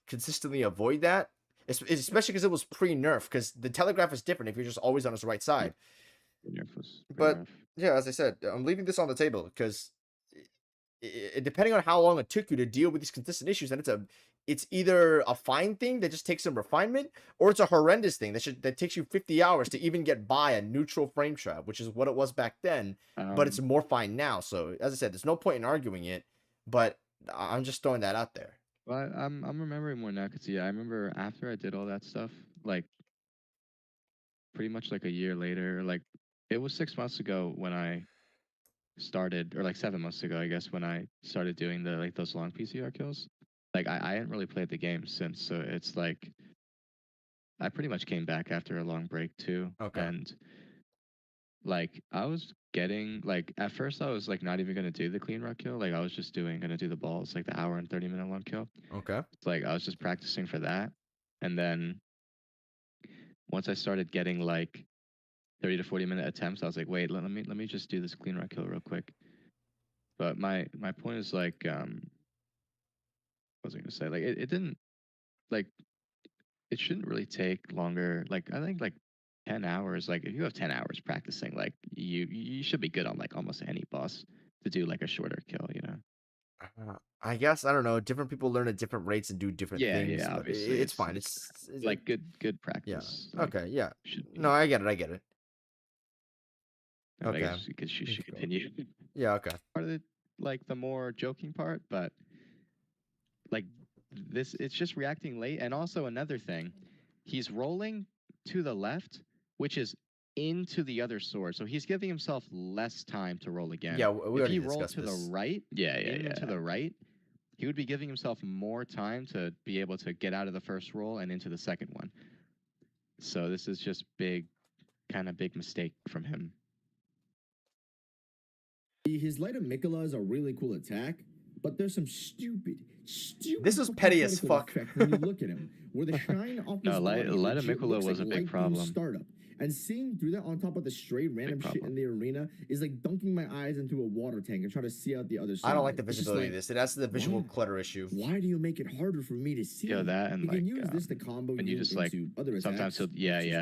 consistently avoid that. Especially because it was pre-nerf, because the telegraph is different if you're just always on his right side. Nerf was pretty But rough. yeah, as I said, I'm leaving this on the table because depending on how long it took you to deal with these consistent issues, then it's either a fine thing that just takes some refinement, or it's a horrendous thing that takes you 50 hours to even get by a neutral frame trap, which is what it was back then, but it's more fine now. So as I said, there's no point in arguing it, but I'm just throwing that out there. Well, I'm remembering more now because yeah, I remember after I did all that stuff, like pretty much like a year later, like it was 6 months ago when I started, or like 7 months ago, I guess, when I started doing the like those long PCR kills. Like I hadn't really played the game since, so it's like I pretty much came back after a long break too. Okay. And like I was getting like at first I was like not even gonna do the clean run kill. Like I was just gonna do the balls, like the hour and 30-minute long kill. Okay. It's like I was just practicing for that. And then once I started getting like 30 to 40-minute attempts, I was like, wait, let me just do this clean run kill real quick. But my point is like what was I gonna say? Like it didn't like it shouldn't really take longer. Like I think like 10 hours, like if you have 10 hours practicing, like you should be good on like almost any boss to do like a shorter kill, you know. I guess I don't know. Different people learn at different rates and do different things. Yeah, But obviously it's fine. It's like good practice. Yeah. Like, Okay. Yeah. should be. No, I get it. I Okay. guess because she should continue. Yeah. Okay. Part of the like the more joking part, but like this, it's just reacting late. And also another thing, he's rolling to the left, which is into the other sword, so he's giving himself less time to roll again. Yeah, we if already he rolled discussed to this. the right, to the right, he would be giving himself more time to be able to get out of the first roll and into the second one. So this is just kind of big mistake from him. His Light of Mikola is a really cool attack, but there's some stupid. This is petty as fuck. When you look at him, where the shine off his Light of Mikola was a big problem. Startup. And seeing through that on top of the straight random shit in the arena is like dunking my eyes into a water tank and trying to see out the other side. I don't like the visibility of this. It has the visual clutter issue. Why do you make it harder for me to see? Yeah, that and you like can use this to combo and you just like other attacks, sometimes he'll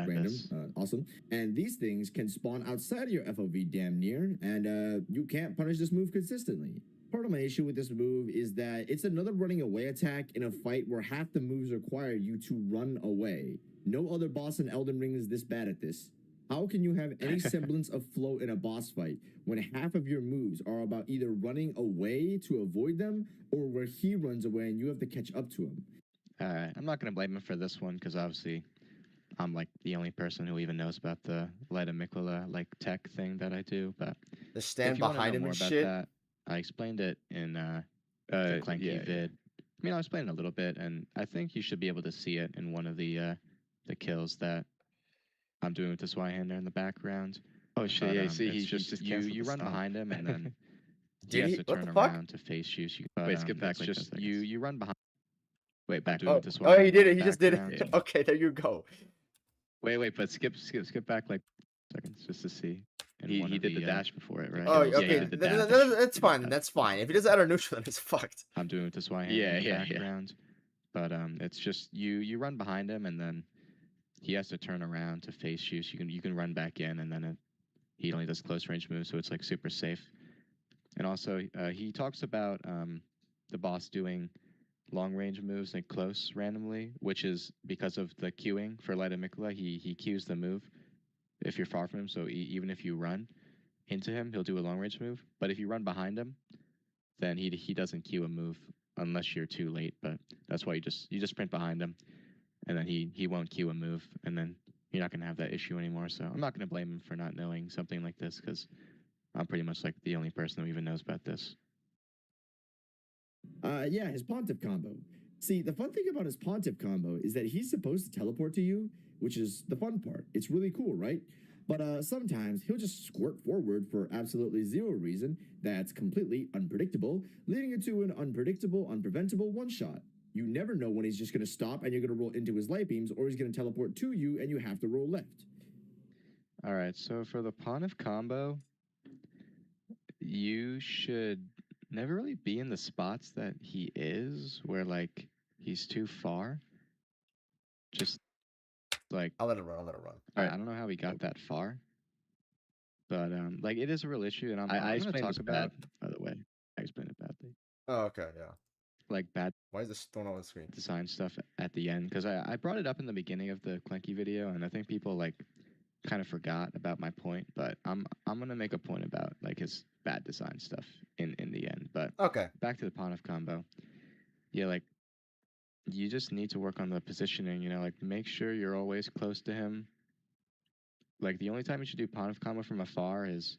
random, awesome. And these things can spawn outside of your FOV damn near, and you can't punish this move consistently. Part of my issue with this move is that it's another running away attack in a fight where half the moves require you to run away. No other boss in Elden Ring is this bad at this. How can you have any semblance of flow in a boss fight when half of your moves are about either running away to avoid them or where he runs away and you have to catch up to him? All right, I'm not gonna blame him for this one because obviously I'm like the only person who even knows about the Light of Mikula like tech thing that I do. But The stand if you want to behind know him more and about shit. that, I explained it in the Clanky vid. I mean, I explained it a little bit, and I think you should be able to see it in one of the kills that I'm doing with the Swyhander in the background. Oh shit! But, Yeah, see, it's he just just you. canceled You the run stomp. behind him, and then he Did has he? to What turn the fuck? around to face you. So you but, Wait, skip back that's like 10 just seconds. you run behind. Wait, back Oh, with the oh, he Swyhander did in it. the He just did background. it. Okay, there you go. Wait, but skip back like Seconds just to see. And he did the dash before it, right? Oh, Yeah, he okay. did the dash. That's fine. That's fine. If he does that out of neutral, then it's fucked. I'm doing with the Swyhander Yeah, in the yeah, yeah. background. But it's just you run behind him, and then he has to turn around to face you. So you can run back in, and then he only does close range moves, so it's like super safe. And also he talks about the boss doing long range moves and close randomly, which is because of the queuing for Light of Mikula. He queues the move if you're far from him. So even if you run into him, he'll do a long range move. But if you run behind him, then he doesn't queue a move unless you're too late. But that's why you just sprint behind him, and then he won't queue a move, and then you're not gonna have that issue anymore. So I'm not gonna blame him for not knowing something like this because I'm pretty much like the only person who even knows about this. Yeah, his Pontiff combo. See, the fun thing about his Pontiff combo is that he's supposed to teleport to you, which is the fun part. It's really cool, right? But sometimes he'll just squirt forward for absolutely zero reason that's completely unpredictable, leading you to an unpredictable, unpreventable one-shot. You never know when he's just going to stop and you're going to roll into his light beams, or he's going to teleport to you and you have to roll left. All right, so for the Pontiff combo, you should never really be in the spots that he is, where like he's too far. Just like I'll let it run. I'll let it run. I don't know how he got that far, but like it is a real issue, and I'm I going to explained talk this about. bad. By the way, I explained it badly. Oh, okay, yeah. Like bad Why is this thrown on the screen? design stuff at the end, because I brought it up in the beginning of the Clanky video, and I think people like kind of forgot about my point, but I'm gonna make a point about like his bad design stuff in the end. But Okay. back to the Pontiff combo. Yeah, like you just need to work on the positioning, you know, like make sure you're always close to him. Like the only time you should do Pontiff combo from afar is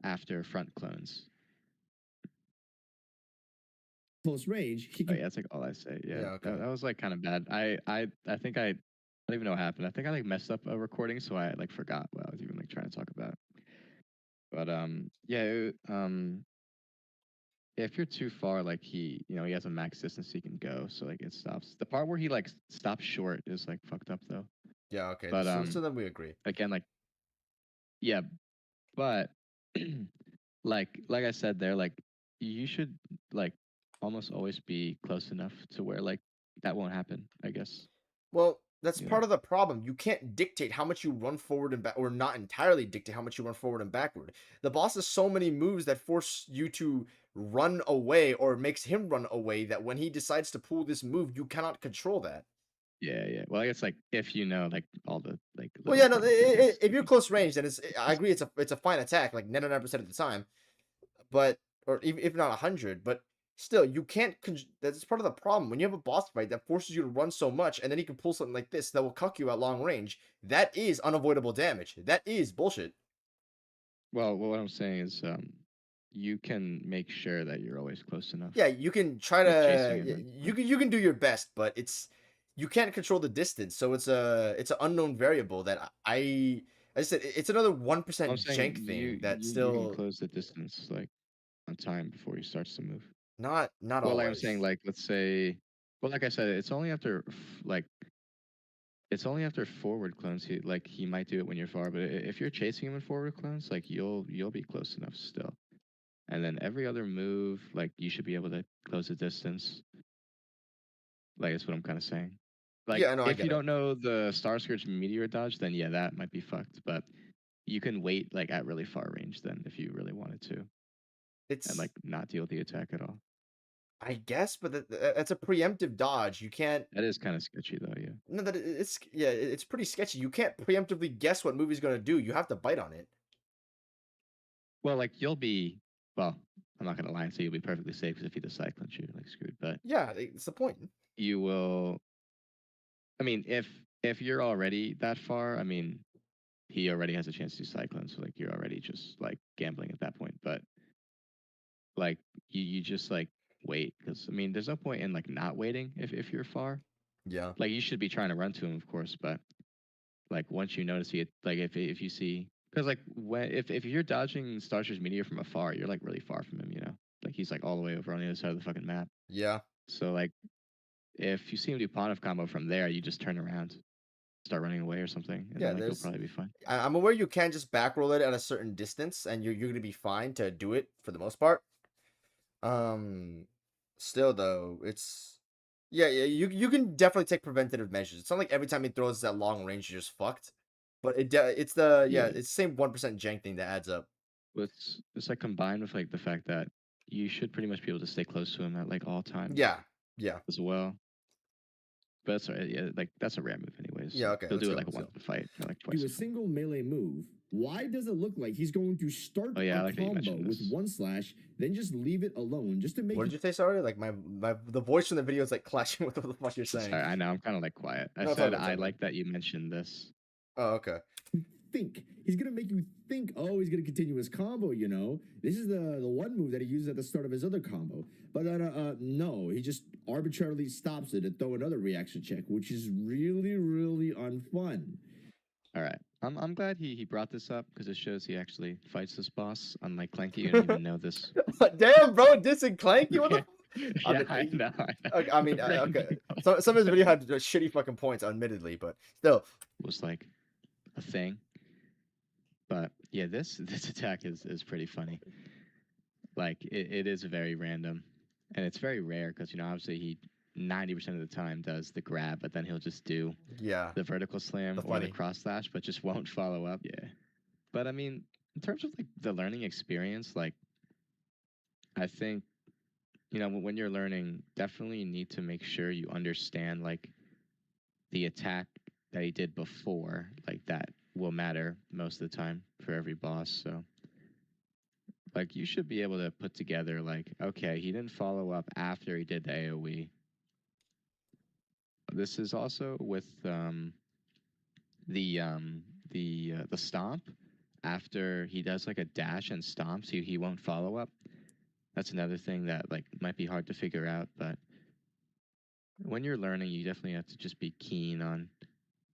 after front clones. Close range, he Oh can yeah, that's like all I say. Yeah, Yeah, okay. that was like kind of bad. I think I don't even know what happened. I think I like messed up a recording, so I like forgot what I was even like trying to talk about. But yeah, if you're too far, like he has a max distance he can go, so like it stops. The part where he like stops short is like fucked up though. Yeah, okay. But So then we agree. again, like yeah, but like I said there, like you should like almost always be close enough to where like that won't happen, I guess. Well, that's Yeah. part of the problem. You can't dictate how much you run forward and back, or not entirely dictate how much you run forward and backward. The boss has so many moves that force you to run away, or makes him run away, that when he decides to pull this move, you cannot control that. Yeah. Well, I guess like if you know like all the like. Well, yeah, no. If you're close range, then I agree. It's a fine attack, like 99% of the time, but or even if not 100, but still, you can't. That's part of the problem. When you have a boss fight that forces you to run so much, and then he can pull something like this that will cuck you at long range, that is unavoidable damage. That is bullshit. Well, what I'm saying is, you can make sure that you're always close enough. Yeah, you can try Like to. chasing him. You can do your best, but you can't control the distance, so it's an unknown variable that I said it's another 1% I'm saying jank thing you that you still can close the distance like on time before he starts to move. not Well, always. like I'm saying, like let's say, well, like I said, it's only after like it's only after forward clones he might do it when you're far, but if you're chasing him in forward clones, like you'll be close enough still. And then every other move, like you should be able to close the distance. Like that's what I'm kind of saying. Like Yeah, no, I if get you it. don't know the Star Scourge meteor dodge, then yeah, that might be fucked. But you can wait like at really far range then if you really wanted to, It's and like not deal with the attack at all. I guess, but that's a preemptive dodge. You can't. That is kind of sketchy though. Yeah. No, it's yeah, it's pretty sketchy. You can't preemptively guess what movie's gonna do. You have to bite on it. Well, like you'll be. Well, I'm not gonna lie and say you'll be perfectly safe because if he does side clinch, you're like screwed. But Yeah, it's the point. you will. I mean, if you're already that far, I mean, he already has a chance to do side clinch, so like you're already just like gambling at that point. But like you just like wait because I mean, there's no point in like not waiting if you're far. Yeah. Like you should be trying to run to him, of course, but like once you notice it, like if you see, because like when if you're dodging Starcher's meteor from afar, you're like really far from him, you know, like he's like all the way over on the other side of the fucking map. Yeah. So like if you see him do Pontiff combo from there, you just turn around, start running away or something, and Yeah, then like you'll there's. probably be fine. I'm aware you can just back roll it at a certain distance, and you're gonna be fine to do it for the most part. Still though, it's yeah, you can definitely take preventative measures. It's not like every time he throws that long range, you're just fucked. But it's the Yeah, it's the same 1% jank thing that adds up. it's like combined with like the fact that you should pretty much be able to stay close to him at like all times. Yeah, yeah, as well. But that's yeah, like that's a rare move anyways. yeah. Okay, He'll let's do go. it like Let's once go. a fight or like twice. Do a single melee move. Why does it look like he's going to start Oh, yeah, I a like that you combo mentioned with this. 1/, then just leave it alone just to make What it did you say? Sorry, like my the voice from the video is like clashing with what the fuck you're saying. Sorry, I know I'm kind of like quiet. I No, it's all said good, it's all I good. like that you mentioned this. Oh, okay. think. He's gonna make you think, oh, he's gonna continue his combo, you know. This is the one move that he uses at the start of his other combo. But no, he just arbitrarily stops it and throw another reaction check, which is really, really unfun. All right, I'm glad he brought this up because it shows he actually fights this boss. Unlike Clanky, you didn't even know this. Damn, bro, dissing Clanky. What the? Yeah, I know. Okay, I mean, okay. So some of his video had shitty fucking points, admittedly, but still. Was like a thing. But yeah, this attack is pretty funny. Like it is very random, and it's very rare because you know obviously he 90% of the time does the grab, but then he'll just do Yeah. the vertical slam or the cross slash, but just won't follow up. Yeah. But I mean, in terms of like the learning experience, like I think you know when you're learning, definitely you need to make sure you understand like the attack that he did before, like that will matter most of the time for every boss. So like you should be able to put together like, okay, he didn't follow up after he did the AoE. This is also with the stomp. After he does like a dash and stomps, he won't follow up. That's another thing that like might be hard to figure out, but when you're learning, you definitely have to just be keen on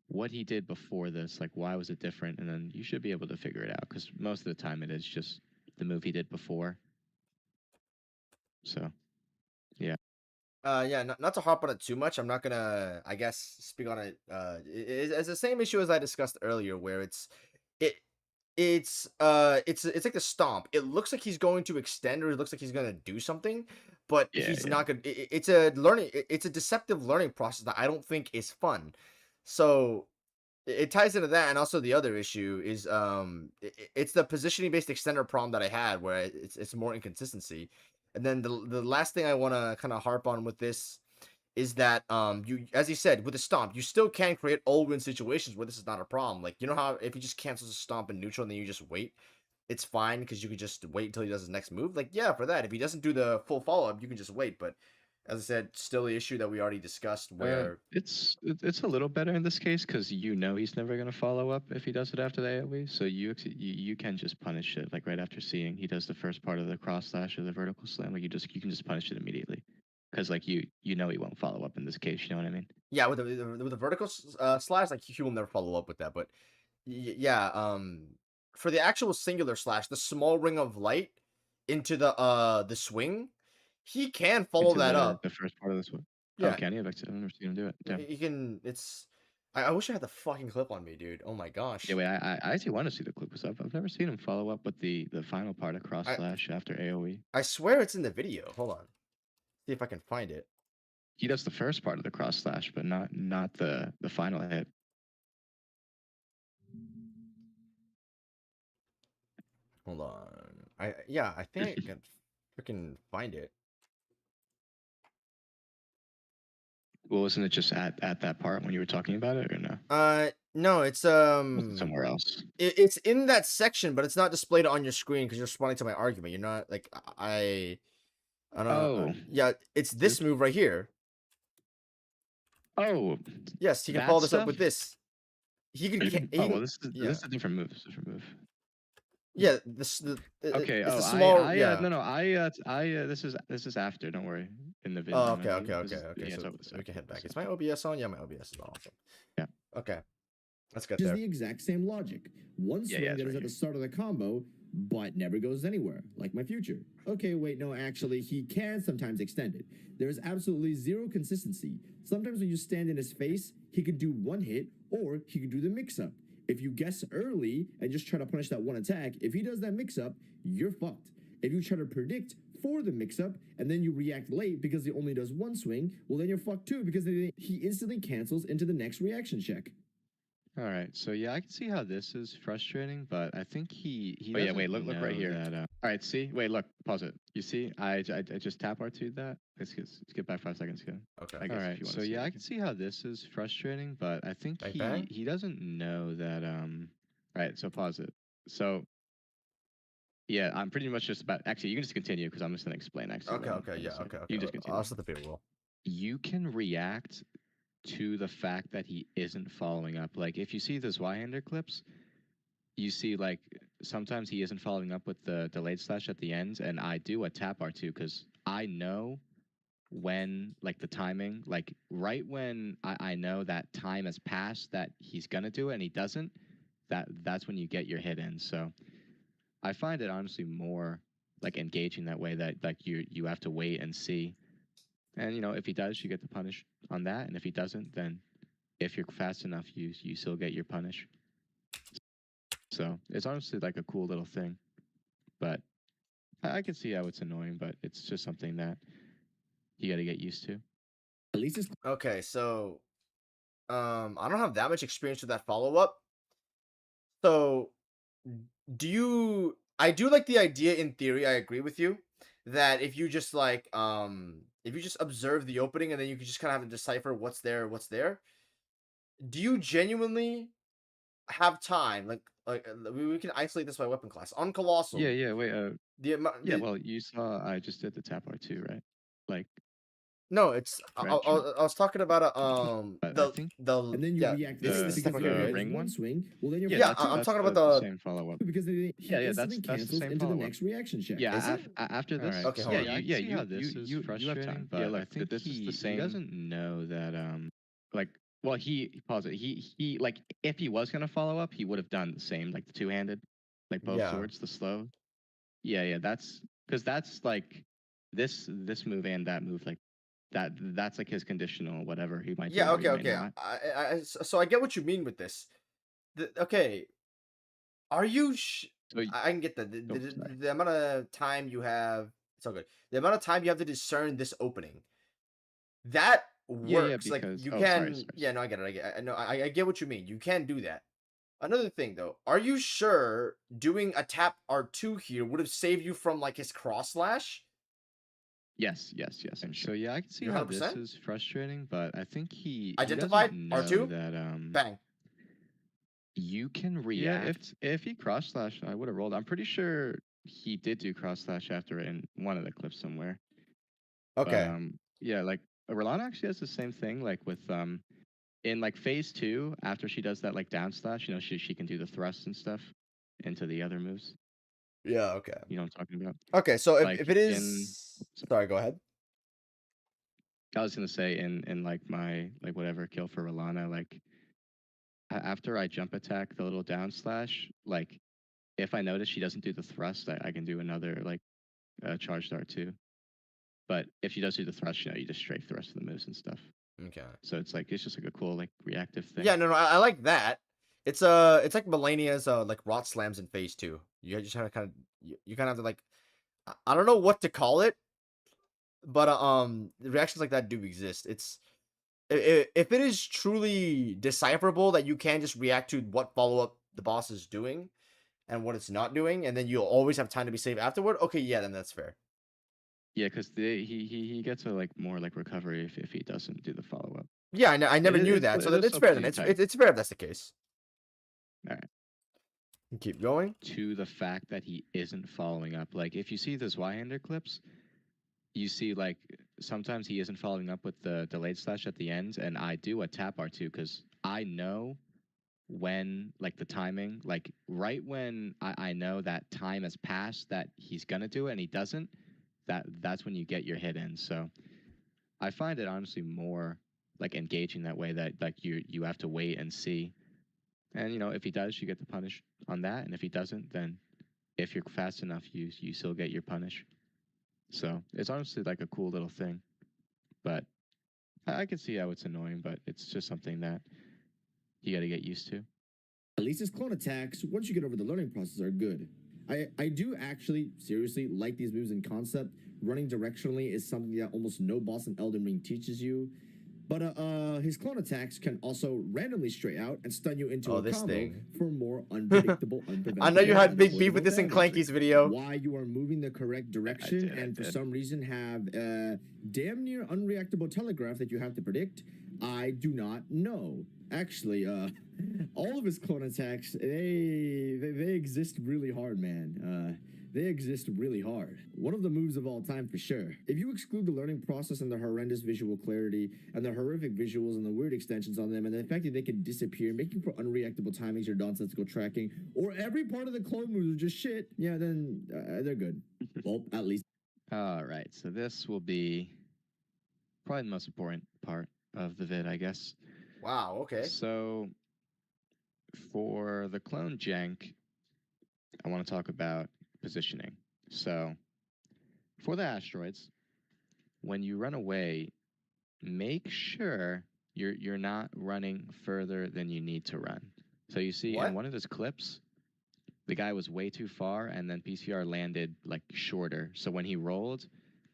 what he did before this, like why was it different, and then you should be able to figure it out because most of the time it is just the move he did before. So, yeah. Yeah, not to harp on it too much. I'm not gonna, I guess, speak on it. It's the same issue as I discussed earlier, where it it's like the stomp. It looks like he's going to extend, or it looks like he's gonna do something, but he's not gonna. It's a learning. It's a deceptive learning process that I don't think is fun. So it ties into that, and also the other issue is it's the positioning based extender problem that I had, where it's more inconsistency. And then the last thing I want to kind of harp on with this is that you, as you said, with the stomp, you still can create all win situations where this is not a problem. Like, you know how if he just cancels a stomp in neutral and then you just wait, it's fine because you can just wait until he does his next move. Like, yeah, for that, if he doesn't do the full follow up, you can just wait. But as I said, still the issue that we already discussed, where It's a little better in this case because you know he's never going to follow up if he does it after the AoE. So you can just punish it like right after seeing he does the first part of the cross slash or the vertical slam. Like you can just punish it immediately because like you know he won't follow up in this case. You know what I mean? yeah, with the vertical slash, like he will never follow up with that. But yeah, for the actual singular slash, the small ring of light into the swing, he can follow Into that up. the first part of this one. Oh, Yeah, can he? I've never seen him do it. Damn. he can. It's. I wish I had the fucking clip on me, dude. Oh my gosh. Yeah, wait. I actually want to see the clip because I've never seen him follow up with the final part of cross slash after AoE. I swear it's in the video. Hold on. See if I can find it. He does the first part of the cross slash, but not the final hit. Hold on. I think I can freaking find it. Well, wasn't it just at that part when you were talking about it, or no? No, it's Was it somewhere else? it's in that section, but it's not displayed on your screen because you're responding to my argument. You're not like I don't know. Oh. Yeah, it's this move right here. Oh. Yes, he can that follow this up stuff? with this. He can. He Oh, can well, this is a different move. This is a different move. yeah, Okay. it's Oh, a small. yeah. No. This is after. Don't worry. In the video. Oh, no, okay. Yeah, So it's we can head after, back. so. Is my OBS on? Yeah, my OBS is on. Awesome. Yeah. Okay. Let's get Which is there. the exact same logic. One swing it's that is right at the here. start of the combo, but never goes anywhere, like my future. Okay, wait, no, actually, he can sometimes extend it. There is absolutely zero consistency. Sometimes when you stand in his face, he could do one hit, or he could do the mix-up. If you guess early and just try to punish that one attack, if he does that mix-up, you're fucked. If you try to predict for the mix-up, and then you react late because he only does one swing, well, then you're fucked too, because he instantly cancels into the next reaction check. All right, so yeah, I can see how this is frustrating, but I think he. Oh yeah, wait, look right here. That, all right, see, wait, look, pause it. You see, I just tap R2 that. Let's get back 5 seconds ago. Okay. All right, so yeah, I can see how this is frustrating, but I think he doesn't know that. All right, so pause it. So. Yeah, I'm pretty much just about. Actually, you can just continue because I'm just gonna explain. Actually. Okay. You just continue. I'll set the paper roll. You can react to the fact that he isn't following up. Like if you see those Y-hander clips, you see like sometimes he isn't following up with the delayed slash at the end, and I do a tap R2 because I know when like the timing, like right when I know that time has passed that he's gonna do it and he doesn't, that's when you get your hit in. So I find it honestly more like engaging that way, that like you have to wait and see. And you know, if he does, you get the punish on that, and if he doesn't, then if you're fast enough, you still get your punish. So it's honestly like a cool little thing, but I can see how it's annoying, but it's just something that you got to get used to. At least it's Okay, so I don't have that much experience with that follow up. So do you? I do like the idea in theory. I agree with you that if you just like if you just observe the opening and then you can just kind of have to decipher what's there. Do you genuinely have time? Like we can isolate this by weapon class on Colossal. Yeah. Wait. The Well, you saw I just did the tap R2, right? Like. No, it's I was talking about and then you react this because right the here, right? ring one swing. Well, then you're I'm talking about the same follow up because he instantly that's the cancels same into the follow-up. next reaction check. Yeah, after this. Right. Okay, hold on. You have frustrating, but I think this is the same. He doesn't know that like well he pause it. He like if he was gonna follow up, he would have done the same, like the two-handed, like both swords, the slow. Yeah, that's because that's like this move and that move, like that's like his conditional whatever he might do. Yeah, okay. So I get what you mean with this. Okay. Are you I can get that. The amount of time you have, it's all good. The amount of time you have to discern this opening. That works. Yeah, because, like you can yeah, no, I get it. I get what you mean. You can do that. Another thing though, are you sure doing a tap R2 here would have saved you from like his cross slash? Yes. I'm sure. So yeah, I can see how this is frustrating, but I think he identified R2 that bang. You can react. If he cross slash, I would have rolled. I'm pretty sure he did do cross slash after it in one of the clips somewhere. Okay. But, yeah, like Rolana actually has the same thing, like with in like phase 2, after she does that like down slash, you know, she can do the thrust and stuff into the other moves. Yeah, okay. You know what I'm talking about? Okay, so if, like if it is sorry, go ahead. I was gonna say in like my like whatever kill for Rolana, like after I jump attack the little down slash, like if I notice she doesn't do the thrust, I can do another like charge dart too. But if she does do the thrust, you know, you just strafe the rest of the moves and stuff. Okay. So it's just like a cool like reactive thing. Yeah, no, I like that. It's like Melania's like rot slams in phase 2. You just have to you kind of have to like, I don't know what to call it, but reactions like that do exist. It's if it is truly decipherable that you can just react to what follow up the boss is doing and what it's not doing, and then you'll always have time to be safe afterward. Okay, yeah, then that's fair. Yeah, because he gets a like more like recovery if he doesn't do the follow up. Yeah, I never knew that, so it's fair then. It's fair if that's the case. All right. Keep going. To the fact that he isn't following up. Like if you see those Y-hander clips, you see like sometimes he isn't following up with the delayed slash at the end, and I do a tap R2 because I know when like the timing, like right when I know that time has passed that he's gonna do it and he doesn't, that's when you get your hit in. So I find it honestly more like engaging that way, that like you have to wait and see. And you know, if he does, you get the punish on that, and if he doesn't, then if you're fast enough, you still get your punish. So it's honestly like a cool little thing. But I can see how it's annoying, but it's just something that you got to get used to. At least his clone attacks, once you get over the learning process, are good. I do actually, seriously, like these moves in concept. Running directionally is something that almost no boss in Elden Ring teaches you. But his clone attacks can also randomly stray out and stun you into a combo for more unpredictable, unpreventable. I know you had big beef with this in Clanky's video. Why you are moving the correct direction and for some reason have a damn near unreactable telegraph that you have to predict, I do not know. Actually, all of his clone attacks, they exist really hard, man. They exist really hard. One of the moves of all time for sure. If you exclude the learning process and the horrendous visual clarity and the horrific visuals and the weird extensions on them and the fact that they can disappear, making for unreactable timings or nonsensical tracking, or every part of the clone moves are just shit, yeah, then they're good. Well, at least. All right, so this will be probably the most important part of the vid, I guess. Wow, okay. So for the clone jank, I want to talk about positioning. So for the asteroids, when you run away, make sure you're not running further than you need to run. So you see in one of his clips, the guy was way too far, and then PCR landed like shorter. So when he rolled,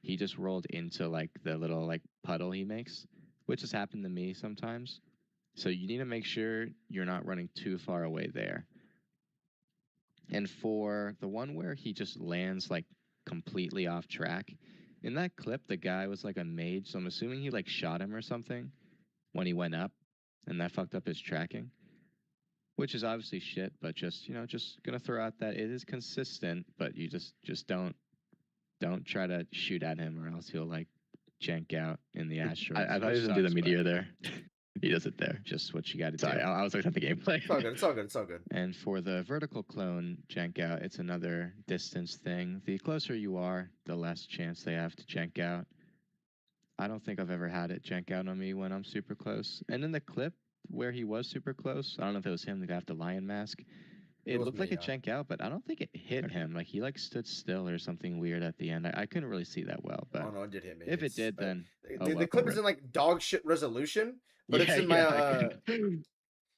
he just rolled into like the little like puddle he makes, which has happened to me sometimes. So you need to make sure you're not running too far away there. And for the one where he just lands like completely off track, in that clip, the guy was like a mage, so I'm assuming he like shot him or something when he went up, and that fucked up his tracking, which is obviously shit, but just, you know, just gonna throw out that it is consistent, but you just don't try to shoot at him or else he'll like jank out in the asteroids. I thought he was gonna do the meteor there. He does it there. Just what you got to do. Sorry, I was looking at the gameplay. It's all good. It's all good. It's all good. And for the vertical clone jank out, it's another distance thing. The closer you are, the less chance they have to jank out. I don't think I've ever had it jank out on me when I'm super close. And in the clip where he was super close, I don't know if it was him, the guy with the lion mask. It looked like it jank out, but I don't think it hit him. Like he like stood still or something weird at the end. I couldn't really see that well, but no, it did hit me. If it did, then the clip is in like dog shit resolution, but it's in my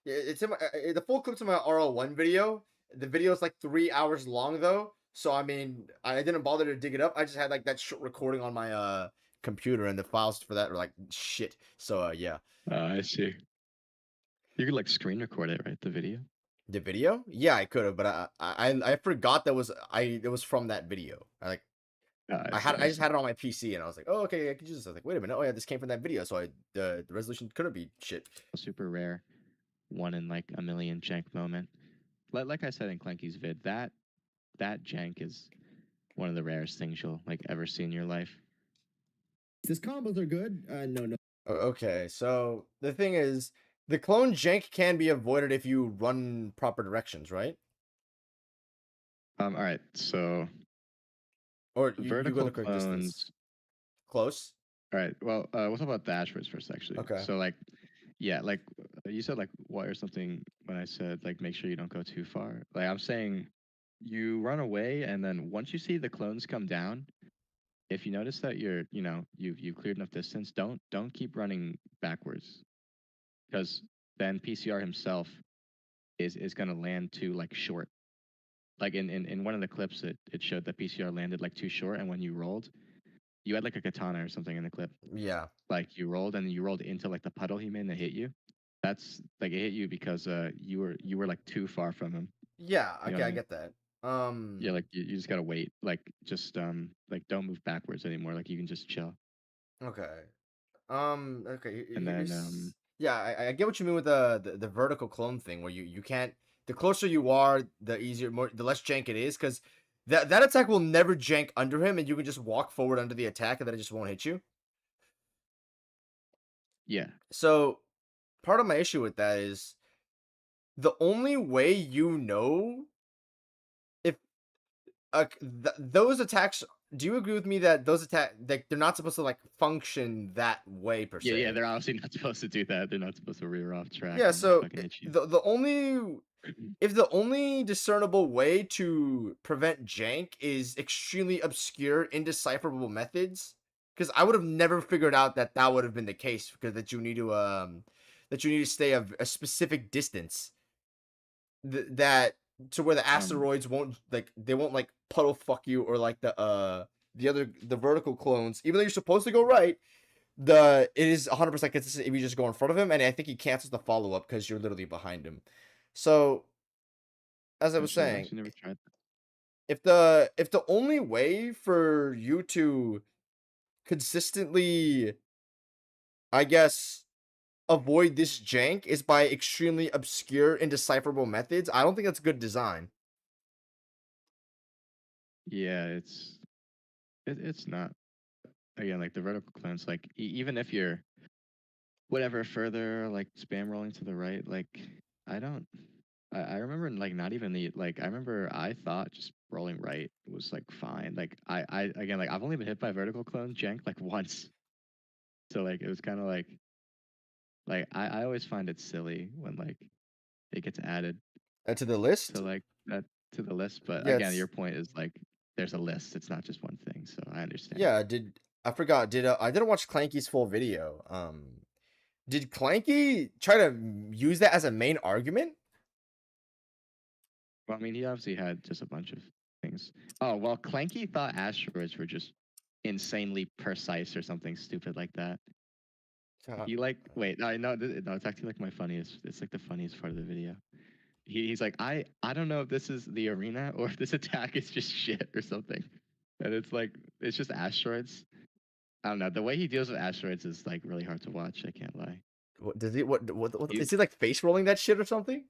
it's in my the full clip's in my RL1 video. The video is like 3 hours long though, so I mean I didn't bother to dig it up. I just had like that short recording on my computer, and the files for that are like shit. So yeah. I see. You could like screen record it, right? The video. The video? Yeah, I could have, but I forgot that it was from that video. I just had it on my PC, and I was like, oh, okay, I can use this. I was like, wait a minute, oh yeah, this came from that video, so the resolution couldn't be shit. Super rare, 1 in like a million jank moment. Like I said in Clanky's vid, that jank is one of the rarest things you'll like ever see in your life. His combos are good. No. Okay, so the thing is, the clone jank can be avoided if you run proper directions, right? All right, so or vertical you go the correct distance. Close. All right. Well, we'll talk about the asteroids first, actually. Okay. So like, yeah, like you said, like what or something when I said like make sure you don't go too far. Like I'm saying, you run away, and then once you see the clones come down, if you notice that you've cleared enough distance, don't keep running backwards, because then PCR himself is gonna land too like short. Like in one of the clips, it showed that PCR landed like too short, and when you rolled, you had like a katana or something in the clip. Yeah. Like you rolled into like the puddle he made that hit you. That's like it hit you because you were like too far from him. Yeah, okay, I get that. Yeah, like you just gotta wait. Like just like don't move backwards anymore. Like you can just chill. Okay. Okay. And then Yeah, I get what you mean with the vertical clone thing, where you can't. The closer you are, the easier, the less jank it is, because that attack will never jank under him, and you can just walk forward under the attack, and then it just won't hit you. yeah. So, part of my issue with that is the only way you know if those attacks. Do you agree with me that those attacks, like, they're not supposed to like function that way per Yeah, yeah, se? they're obviously not supposed to do that. They're not supposed to rear off track Yeah, and so fucking hit you. the only if the only discernible way to prevent jank is extremely obscure, indecipherable methods, because I would have never figured out that would have been the case, because that you need to stay a specific distance, that to where the asteroids won't like puddle fuck you, or like the vertical clones, even though you're supposed to go right. It is 100% consistent if you just go in front of him, and I think he cancels the follow up because you're literally behind him. So, as I was Actually, I saying, actually never tried that. if the only way for you to consistently, I guess, avoid this jank is by extremely obscure, indecipherable methods, I don't think that's good design. Yeah, it's not. Again, like the vertical clones, like even if you're whatever further like spam rolling to the right, like I don't. I remember like not even the like I remember I thought just rolling right was like fine. Like I again like I've only been hit by vertical clone jank like once. So like it was kind of like I always find it silly when like it gets added To the list, to like that to the list. But yeah, again, your point is like there's a list. It's not just one thing. So I understand. yeah. I forgot? I didn't watch Clanky's full video. Did Clanky try to use that as a main argument? Well, I mean, he obviously had just a bunch of things. Oh well, Clanky thought asteroids were just insanely precise or something stupid like that. He like wait no no no it's actually like my funniest. It's like the funniest part of the video. He's like I don't know if this is the arena or if this attack is just shit or something. And it's like it's just asteroids. I don't know. The way he deals with asteroids is like really hard to watch. I can't lie. What does he? What He, is he like face rolling that shit or something?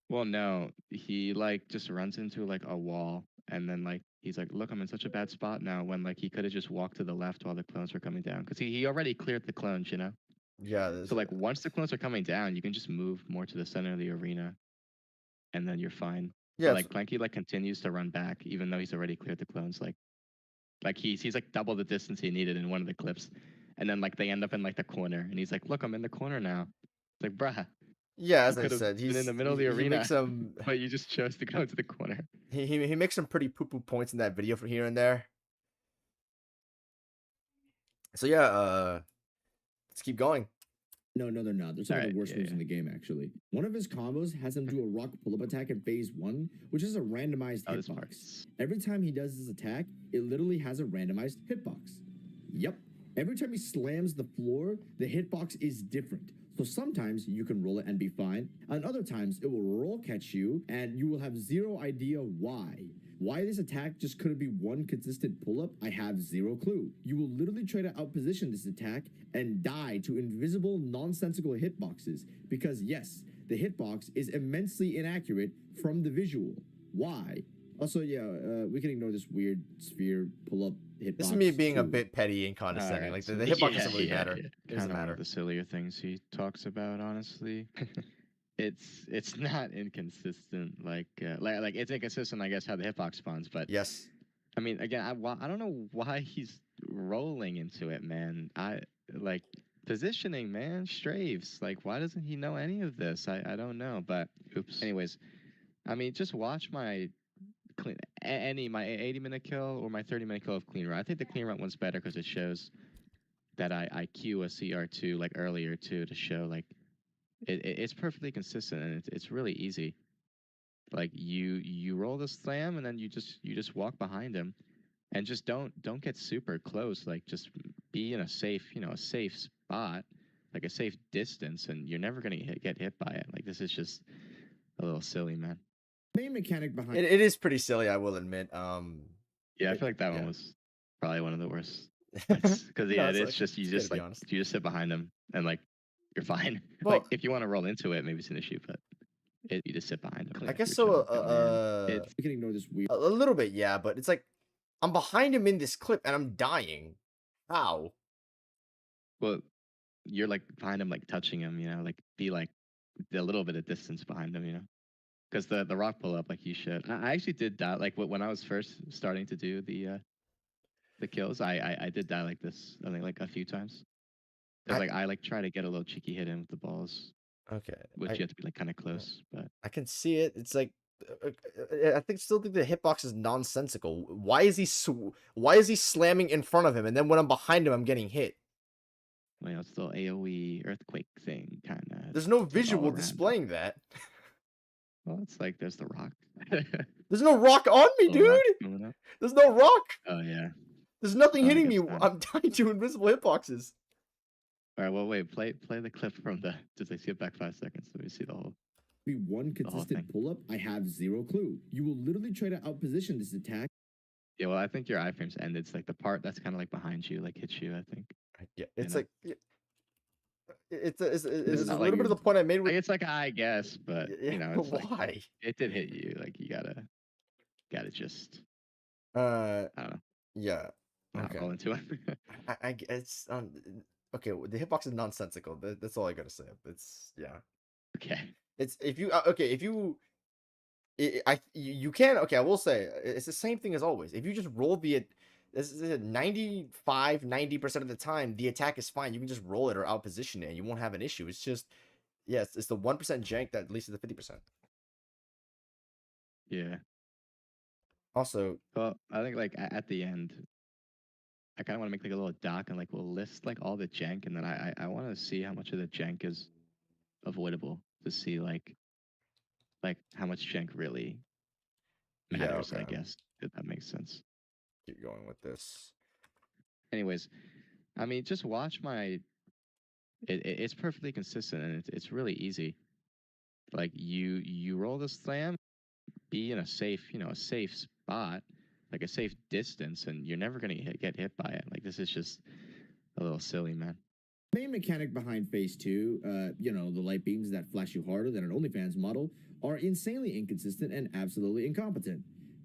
well, no, he like just runs into like a wall and then like he's like, look, I'm in such a bad spot now. When like he could have just walked to the left while the clones were coming down because he already cleared the clones, you know. Yeah. So like once the clones are coming down, you can just move more to the center of the arena, and then you're fine. Yeah. But like Clanky like continues to run back even though he's already cleared the clones. Like he's like double the distance he needed in one of the clips, and then like they end up in like the corner, and he's like, "Look, I'm in the corner now." It's like, bruh, Yeah, you as I could have said, been in the middle of the he arena, makes some but you just chose to go to the corner. he makes some pretty poo poo points in that video from here and there. So yeah, let's keep going. No, they're not. They're some of the Alright, worst yeah, moves yeah. in the game, actually. One of his combos has him do a rock pull-up attack in phase 1, which is a randomized Oh, this hitbox. part's Every time he does this attack, it literally has a randomized hitbox. Yep. Every time he slams the floor, the hitbox is different. So sometimes you can roll it and be fine, and other times it will roll catch you, and you will have zero idea why. Why this attack just couldn't be one consistent pull-up, I have zero clue. You will literally try to outposition this attack and die to invisible, nonsensical hitboxes, because yes, the hitbox is immensely inaccurate from the visual. Why? Also, yeah, we can ignore this weird sphere pull-up hitbox. This is me being a too. bit petty and condescending. Alright, Like the so hitbox doesn't really matter. It Kind doesn't of one matter. of the sillier things he talks about, honestly. It's not inconsistent, like it's inconsistent, I guess, how the hitbox spawns, but Yes. I mean, again, I don't know why he's rolling into it, man. I like positioning, man, straves. Like, why doesn't he know any of this? I don't know, but oops. Anyways, I mean, just watch my my 80-minute kill or my 30-minute kill of clean run. I think the clean run one's better because it shows that I queue a CR2 like earlier too to show like it's perfectly consistent and it's really easy. Like you roll the slam and then you just walk behind him and just don't get super close. Like just be in a safe a safe spot, like a safe distance, and you're never gonna get hit by it. Like this is just a little silly, man. main mechanic behind it is pretty silly, I will admit. Yeah, I feel like that yeah. one was probably one of the worst. Because yeah, No, it's just you it's good just to be like honest. you just sit behind him and like you're fine. Well, Like if you want to roll into it, maybe it's an issue, but you just sit behind him. I Like, guess you're so. chilling, going in. we can ignore this weird A little bit, yeah, but it's like I'm behind him in this clip and I'm dying. How? Well, you're like behind him, like touching him. You know, like be like a little bit of distance behind him. You know, because the rock pull up like you should. I actually did die like when I was first starting to do the kills. I did die like this. I think like a few times. Cause like I like try to get a little cheeky hit in with the balls, Okay, which you have to be like kind of close. But I can see it. It's like I still think the hitbox is nonsensical. Why is he slamming in front of him, and then when I'm behind him, I'm getting hit? well, it's still AOE earthquake thing kind of. There's no visual displaying that. Well, it's like there's the rock. There's no rock on me, Little rock dude. coming up. There's no rock. Oh yeah. There's nothing Oh, I hitting me. guess not. I'm dying to invisible hitboxes. All right. Well, wait. Play the clip from the. Just like skip back 5 seconds. Let me see the whole. be one whole consistent thing. pull-up, I have zero clue. You will literally try to outposition this attack. Yeah. Well, I think your iframes end. It's like the part that's kind of like behind you, like hits you. I think. Yeah, it's know? like it's a not little like bit of the point I made with. Like it's like I guess, but you know, it's why? like it did hit you. Like you gotta just. I don't know. Yeah. Not Okay. roll into it. I it's okay. The hitbox is nonsensical. That's all I gotta say. It's yeah. Okay. It's if you okay if you. You can okay. I will say it's the same thing as always. If you just roll this is 90% of the time the attack is fine. You can just roll it or outposition it, and you won't have an issue. It's just yes, it's the 1% jank that leads to the 50%. Yeah. Also, Well, I think like at the end, I kind of want to make like a little doc and like we'll list like all the jank, and then I want to see how much of the jank is avoidable to see like how much jank really matters. okay. I guess if that makes sense. Keep going with this. Anyways, I mean, just watch my. It's perfectly consistent and it's really easy. Like you roll the slam, be in a safe spot, like a safe distance, and you're never gonna get hit by it. Like this is just a little silly, man. Main mechanic behind Phase 2, you know, the light beams that flash you harder than an OnlyFans model, are insanely inconsistent and absolutely incompetent.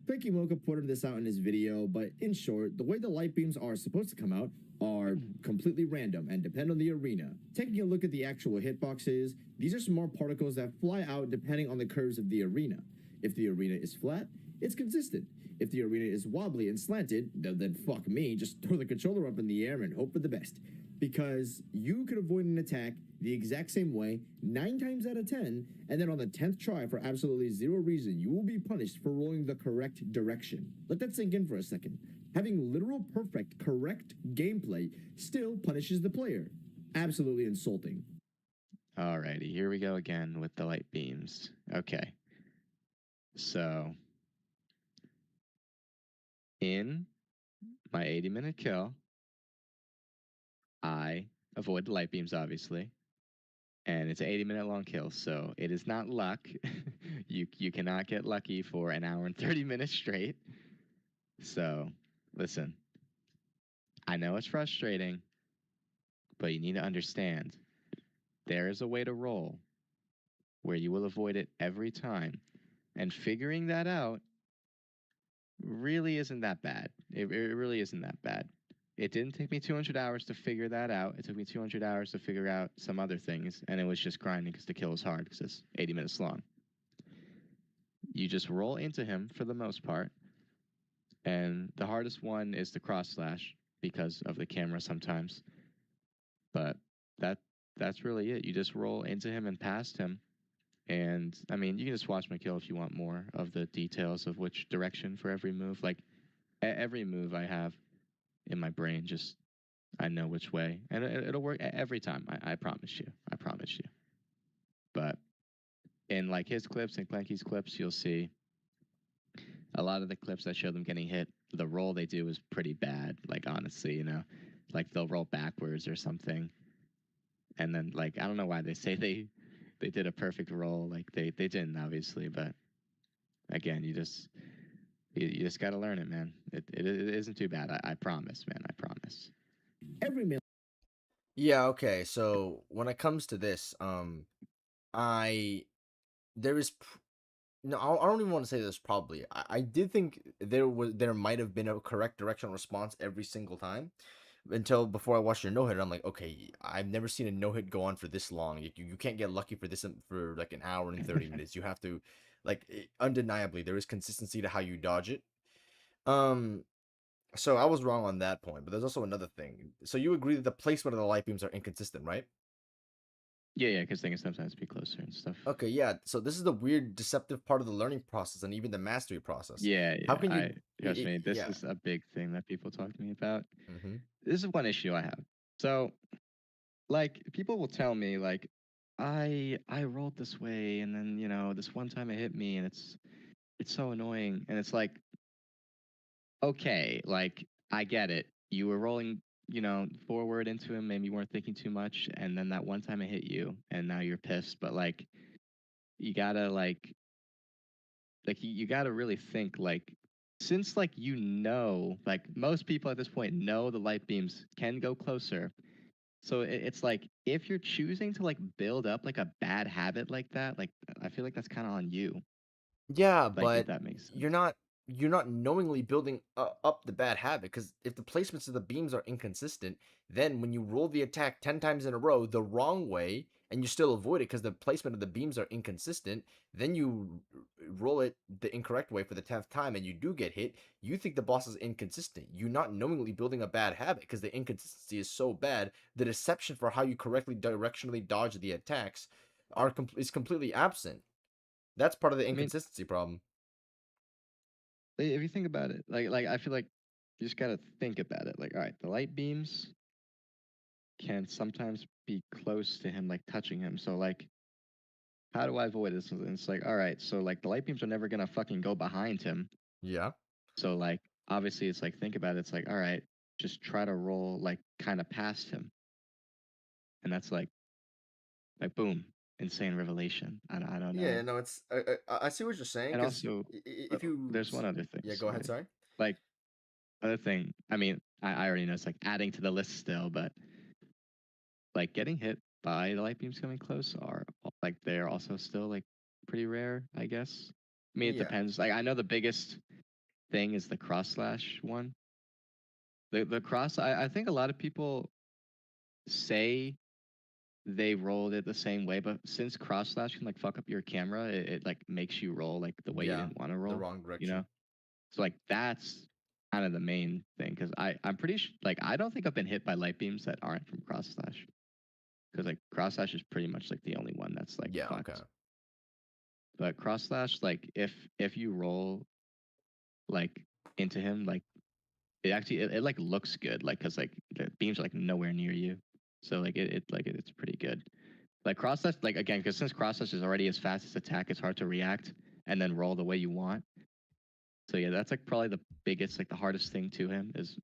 Pinky Mocha pointed this out in his video, but in short, the way the light beams are supposed to come out are completely random and depend on the arena. Taking a look at the actual hitboxes, these are small particles that fly out depending on the curves of the arena. If the arena is flat, it's consistent. If the arena is wobbly and slanted, then fuck me, just throw the controller up in the air and hope for the best. Because you could avoid an attack the exact same way 9 times out of 10, and then on the 10th try for absolutely zero reason, you will be punished for rolling the correct direction. Let that sink in for a second. Having literal perfect correct gameplay still punishes the player. Absolutely insulting. Alrighty, here we go again with the light beams. Okay. So in my 80-minute kill, I avoid the light beams, obviously. And it's an 80-minute long kill, so it is not luck. you cannot get lucky for an hour and 30 minutes straight. So, listen. I know it's frustrating, but you need to understand there is a way to roll where you will avoid it every time. And figuring that out really isn't that bad. It really isn't that bad. It didn't take me 200 hours to figure that out. It took me 200 hours to figure out some other things, and it was just grinding because the kill was hard because it's 80 minutes long. You just roll into him for the most part, and the hardest one is the cross slash because of the camera sometimes. But that's really it. You just roll into him and past him. And I mean, you can just watch my kill if you want more of the details of which direction for every move. Like every move I have in my brain, just I know which way, and it'll work every time. I promise you. I promise you. But in like his clips and Clanky's clips, you'll see a lot of the clips that show them getting hit. The roll they do is pretty bad. Like honestly, you know, like they'll roll backwards or something, and then like I don't know why they say they did a perfect roll. Like they didn't obviously, but again, you just got to learn it, man. It isn't too bad. I promise, man. I promise. Every man. Yeah, okay. So when it comes to this, I there is no, I don't even want to say this probably. I did think there might have been a correct directional response every single time until before I watched your no hit. I'm like, okay, I've never seen a no hit go on for this long. You can't get lucky for this for like an hour and 30 minutes. You have to like undeniably there is consistency to how you dodge it. Um, so I was wrong on that point, but there's also another thing. So you agree that the placement of the light beams are inconsistent, right? Yeah, because they can sometimes be closer and stuff. Okay, yeah. So this is the weird, deceptive part of the learning process and even the mastery process. Yeah, How can you? trust me, this Yeah. is a big thing that people talk to me about. Mm-hmm. This is one issue I have. So, like, people will tell me, like, I rolled this way, and then this one time it hit me, and it's so annoying, and it's like, okay, like I get it. You were rolling, forward into him, maybe you weren't thinking too much, and then that one time it hit you, and now you're pissed. But like, you gotta you gotta really think like, since like like most people at this point know the light beams can go closer. So it's like if you're choosing to like build up like a bad habit like that, like I feel like that's kind of on you. Yeah, Like if but that makes you're sense. not you're not knowingly building up the bad habit because if the placements of the beams are inconsistent, then when you roll the attack 10 times in a row the wrong way and you still avoid it because the placement of the beams are inconsistent, then you roll it the incorrect way for the 10th time and you do get hit, you think the boss is inconsistent. You're not knowingly building a bad habit because the inconsistency is so bad. The deception for how you correctly directionally dodge the attacks is completely absent. That's part of the I mean, inconsistency problem. if you think about it, like I feel like you just gotta think about it. Like, all right, the light beams can sometimes be close to him, like touching him. So like, how do I avoid this? And it's like, all right, so like the light beams are never gonna fucking go behind him. Yeah. So like, obviously, it's like think about it. It's like, all right, just try to roll like kind of past him, and that's like boom, insane revelation. I don't Yeah, know. no, it's I see what you're saying And because also, if you there's one other thing. yeah, go ahead, sorry. Like other thing. I mean, I already know it's like adding to the list still, but like getting hit by the light beams coming close are like they're also still like pretty rare, I guess. I mean, it Yeah. depends. Like I know the biggest thing is the cross slash one. The cross. I think a lot of people say they rolled it the same way, but since cross slash can like fuck up your camera, it like makes you roll like the way you Yeah. didn't want to The roll. wrong You know. direction. So like that's kind of the main thing because I'm pretty like I don't think I've been hit by light beams that aren't from cross slash because like cross slash is pretty much like the only one that's like Yeah, okay. fucked. But cross slash, like if you roll like into him, like it like looks good, like because like the beams are like nowhere near you, so like it's pretty good. Like cross slash, like again, because since cross slash is already as fast as attack, it's hard to react and then roll the way you want. So yeah, that's like probably the biggest, like the hardest thing to him is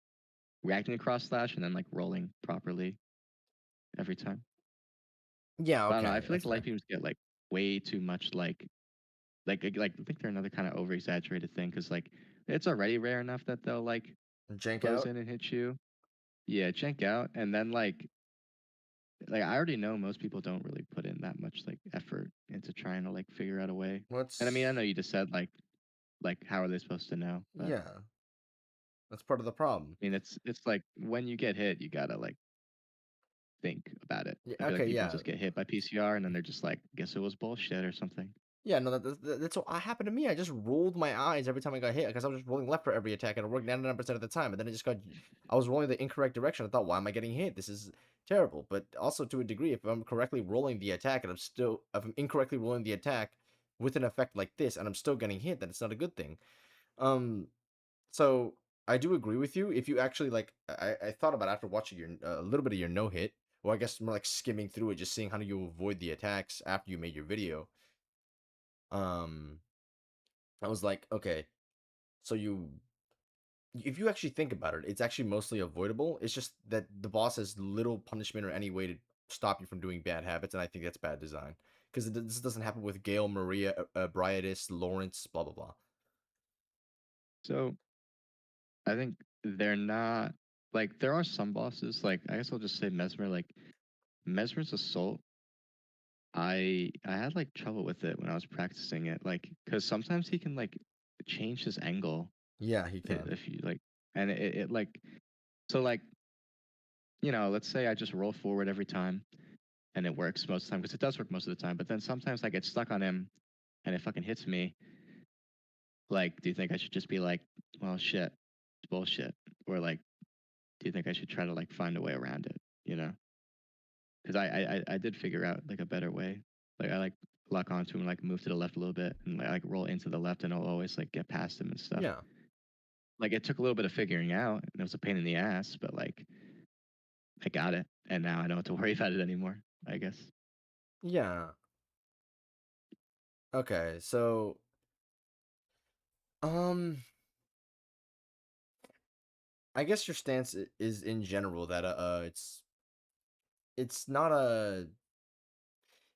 reacting to cross slash and then like rolling properly every time. Yeah, But I don't know. I okay. feel like That's the light fair. beams get like way too much like I think they're another kind of over exaggerated thing because like it's already rare enough that they'll like Jank close out. in and hit you. Yeah, check out, and then like I already know most people don't really put in that much like effort into trying to like figure out a way. And I mean, I know What's you just said like how are they supposed to know? But yeah, that's part of the problem. I mean, it's like when you get hit, you gotta like think about it. Yeah, I feel like okay, people yeah. just get hit by PCR and then they're just like, guess it was bullshit or something. Yeah, no, that's what happened to me. I just rolled my eyes every time I got hit because I was just rolling left for every attack and it worked 99% of the time. And then I was rolling the incorrect direction. I thought, why am I getting hit? This is terrible. But also to a degree, if I'm correctly rolling the attack and if I'm incorrectly rolling the attack with an effect like this and I'm still getting hit, then it's not a good thing. Um, so I do agree with you. If you actually like, I thought about after watching your a little bit of your no hit, or I guess more like skimming through it, just seeing how do you avoid the attacks after you made your video. Um, I was like, okay, so if you actually think about it, it's actually mostly avoidable. It's just that the boss has little punishment or any way to stop you from doing bad habits, and I think that's bad design. because this doesn't happen with Gale, Maria, Briatis, Lawrence, blah blah blah. So I think they're not like there are some bosses like I guess I'll just say Mesmer like Mesmer's Assault. I had like trouble with it when I was practicing it like because sometimes he can like change his angle Yeah, he can. if you like and it like so like you know let's say I just roll forward every time and it works most of the time because it does work most of the time but then sometimes I get stuck on him and it fucking hits me. Like, do you think I should just be like, well, shit, it's bullshit? Or like, do you think I should try to like find a way around it? You know? Because I did figure out like a better way. Like I like lock onto him, and, like move to the left a little bit, and like roll into the left, and I'll always like get past him and stuff. Yeah. Like it took a little bit of figuring out, and it was a pain in the ass, but like I got it, and now I don't have to worry about it anymore. I guess. Yeah. Okay, so I guess your stance is in general that it's not a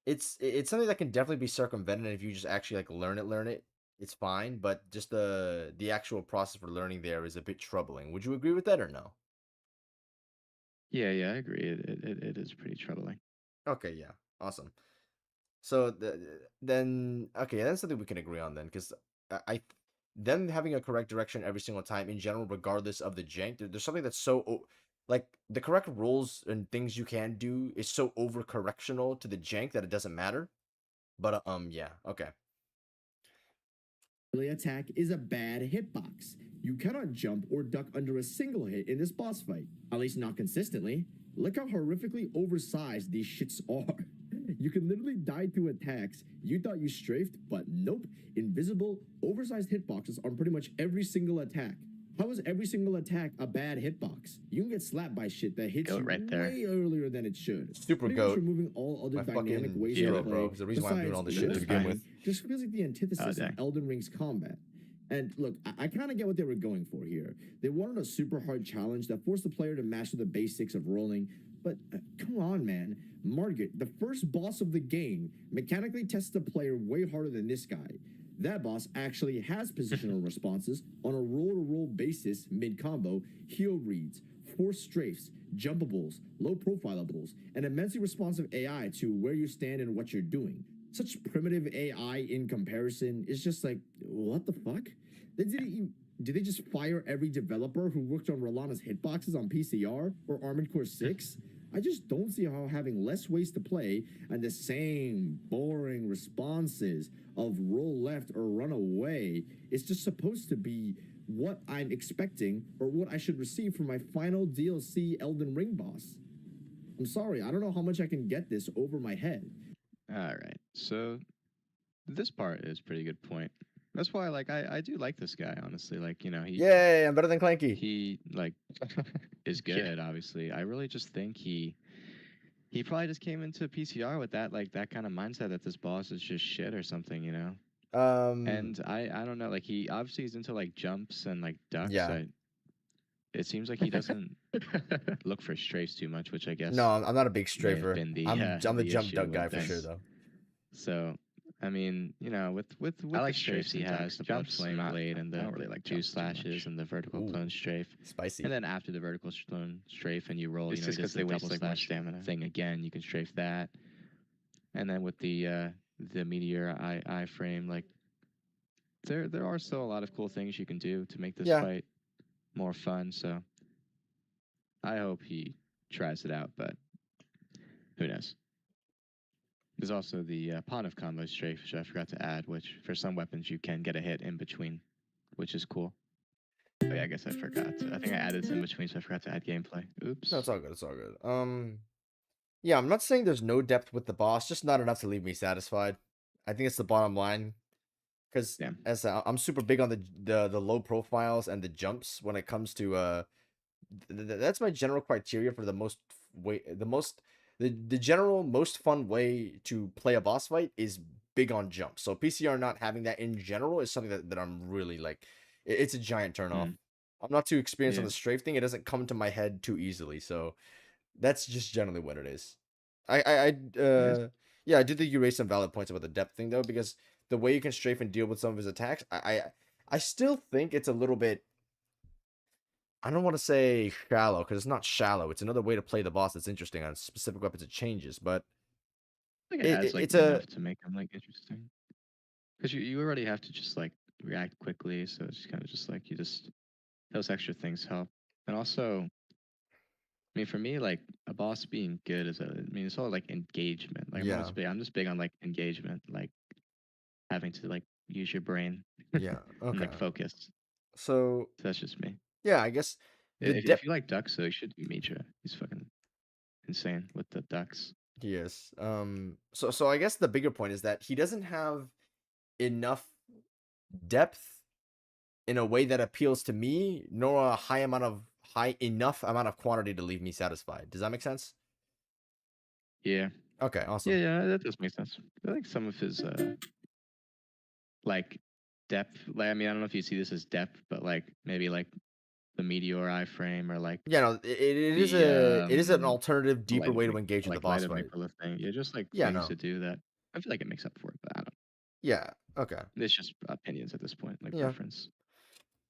it's something that can definitely be circumvented if you just actually like learn it, it's fine, but just the actual process for learning there is a bit troubling. Would you agree with that or no? Yeah, I agree. It is pretty troubling. Okay, yeah. Awesome. So then okay, that's something we can agree on then, because I them having a correct direction every single time in general, regardless of the jank, there's something that's so like the correct rules and things you can do is so over correctional to the jank that it doesn't matter. But yeah, okay. Melee attack is a bad hitbox. You cannot jump or duck under a single hit in this boss fight, at least not consistently. Look how horrifically oversized these shits are. You can literally die through attacks you thought you strafed, but nope. Invisible, oversized hitboxes on pretty much every single attack. How is every single attack a bad hitbox? You can get slapped by shit that hits you right there. way earlier than it should. Super Pretty goat. much removing all other My dynamic fucking ways hero, to play. bro. It's the reason why I'm doing all this shit to begin with. Just feels like the antithesis dang. of Elden Ring's combat. And look, I kind of get what they were going for here. They wanted a super hard challenge that forced the player to master the basics of rolling. But come on, man. Margit, the first boss of the game, mechanically tests the player way harder than this guy. That boss actually has positional responses on a roll-to-roll basis mid-combo, heal reads, force strafes, jumpables, low-profilables, and immensely responsive AI to where you stand and what you're doing. Such primitive AI in comparison is just like, what the fuck? Did they just fire every developer who worked on Rolana's hitboxes on PCR or Armored Core 6? I just don't see how having less ways to play and the same boring responses of roll left or run away is just supposed to be what I'm expecting or what I should receive from my final DLC Elden Ring boss. I'm sorry, I don't know how much I can get this over my head. All right, so this part is a pretty good point. That's why, like, I do like this guy, honestly. Like, you know, Yay, I'm better than Clanky. He like is good, obviously. I really just think he probably just came into PCR with that kind of mindset that this boss is just shit or something, you know. And I don't know, like he obviously is into like jumps and like ducks. Yeah. It seems like he doesn't look for strafes too much, which I guess No, I'm not a big may have strafer. been the, I'm the the jump issue duck with guy for this. sure though. So, I mean, you know, with I like the strafes strafes he and has, the ducks. blood Jumps, flame not- blade, and I the don't really like two jumps too slashes much. and the vertical Ooh. clone strafe. Spicy. And then after the vertical clone strafe and you roll, It's you know, just he does 'cause they the waste, double like, more slash stamina. thing again. You can strafe that. And then with the meteor eye frame, like there are still a lot of cool things you can do to make this fight more fun. So I hope he tries it out, but who knows? There's also the pawn of combo strafe, which I forgot to add, which for some weapons you can get a hit in between, which is cool. Oh, yeah, I guess I forgot. I think I added some in between, so I forgot to add gameplay. Oops. No, it's all good. It's all good. Yeah, I'm not saying there's no depth with the boss, just not enough to leave me satisfied. I think it's the bottom line. Because as I'm super big on the low profiles and the jumps when it comes to that's my general criteria for the general most fun way to play a boss fight is big on jumps. So PCR not having that in general is something that I'm really like. It's a giant turnoff. I'm not too experienced on the strafe thing. It doesn't come to my head too easily. So that's just generally what it is. Yeah, I do think you raised some valid points about the depth thing though, because the way you can strafe and deal with some of his attacks, I still think it's a little bit. I don't want to say shallow because it's not shallow. It's another way to play the boss that's interesting on specific weapons. It changes, but I think it adds like it's a enough to make them like interesting. Because you already have to just like react quickly, so it's kind of just like you just those extra things help. And also, I mean, for me, like a boss being good is it's all like engagement. Like yeah, I'm just big on like engagement, like having to like use your brain yeah, and okay. like focus. So So that's just me. yeah, I guess the If depth. you like ducks, though, you should do Mitra. He's fucking insane with the ducks. Yes. So I guess the bigger point is that he doesn't have enough depth in a way that appeals to me, nor a high enough amount of quantity to leave me satisfied. Does that make sense? Yeah. Okay, awesome. Yeah, that does make sense. I think some of his like depth. Like, I mean, I don't know if you see this as depth, but like maybe like the meteor iframe or like Yeah, no, it is an alternative, deeper way to engage with the light boss of fight. Nicola thing. Yeah, just like Yeah, things no. to do that. I feel like it makes up for it, but I don't. Yeah, okay. It's just opinions at this point, like Yeah. preference.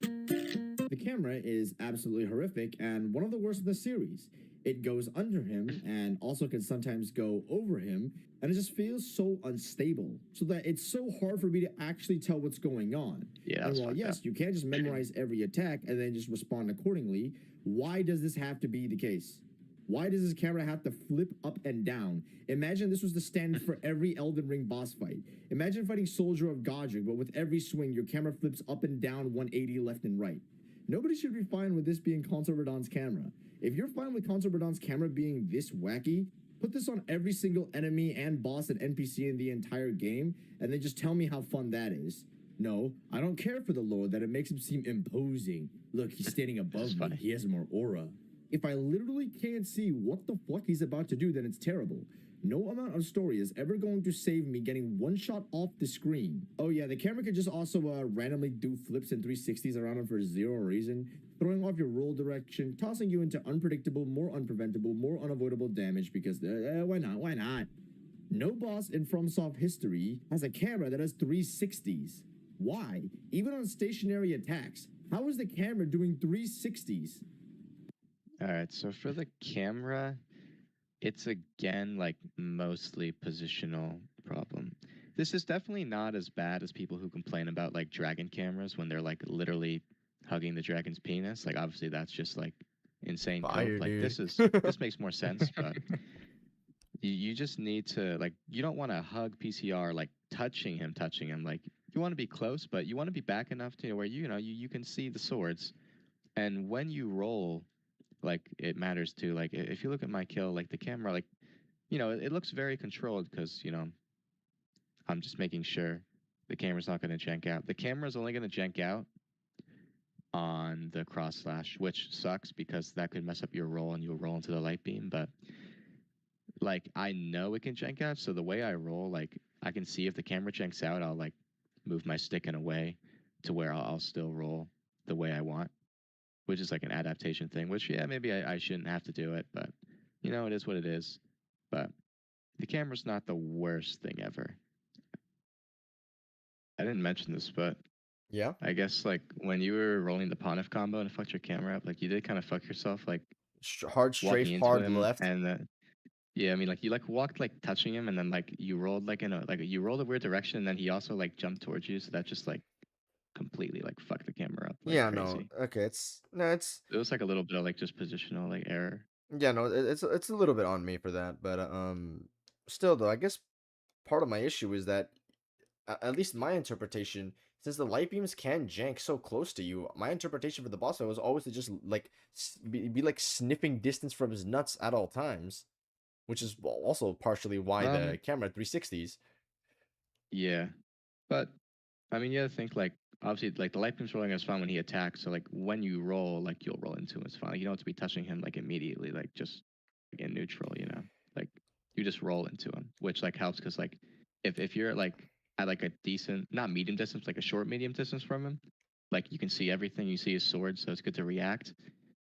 The camera is absolutely horrific and one of the worst of the series. It goes under him and also can sometimes go over him, and it just feels so unstable, so that it's so hard for me to actually tell what's going on. Yeah, And that's while fucked yes, up. you can't just memorize every attack and then just respond accordingly, why does this have to be the case? Why does this camera have to flip up and down? Imagine this was the standard for every Elden Ring boss fight. Imagine fighting Soldier of Godric, but with every swing, your camera flips up and down 180 left and right. Nobody should be fine with this being Consort Radahn's camera. If you're fine with Consort Radahn's camera being this wacky, put this on every single enemy and boss and NPC in the entire game, and then just tell me how fun that is. No, I don't care for the lore that it makes him seem imposing. Look, he's standing above me. He has more aura. If I literally can't see what the fuck he's about to do, then it's terrible. No amount of story is ever going to save me getting one shot off the screen. Oh yeah, the camera could just also randomly do flips and 360s around him for zero reason, throwing off your roll direction, tossing you into unpredictable, more unpreventable, more unavoidable damage because why not? Why not? No boss in FromSoft history has a camera that has 360s. Why? Even on stationary attacks, how is the camera doing 360s? All right, so for the camera, it's again like mostly positional problem. This is definitely not as bad as people who complain about like dragon cameras when they're like literally hugging the dragon's penis. Like obviously that's just like insane Fire, cope. Like dude. this makes more sense, but you just need to like you don't want to hug PCR like touching him. Like you want to be close, but you want to be back enough to where you can see the swords. And when you roll, like it matters too. Like if you look at my kill, like the camera, like it looks very controlled because I'm just making sure the camera's not going to jank out. The camera's only going to jank out on the cross slash, which sucks because that could mess up your roll and you'll roll into the light beam. But like I know it can jank out, so the way I roll, like I can see if the camera janks out, I'll like move my stick in a way to where I'll still roll the way I want, which is like an adaptation thing. Which yeah, maybe I shouldn't have to do it, but it is what it is. But the camera's not the worst thing ever. I didn't mention this, but Yeah. I guess like when you were rolling the Pontiff combo and fucked your camera up, like you did kind of fuck yourself, like Hard strafe, walking into hard him, left. and yeah, I mean like you like walked like touching him, and then like you rolled like you rolled a weird direction, and then he also like jumped towards you, so that just like completely like fucked the camera up like Yeah, no. crazy. Okay, it's it was like a little bit of like just positional like error. yeah, no, it's a little bit on me for that, but still though, I guess part of my issue is that at least my interpretation, since the light beams can jank so close to you, my interpretation for the boss fight was always to just like be like sniffing distance from his nuts at all times, which is also partially why the camera 360s. Yeah, but I mean, you gotta think like obviously like the light beam's rolling is fine when he attacks. So like when you roll, like you'll roll into him. It's fine. Like, you don't have to be touching him like immediately, like just like in neutral. Like you just roll into him, which like helps because like if you're like at like a decent, not medium distance, like a short medium distance from him, like you can see everything. You see his sword, so it's good to react.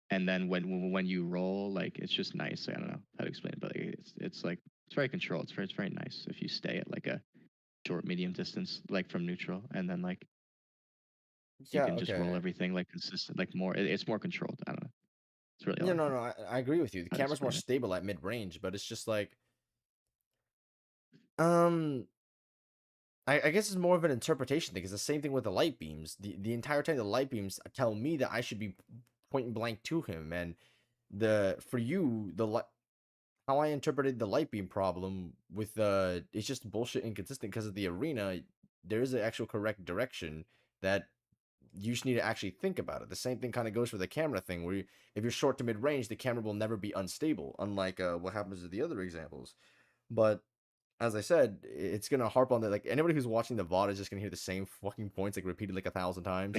And then when you roll, like it's just nice. I don't know how to explain it, but like, it's like It's very controlled. It's very nice if you stay at like a short, medium distance, like from neutral, and then like you Yeah, can just roll okay. everything like consistent, like more. It's more controlled. I don't know. It's really Yeah, like no, no, I agree with you. The how to camera's more explain it. stable at mid range, but it's just like, um, I guess it's more of an interpretation thing. It's the same thing with the light beams. The entire time the light beams tell me that I should be point blank to him, and for you how I interpreted the light beam problem with it's just bullshit inconsistent because of the arena. There is an actual correct direction that you just need to actually think about it. The same thing kind of goes for the camera thing, where if you're short to mid range, the camera will never be unstable, unlike what happens with the other examples. But as I said, it's gonna harp on that. Like anybody who's watching the VOD is just gonna hear the same fucking points like repeated like 1,000 times.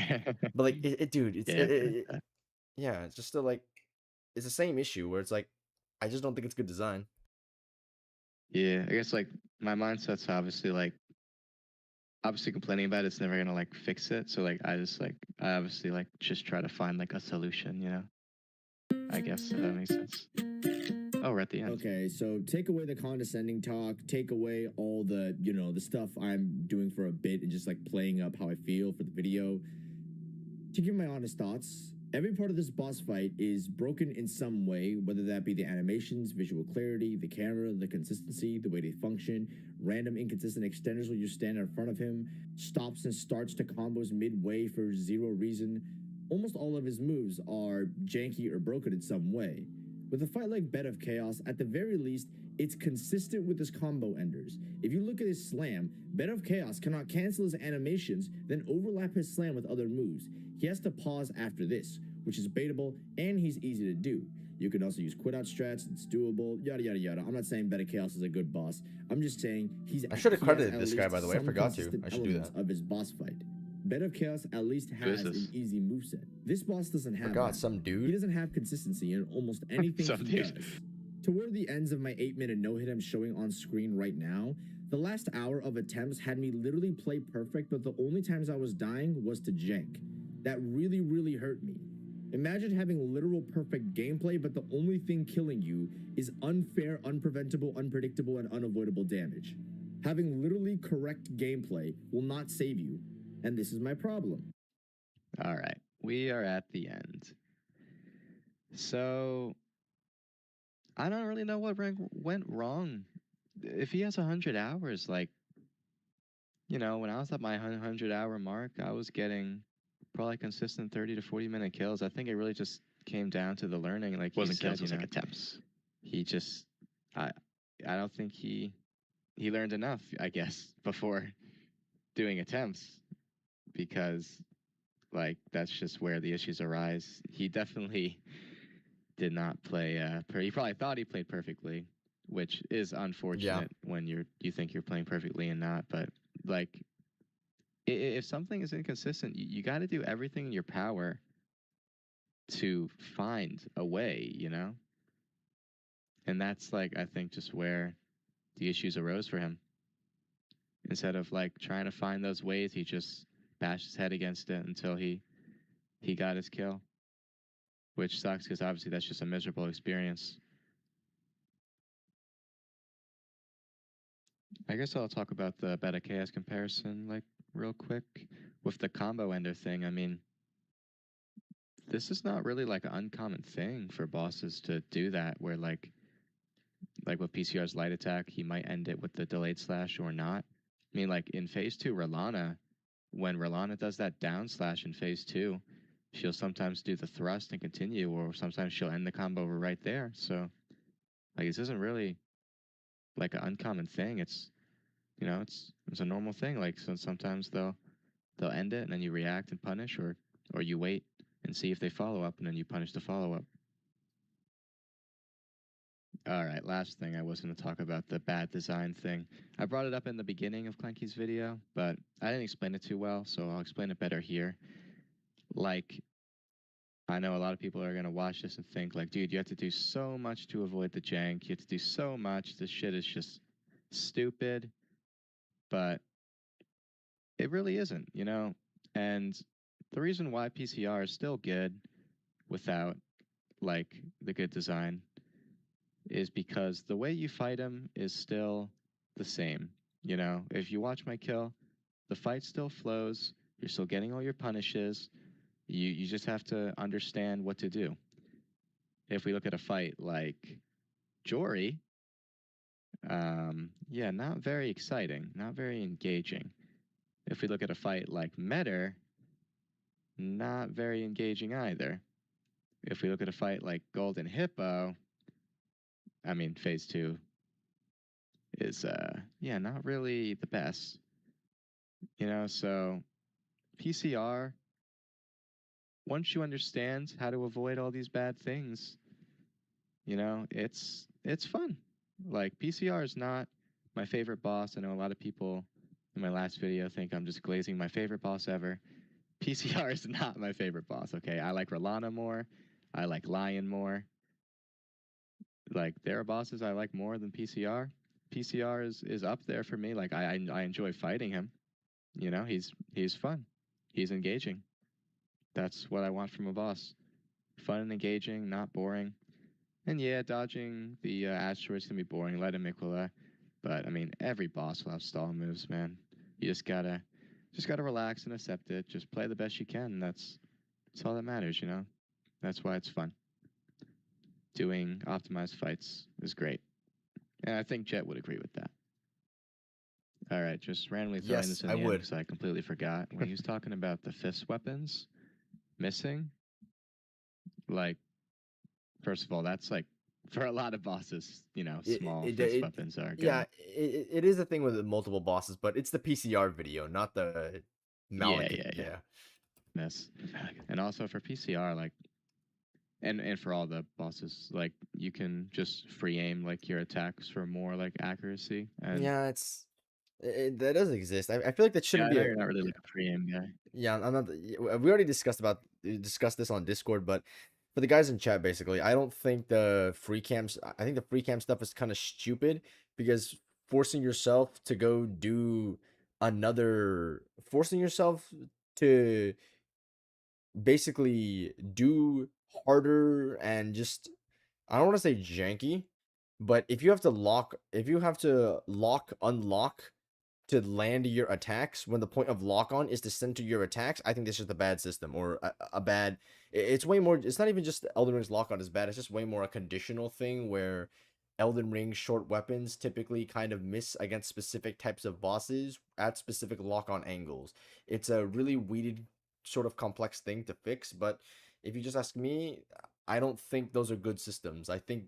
But like dude, Yeah. yeah, it's just still like it's the same issue where it's like I just don't think it's good design. Yeah, I guess like my mindset's obviously complaining about it's never gonna like fix it. So like I obviously like just try to find like a solution, you know? I guess if that makes sense. Oh, we're at the end. Okay, so take away the condescending talk, take away all the, the stuff I'm doing for a bit and just like playing up how I feel for the video. To give my honest thoughts, every part of this boss fight is broken in some way, whether that be the animations, visual clarity, the camera, the consistency, the way they function, random inconsistent extenders when you stand in front of him, stops and starts to combos midway for zero reason. Almost all of his moves are janky or broken in some way. With a fight like Bed of Chaos, at the very least, it's consistent with his combo enders. If you look at his slam, Bed of Chaos cannot cancel his animations, then overlap his slam with other moves. He has to pause after this, which is baitable, and he's easy to do. You can also use quit out strats, it's doable, yada yada yada. I'm not saying Bed of Chaos is a good boss. I'm just saying I should have credited this guy, by the way. I forgot to. I should do that. Of his boss fight. Bed of Chaos at least has an easy moveset. This boss doesn't have Forgot that. some dude. He doesn't have consistency in almost anything he does. Toward the ends of my 8-minute no-hit I'm showing on screen right now, the last hour of attempts had me literally play perfect, but the only times I was dying was to jank. That really, really hurt me. Imagine having literal perfect gameplay, but the only thing killing you is unfair, unpreventable, unpredictable, and unavoidable damage. Having literally correct gameplay will not save you, and this is my problem. All right, we are at the end. So I don't really know what went wrong. If he has 100 hours, like, when I was at my 100-hour mark, I was getting probably consistent 30 to 40-minute kills. I think it really just came down to the learning. Like, Wasn't you said, kills, it was like attempts. He just, I don't think he learned enough, I guess, before doing attempts, because like that's just where the issues arise. He definitely did not play. He probably thought he played perfectly, which is unfortunate when you think you're playing perfectly and not. But like, if something is inconsistent, you got to do everything in your power to find a way, And that's like, I think, just where the issues arose for him. Instead of like trying to find those ways, he just bashed his head against it until he got his kill, which sucks because obviously that's just a miserable experience. I guess I'll talk about the Beta Chaos comparison like real quick with the combo ender thing. I mean, this is not really like an uncommon thing for bosses to do that, where like with PCR's light attack, he might end it with the delayed slash or not. I mean, like in phase 2, when Rolana does that down slash in phase 2, she'll sometimes do the thrust and continue, or sometimes she'll end the combo right there. So, like, this isn't really like an uncommon thing. It's it's a normal thing. Like, so sometimes they'll end it and then you react and punish, or you wait and see if they follow up and then you punish the follow up. All right, last thing, I was going to talk about the bad design thing. I brought it up in the beginning of Clanky's video, but I didn't explain it too well, so I'll explain it better here. Like, I know a lot of people are going to watch this and think, like, dude, you have to do so much to avoid the jank. You have to do so much. This shit is just stupid. But it really isn't, And the reason why PCR is still good without, like, the good design is because the way you fight him is still the same. You know, if you watch my kill, the fight still flows. You're still getting all your punishes. You just have to understand what to do. If we look at a fight like Jory, yeah, not very exciting, not very engaging. If we look at a fight like Metter, not very engaging either. If we look at a fight like Golden Hippo, I mean, phase 2 is, yeah, not really the best. You know, so PCR, once you understand how to avoid all these bad things, you know, it's fun. Like, PCR is not my favorite boss. I know a lot of people in my last video think I'm just glazing my favorite boss ever. PCR is not my favorite boss, okay? I like Rolana more. I like Lion more. Like, there are bosses I like more than PCR. PCR is up there for me. Like, I enjoy fighting him. You know, he's fun. He's engaging. That's what I want from a boss. Fun and engaging, not boring. And yeah, dodging the asteroids can be boring. Let him Mikula. But I mean, every boss will have stall moves, man. You just gotta relax and accept it. Just play the best you can. That's all that matters, you know. That's why it's fun. Doing optimized fights is great, and I think Jet would agree with that. All right, just randomly throwing this in the end because I completely forgot when he was talking about the fist weapons missing. Like, first of all, that's like for a lot of bosses, you know, small fist weapons are good. Yeah, it is a thing with multiple bosses, but it's the PCR video, not the Malekith. Yeah. Yes. And also for PCR, like, and for all the bosses, like, you can just free aim like your attacks for more like accuracy. And yeah, that does exist. I feel like that shouldn't be. You're not really like a free aim guy. Yeah, I'm not. We already discussed this on Discord, but for the guys in chat, basically, I don't think the free camps. I think the free camp stuff is kind of stupid because forcing yourself to go do forcing yourself to basically do harder and just, I don't want to say janky, but if you have to unlock to land your attacks when the point of lock on is to center your attacks, I think this is a bad system or a bad. It's way more. It's not even just Elden Ring's lock on is bad. It's just way more a conditional thing where Elden Ring short weapons typically kind of miss against specific types of bosses at specific lock on angles. It's a really weeded sort of complex thing to fix, but if you just ask me, I don't think those are good systems. I think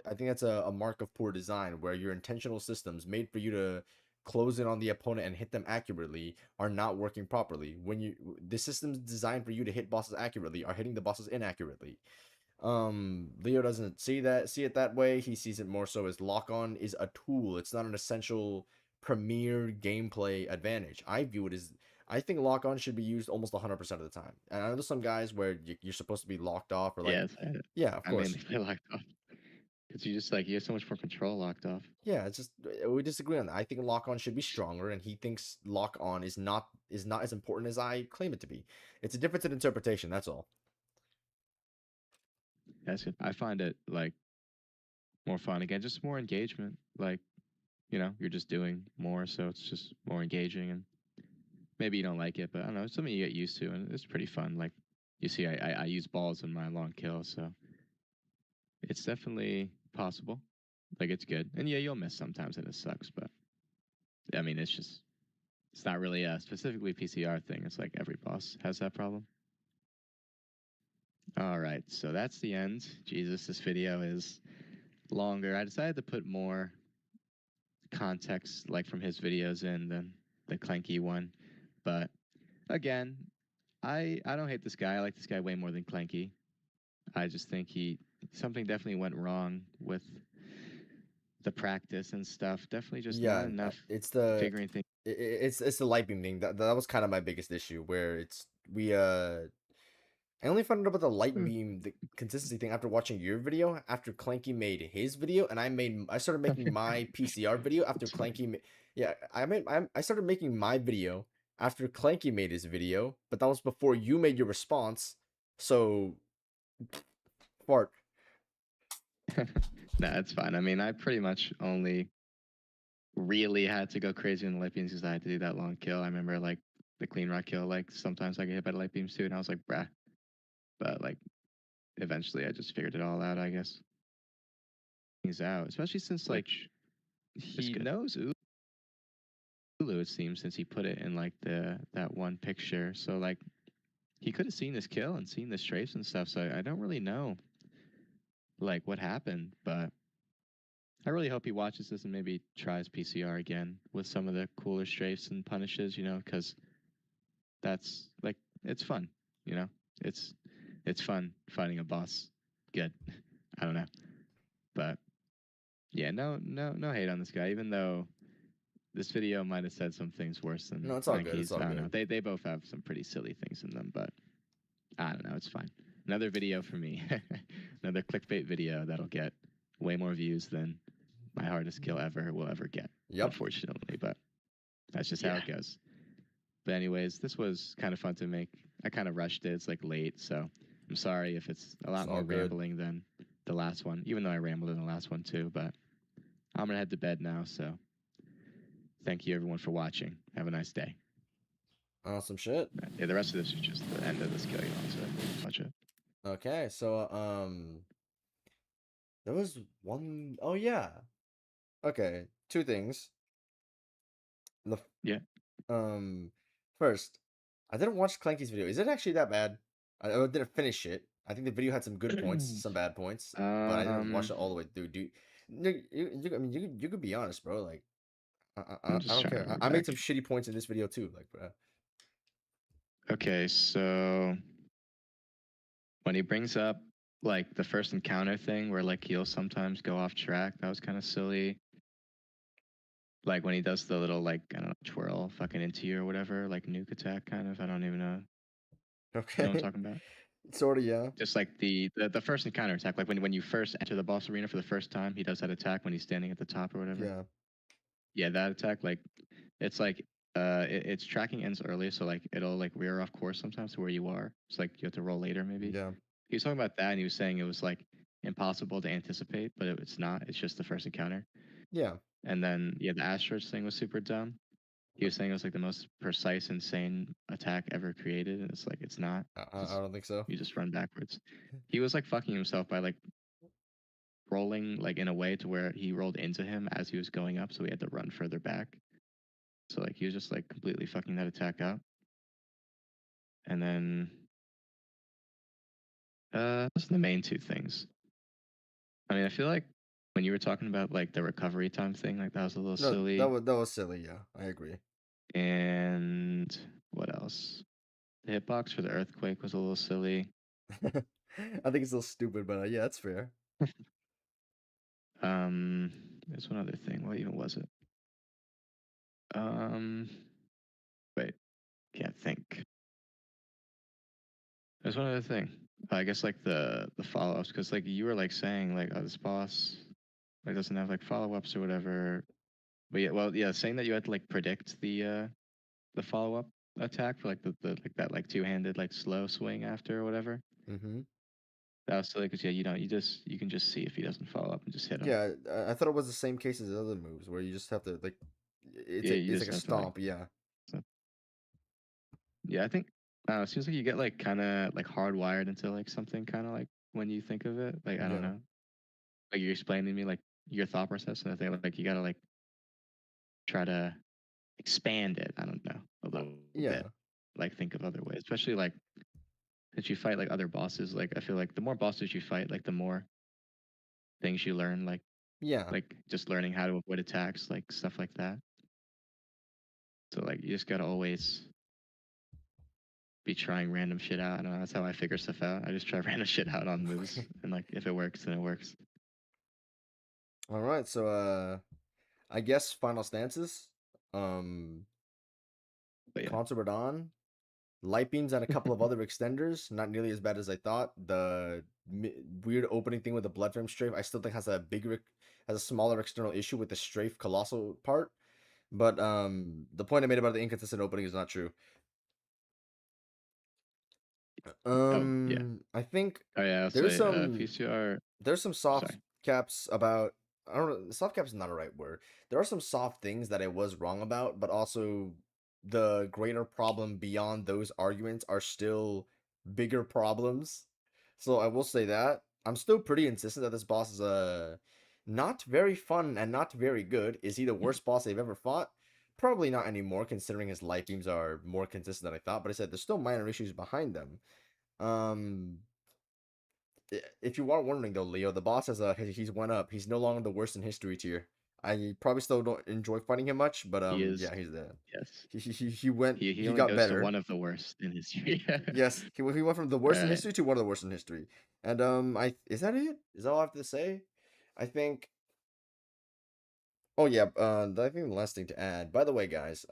that's a mark of poor design where your intentional systems made for you to close in on the opponent and hit them accurately are not working properly. When the systems designed for you to hit bosses accurately are hitting the bosses inaccurately. Leo doesn't see it that way. He sees it more so as lock on is a tool. It's not an essential premier gameplay advantage. I view it as, I think lock on should be used almost 100% of the time. And I know there's some guys where you're supposed to be locked off or like, yeah, of course. I mean, they locked off. Because you just like, you have so much more control locked off. Yeah, it's just, we disagree on that. I think lock on should be stronger, and he thinks lock on is not as important as I claim it to be. It's a difference in interpretation, that's all. That's good. I find it like more fun. Again, just more engagement. Like, you know, you're just doing more, so it's just more engaging. And maybe you don't like it, but I don't know, it's something you get used to, and it's pretty fun. Like, you see, I use balls in my long kill, so it's definitely possible. Like, it's good. And yeah, you'll miss sometimes, and it sucks, but I mean, it's not really a specifically PCR thing. It's like every boss has that problem. All right, so that's the end. Jesus, this video is longer. I decided to put more context, like from his videos in than the Clanky one. But again, I don't hate this guy. I like this guy way more than Clanky. I just think something definitely went wrong with the practice and stuff. Definitely just not enough. It's the figuring things. It's the light beam thing. That was kind of my biggest issue. Where I only found out about the light beam, the consistency thing after watching your video, after Clanky made his video, and I started making my PCR video after Clanky. I started making my video after Clanky made his video, but that was before you made your response. So, fart. Nah, it's fine. I mean, I pretty much only really had to go crazy on the light beams because I had to do that long kill. I remember like the clean rock kill, like sometimes I get hit by the light beams too, and I was like, bruh. But like eventually I just figured it all out, I guess. He's out, especially since like he knows oL3Oo, it seems, since he put it in like that one picture. So like he could have seen this kill and seen the strafes and stuff. So I don't really know like what happened, but I really hope he watches this and maybe tries PCR again with some of the cooler strafes and punishes, you know, because that's like it's fun, you know. It's fun fighting a boss. Good. I don't know, but yeah, no hate on this guy, even though this video might have said some things worse than No, it's all good. Frankie's. It's all I don't know. good. They both have some pretty silly things in them, but I don't know. It's fine. Another video for me. Another clickbait video that'll get way more views than my hardest kill ever will ever get. Yep. Unfortunately, but that's just how it goes. But anyways, this was kind of fun to make. I kind of rushed it. It's like late, so I'm sorry if it's a lot more rambling than the last one, even though I rambled in the last one too, but I'm gonna head to bed now, so thank you everyone for watching. Have a nice day. Awesome shit. Yeah, the rest of this is just the end of this kill, you know, so watch it. Okay, so there was one oh yeah. Okay, two things. Yeah. First, I didn't watch Clanky's video. Is it actually that bad? I didn't finish it. I think the video had some good points, some bad points, but I didn't watch it all the way through. Dude, I mean, you could be honest, bro. Like, I don't care. I made some shitty points in this video too. Like, bro. Okay, so when he brings up like the first encounter thing, where like he'll sometimes go off track, that was kind of silly. Like when he does the little like I don't know twirl fucking into you or whatever, like nuke attack kind of. I don't even know. Okay. You know what I'm talking about? Sort of, yeah. Just like the first encounter attack, like when you first enter the boss arena for the first time, he does that attack when he's standing at the top or whatever. Yeah. Yeah, that attack, like it's like its tracking ends early, so like it'll like rear off course sometimes to where you are. It's like you have to roll later maybe. Yeah. He was talking about that, and he was saying it was like impossible to anticipate, but it's not. It's just the first encounter. Yeah. And then yeah, the Asteroids thing was super dumb. He was saying it was like the most precise, insane attack ever created, and it's like it's not. I don't think so. You just run backwards. He was like fucking himself by like rolling like in a way to where he rolled into him as he was going up, so he had to run further back. So like he was just like completely fucking that attack up. And then those are the main two things. I mean, I feel like when you were talking about like the recovery time thing, like that was a little silly. That was silly, yeah. I agree. And what else? The hitbox for the earthquake was a little silly. I think it's a little stupid, but yeah, that's fair. There's one other thing. What even was it? Wait, can't think. There's one other thing. I guess like the follow-ups, because like you were like saying like, oh, this boss like doesn't have like follow-ups or whatever. But yeah, well, yeah, saying that you had to like predict the follow-up attack for like the like that like two-handed like slow swing after or whatever. Mm-hmm. That was silly because yeah, you can just see if he doesn't follow up and just hit him. Yeah, I thought it was the same case as the other moves where you just have to like it's like a stomp, yeah. So, yeah, I think it seems like you get like kind of like hardwired into like something kind of like when you think of it. Like I don't know. Like you're explaining to me like your thought process, and I think like you gotta like try to expand it. I don't know a little bit. Like think of other ways, especially like since you fight like other bosses. Like I feel like the more bosses you fight, like the more things you learn. Like like just learning how to avoid attacks, like stuff like that. So like you just gotta always be trying random shit out. I don't know. That's how I figure stuff out. I just try random shit out on moves, and like if it works, then it works. All right, so I guess final stances. But yeah. Consort Radahn, light beams and a couple of other extenders. Not nearly as bad as I thought. The weird opening thing with the blood frame strafe, I still think has a smaller external issue with the strafe colossal part. But the point I made about the inconsistent opening is not true. I think there's there's some PCR. there's some soft caps about I don't know, soft caps is not a right word. There are some soft things that I was wrong about, but also the greater problem beyond those arguments are still bigger problems. So I will say that I'm still pretty insistent that this boss is not very fun and not very good. Is he the worst boss I've ever fought? Probably not anymore, considering his life beams are more consistent than I thought. But I said there's still minor issues behind them. Um, if you are wondering though, Leo, the boss he's went up. He's no longer the worst in history tier. I probably still don't enjoy fighting him much, but He is. yeah, he's the Yes. he went He he only got goes to better. one of the worst in history. Yes, he went from the worst in Alright. history to one of the worst in history. And I is that it? Is that all I have to say? I think. Oh yeah, I think the last thing to add. By the way, guys,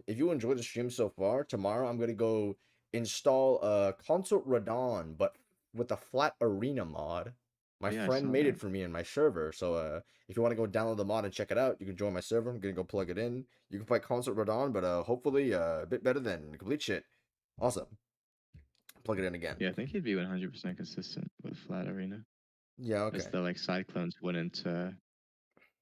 if you enjoyed the stream so far, tomorrow I'm gonna go install Consort Radahn, but with the flat arena mod. My Yeah, I friend saw made it that. for me in my server, so if you want to go download the mod and check it out, you can join my server. I'm gonna go plug it in. You can play Consort Radahn, but hopefully a bit better than complete shit. Awesome. Plug it in again. Yeah, I think he'd be 100% consistent with flat arena. Yeah, okay. Because the like side clones wouldn't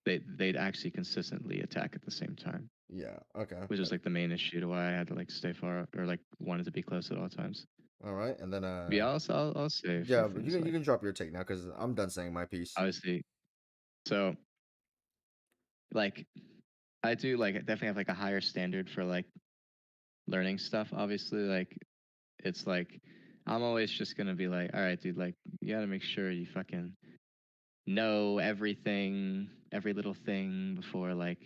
they'd actually consistently attack at the same time. Yeah, okay. Which is like the main issue to why I had to like stay far or like wanted to be close at all times. All right, and then Yeah, I'll say yeah, from you like can drop your take now because I'm done saying my piece. obviously so like I do like definitely have like a higher standard for like learning stuff. Obviously, like it's like I'm always just gonna be like, all right, dude, like you gotta make sure you fucking know everything, every little thing before like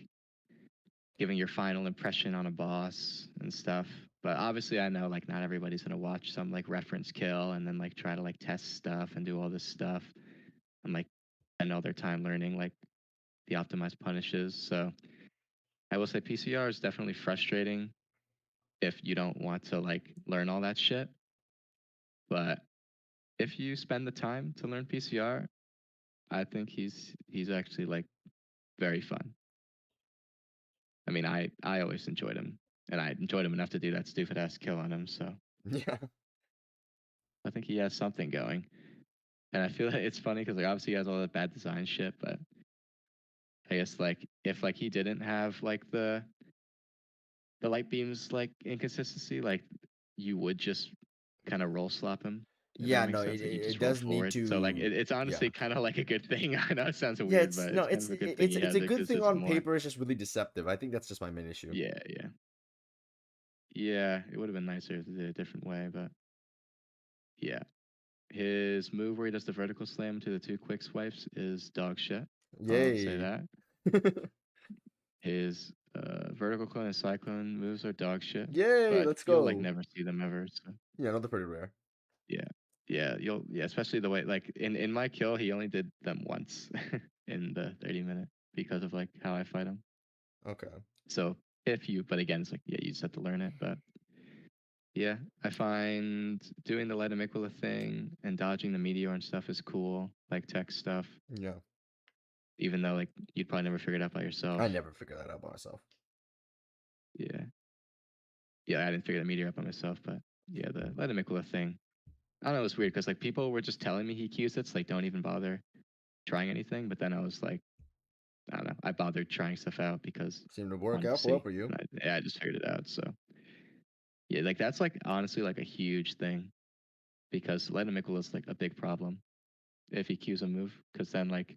giving your final impression on a boss and stuff. But obviously, I know like not everybody's gonna watch some like reference kill and then like try to like test stuff and do all this stuff and like spend all their time learning like the optimized punishes. So I will say PCR is definitely frustrating if you don't want to like learn all that shit. But if you spend the time to learn PCR, I think he's actually like very fun. I mean, I always enjoyed him, and I enjoyed him enough to do that stupid ass kill on him. So Yeah. I think he has something going, and I feel like it's funny because like obviously he has all that bad design shit, but I guess like if like he didn't have like the light beams like inconsistency, like you would just kind of roll slap him. If that Yeah, no, makes sense, like you it just roll does need forward. So like to it's honestly yeah. kind of like a good thing. I know it sounds Yeah, weird, but it's kind of a good thing he it's has a it good because thing it's on more. paper, it's just really deceptive. I think that's just my main issue. Yeah, yeah, yeah. It would have been nicer if they did it a different way, but yeah. His move where he does the vertical slam to the two quick swipes is dog shit. I'll say Yay. that. His vertical clone and cyclone moves are dog shit, Yay, but let's you'll like go. never see them ever. So Yeah, no, they're pretty rare. yeah, yeah, especially the way like in my kill he only did them once in the 30-minute because of like how I fight him. Okay. So if you, but again, it's like yeah, you just have to learn it. But yeah, I find doing the light amygdala thing and dodging the meteor and stuff is cool, like tech stuff. Yeah. Even though like you'd probably never figure it out by yourself. I never figured that out by myself. Yeah. Yeah, I didn't figure the meteor out by myself, but yeah, the light amygdala thing. I don't know, it was weird because like people were just telling me he cues it, so like don't even bother trying anything. But then I was like, I don't know, I bothered trying stuff out because Seemed to I work wanted to out well see. for you. And I just figured it out. So yeah, like that's like honestly like a huge thing because light amygdala is like a big problem if he cues a move because then like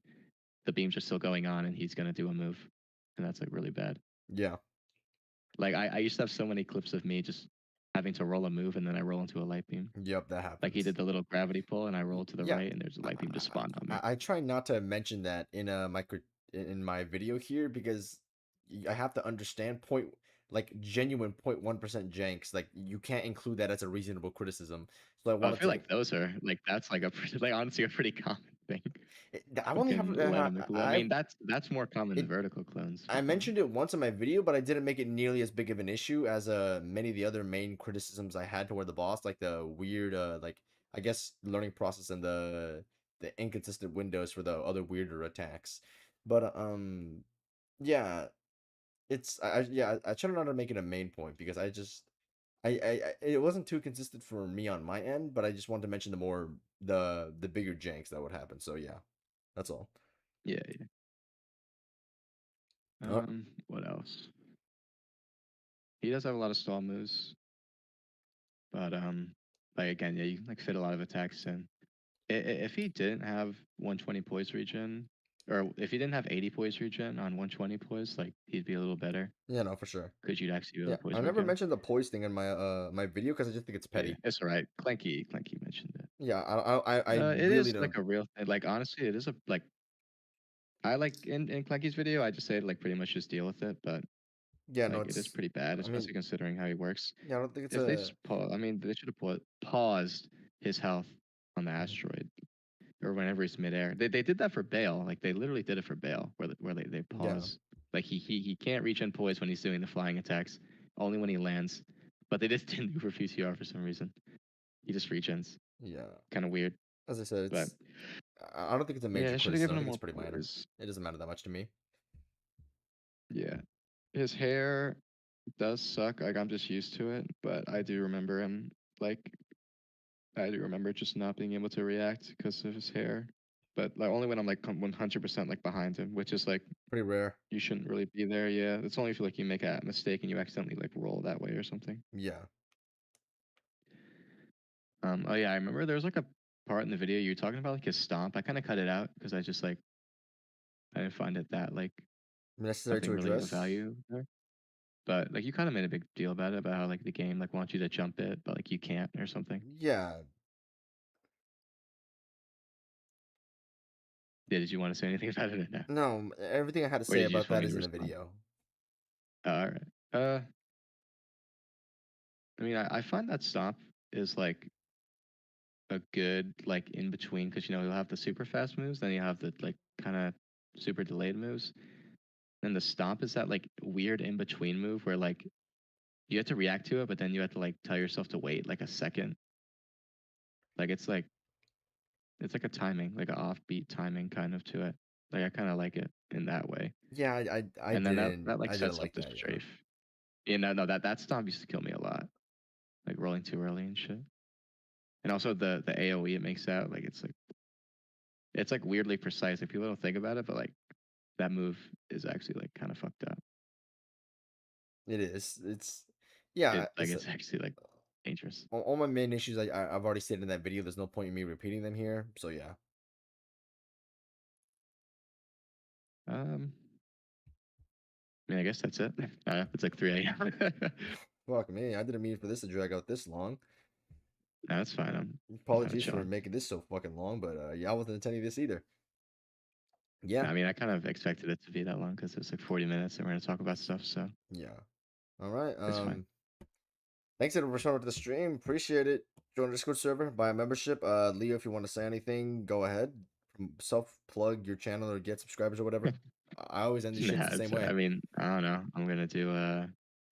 the beams are still going on and he's gonna do a move, and that's like really bad. Yeah. Like I used to have so many clips of me just having to roll a move and then I roll into a light beam. Yep, that Like he happens. did the little gravity pull and I rolled to the Yeah. right and there's a light beam just spawned on me. I try not to mention that in in my video here because I have to understand like genuine 0.1% janks. Like you can't include that as a reasonable criticism. So I I wanted feel to like those are like that's like a pretty, like honestly a pretty common thing. I've only have Fucking light amygdala. I mean that's more common than it vertical clones for I sure. mentioned it once in my video, but I didn't make it nearly as big of an issue as many of the other main criticisms I had toward the boss, like the weird like I guess learning process and the inconsistent windows for the other weirder attacks. But yeah, I try not to make it a main point because I just it wasn't too consistent for me on my end, but I just wanted to mention the bigger janks that would happen. So yeah, that's all. Yeah. Oh. What else? He does have a lot of stall moves, but like again, yeah, you can like fit a lot of attacks in. If he didn't have 120 poise regen, or if he didn't have 80 poise regen on 120 poise, like he'd be a little better. Yeah, no, for sure. Because you'd actually be able Yeah, to poise I break never him. mentioned the poise thing in my my video because I just think it's Yeah, petty. it's alright. Clanky mentioned it. Yeah, I It really is like don't. a real thing. Like honestly, it is a like. I like in Clanky's video, I just say like pretty much just deal with it, but Yeah, no, like it is it's. pretty bad, I mean, especially considering how he works. yeah, I don't think it's If they a. just I mean, they should have paused his health on the Mhm. asteroid or whenever he's midair. They did that for Bale. Like they literally did it for Bale, where they Yeah, pause. Like he can't reach in poise when he's doing the flying attacks, only when he lands. But they just didn't do for PTR for some reason. He just regens. yeah. Kind of weird, As I said, but it's. I don't think it's a yeah, major I should have criticism. given I him think it's more pretty minor. poise. It doesn't matter that much to me. Yeah, his hair does suck. Like I'm just used to it, but I do remember him. Like I do remember just not being able to react because of his hair. But like only when I'm like 100% like behind him, which is like Pretty rare. you shouldn't really be there. Yeah, it's only if like you make a mistake and you accidentally like roll that way or something. Yeah. Oh yeah, I remember there was like a part in the video you were talking about like his stomp. I kind of cut it out because I just like I didn't find it that like Necessary to nothing really of address. value there. But like you kind of made a big deal about it about how like the game like wants you to jump it, but like you can't or something. Yeah. Yeah, did you want to say anything about it or no? No, everything I had to Or say did you about just want that me is to in the respond? video. Oh, all right. I mean, I find that stomp is like a good like in between because you know you'll have the super fast moves, then you have the like kind of super delayed moves. And the stomp is that like weird in between move where like you have to react to it, but then you have to like tell yourself to wait like a second. Like it's like a timing, like an offbeat timing kind of to it. Like I kind of like it in that way. Yeah, And then that like I didn't sets up like the that. Yeah. strafe. You know, no, that stomp used to kill me a lot. Like rolling too early and shit. And also the AoE it makes out, like it's like weirdly precise. Like people don't think about it, but like that move is actually like kind of fucked up. It is. It's. Yeah. It like it's actually like dangerous. All my main issues I've already stated in that video. There's no point in me repeating them here. So yeah. Um, I mean, I guess that's it. It's like 3 a.m. Fuck me. I didn't mean for this to drag out this long. No, that's fine. I'm kind of Apologies for chilling. making this so fucking long, but yeah, I wasn't intending this either. Yeah. I mean, I kind of expected it to be that long because it's like 40 minutes and we're gonna talk about stuff, so Yeah. All right. it's fine. Thanks everyone for showing up to the stream. Appreciate it. Join the Discord server, buy a membership. Leo, if you want to say anything, go ahead. Self plug your channel or get subscribers or whatever. I always end these shits the same way. I mean, I don't know. I'm gonna do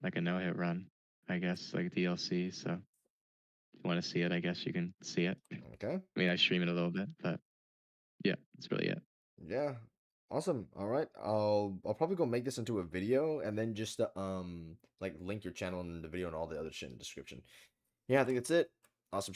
like a no-hit run, I guess, like DLC. So if you want to see it, I guess you can see it. Okay. I mean, I stream it a little bit, but yeah, that's really it. Yeah. Awesome. All right. I'll probably go make this into a video and then just like link your channel in the video and all the other shit in the description. Yeah, I think that's it. Awesome.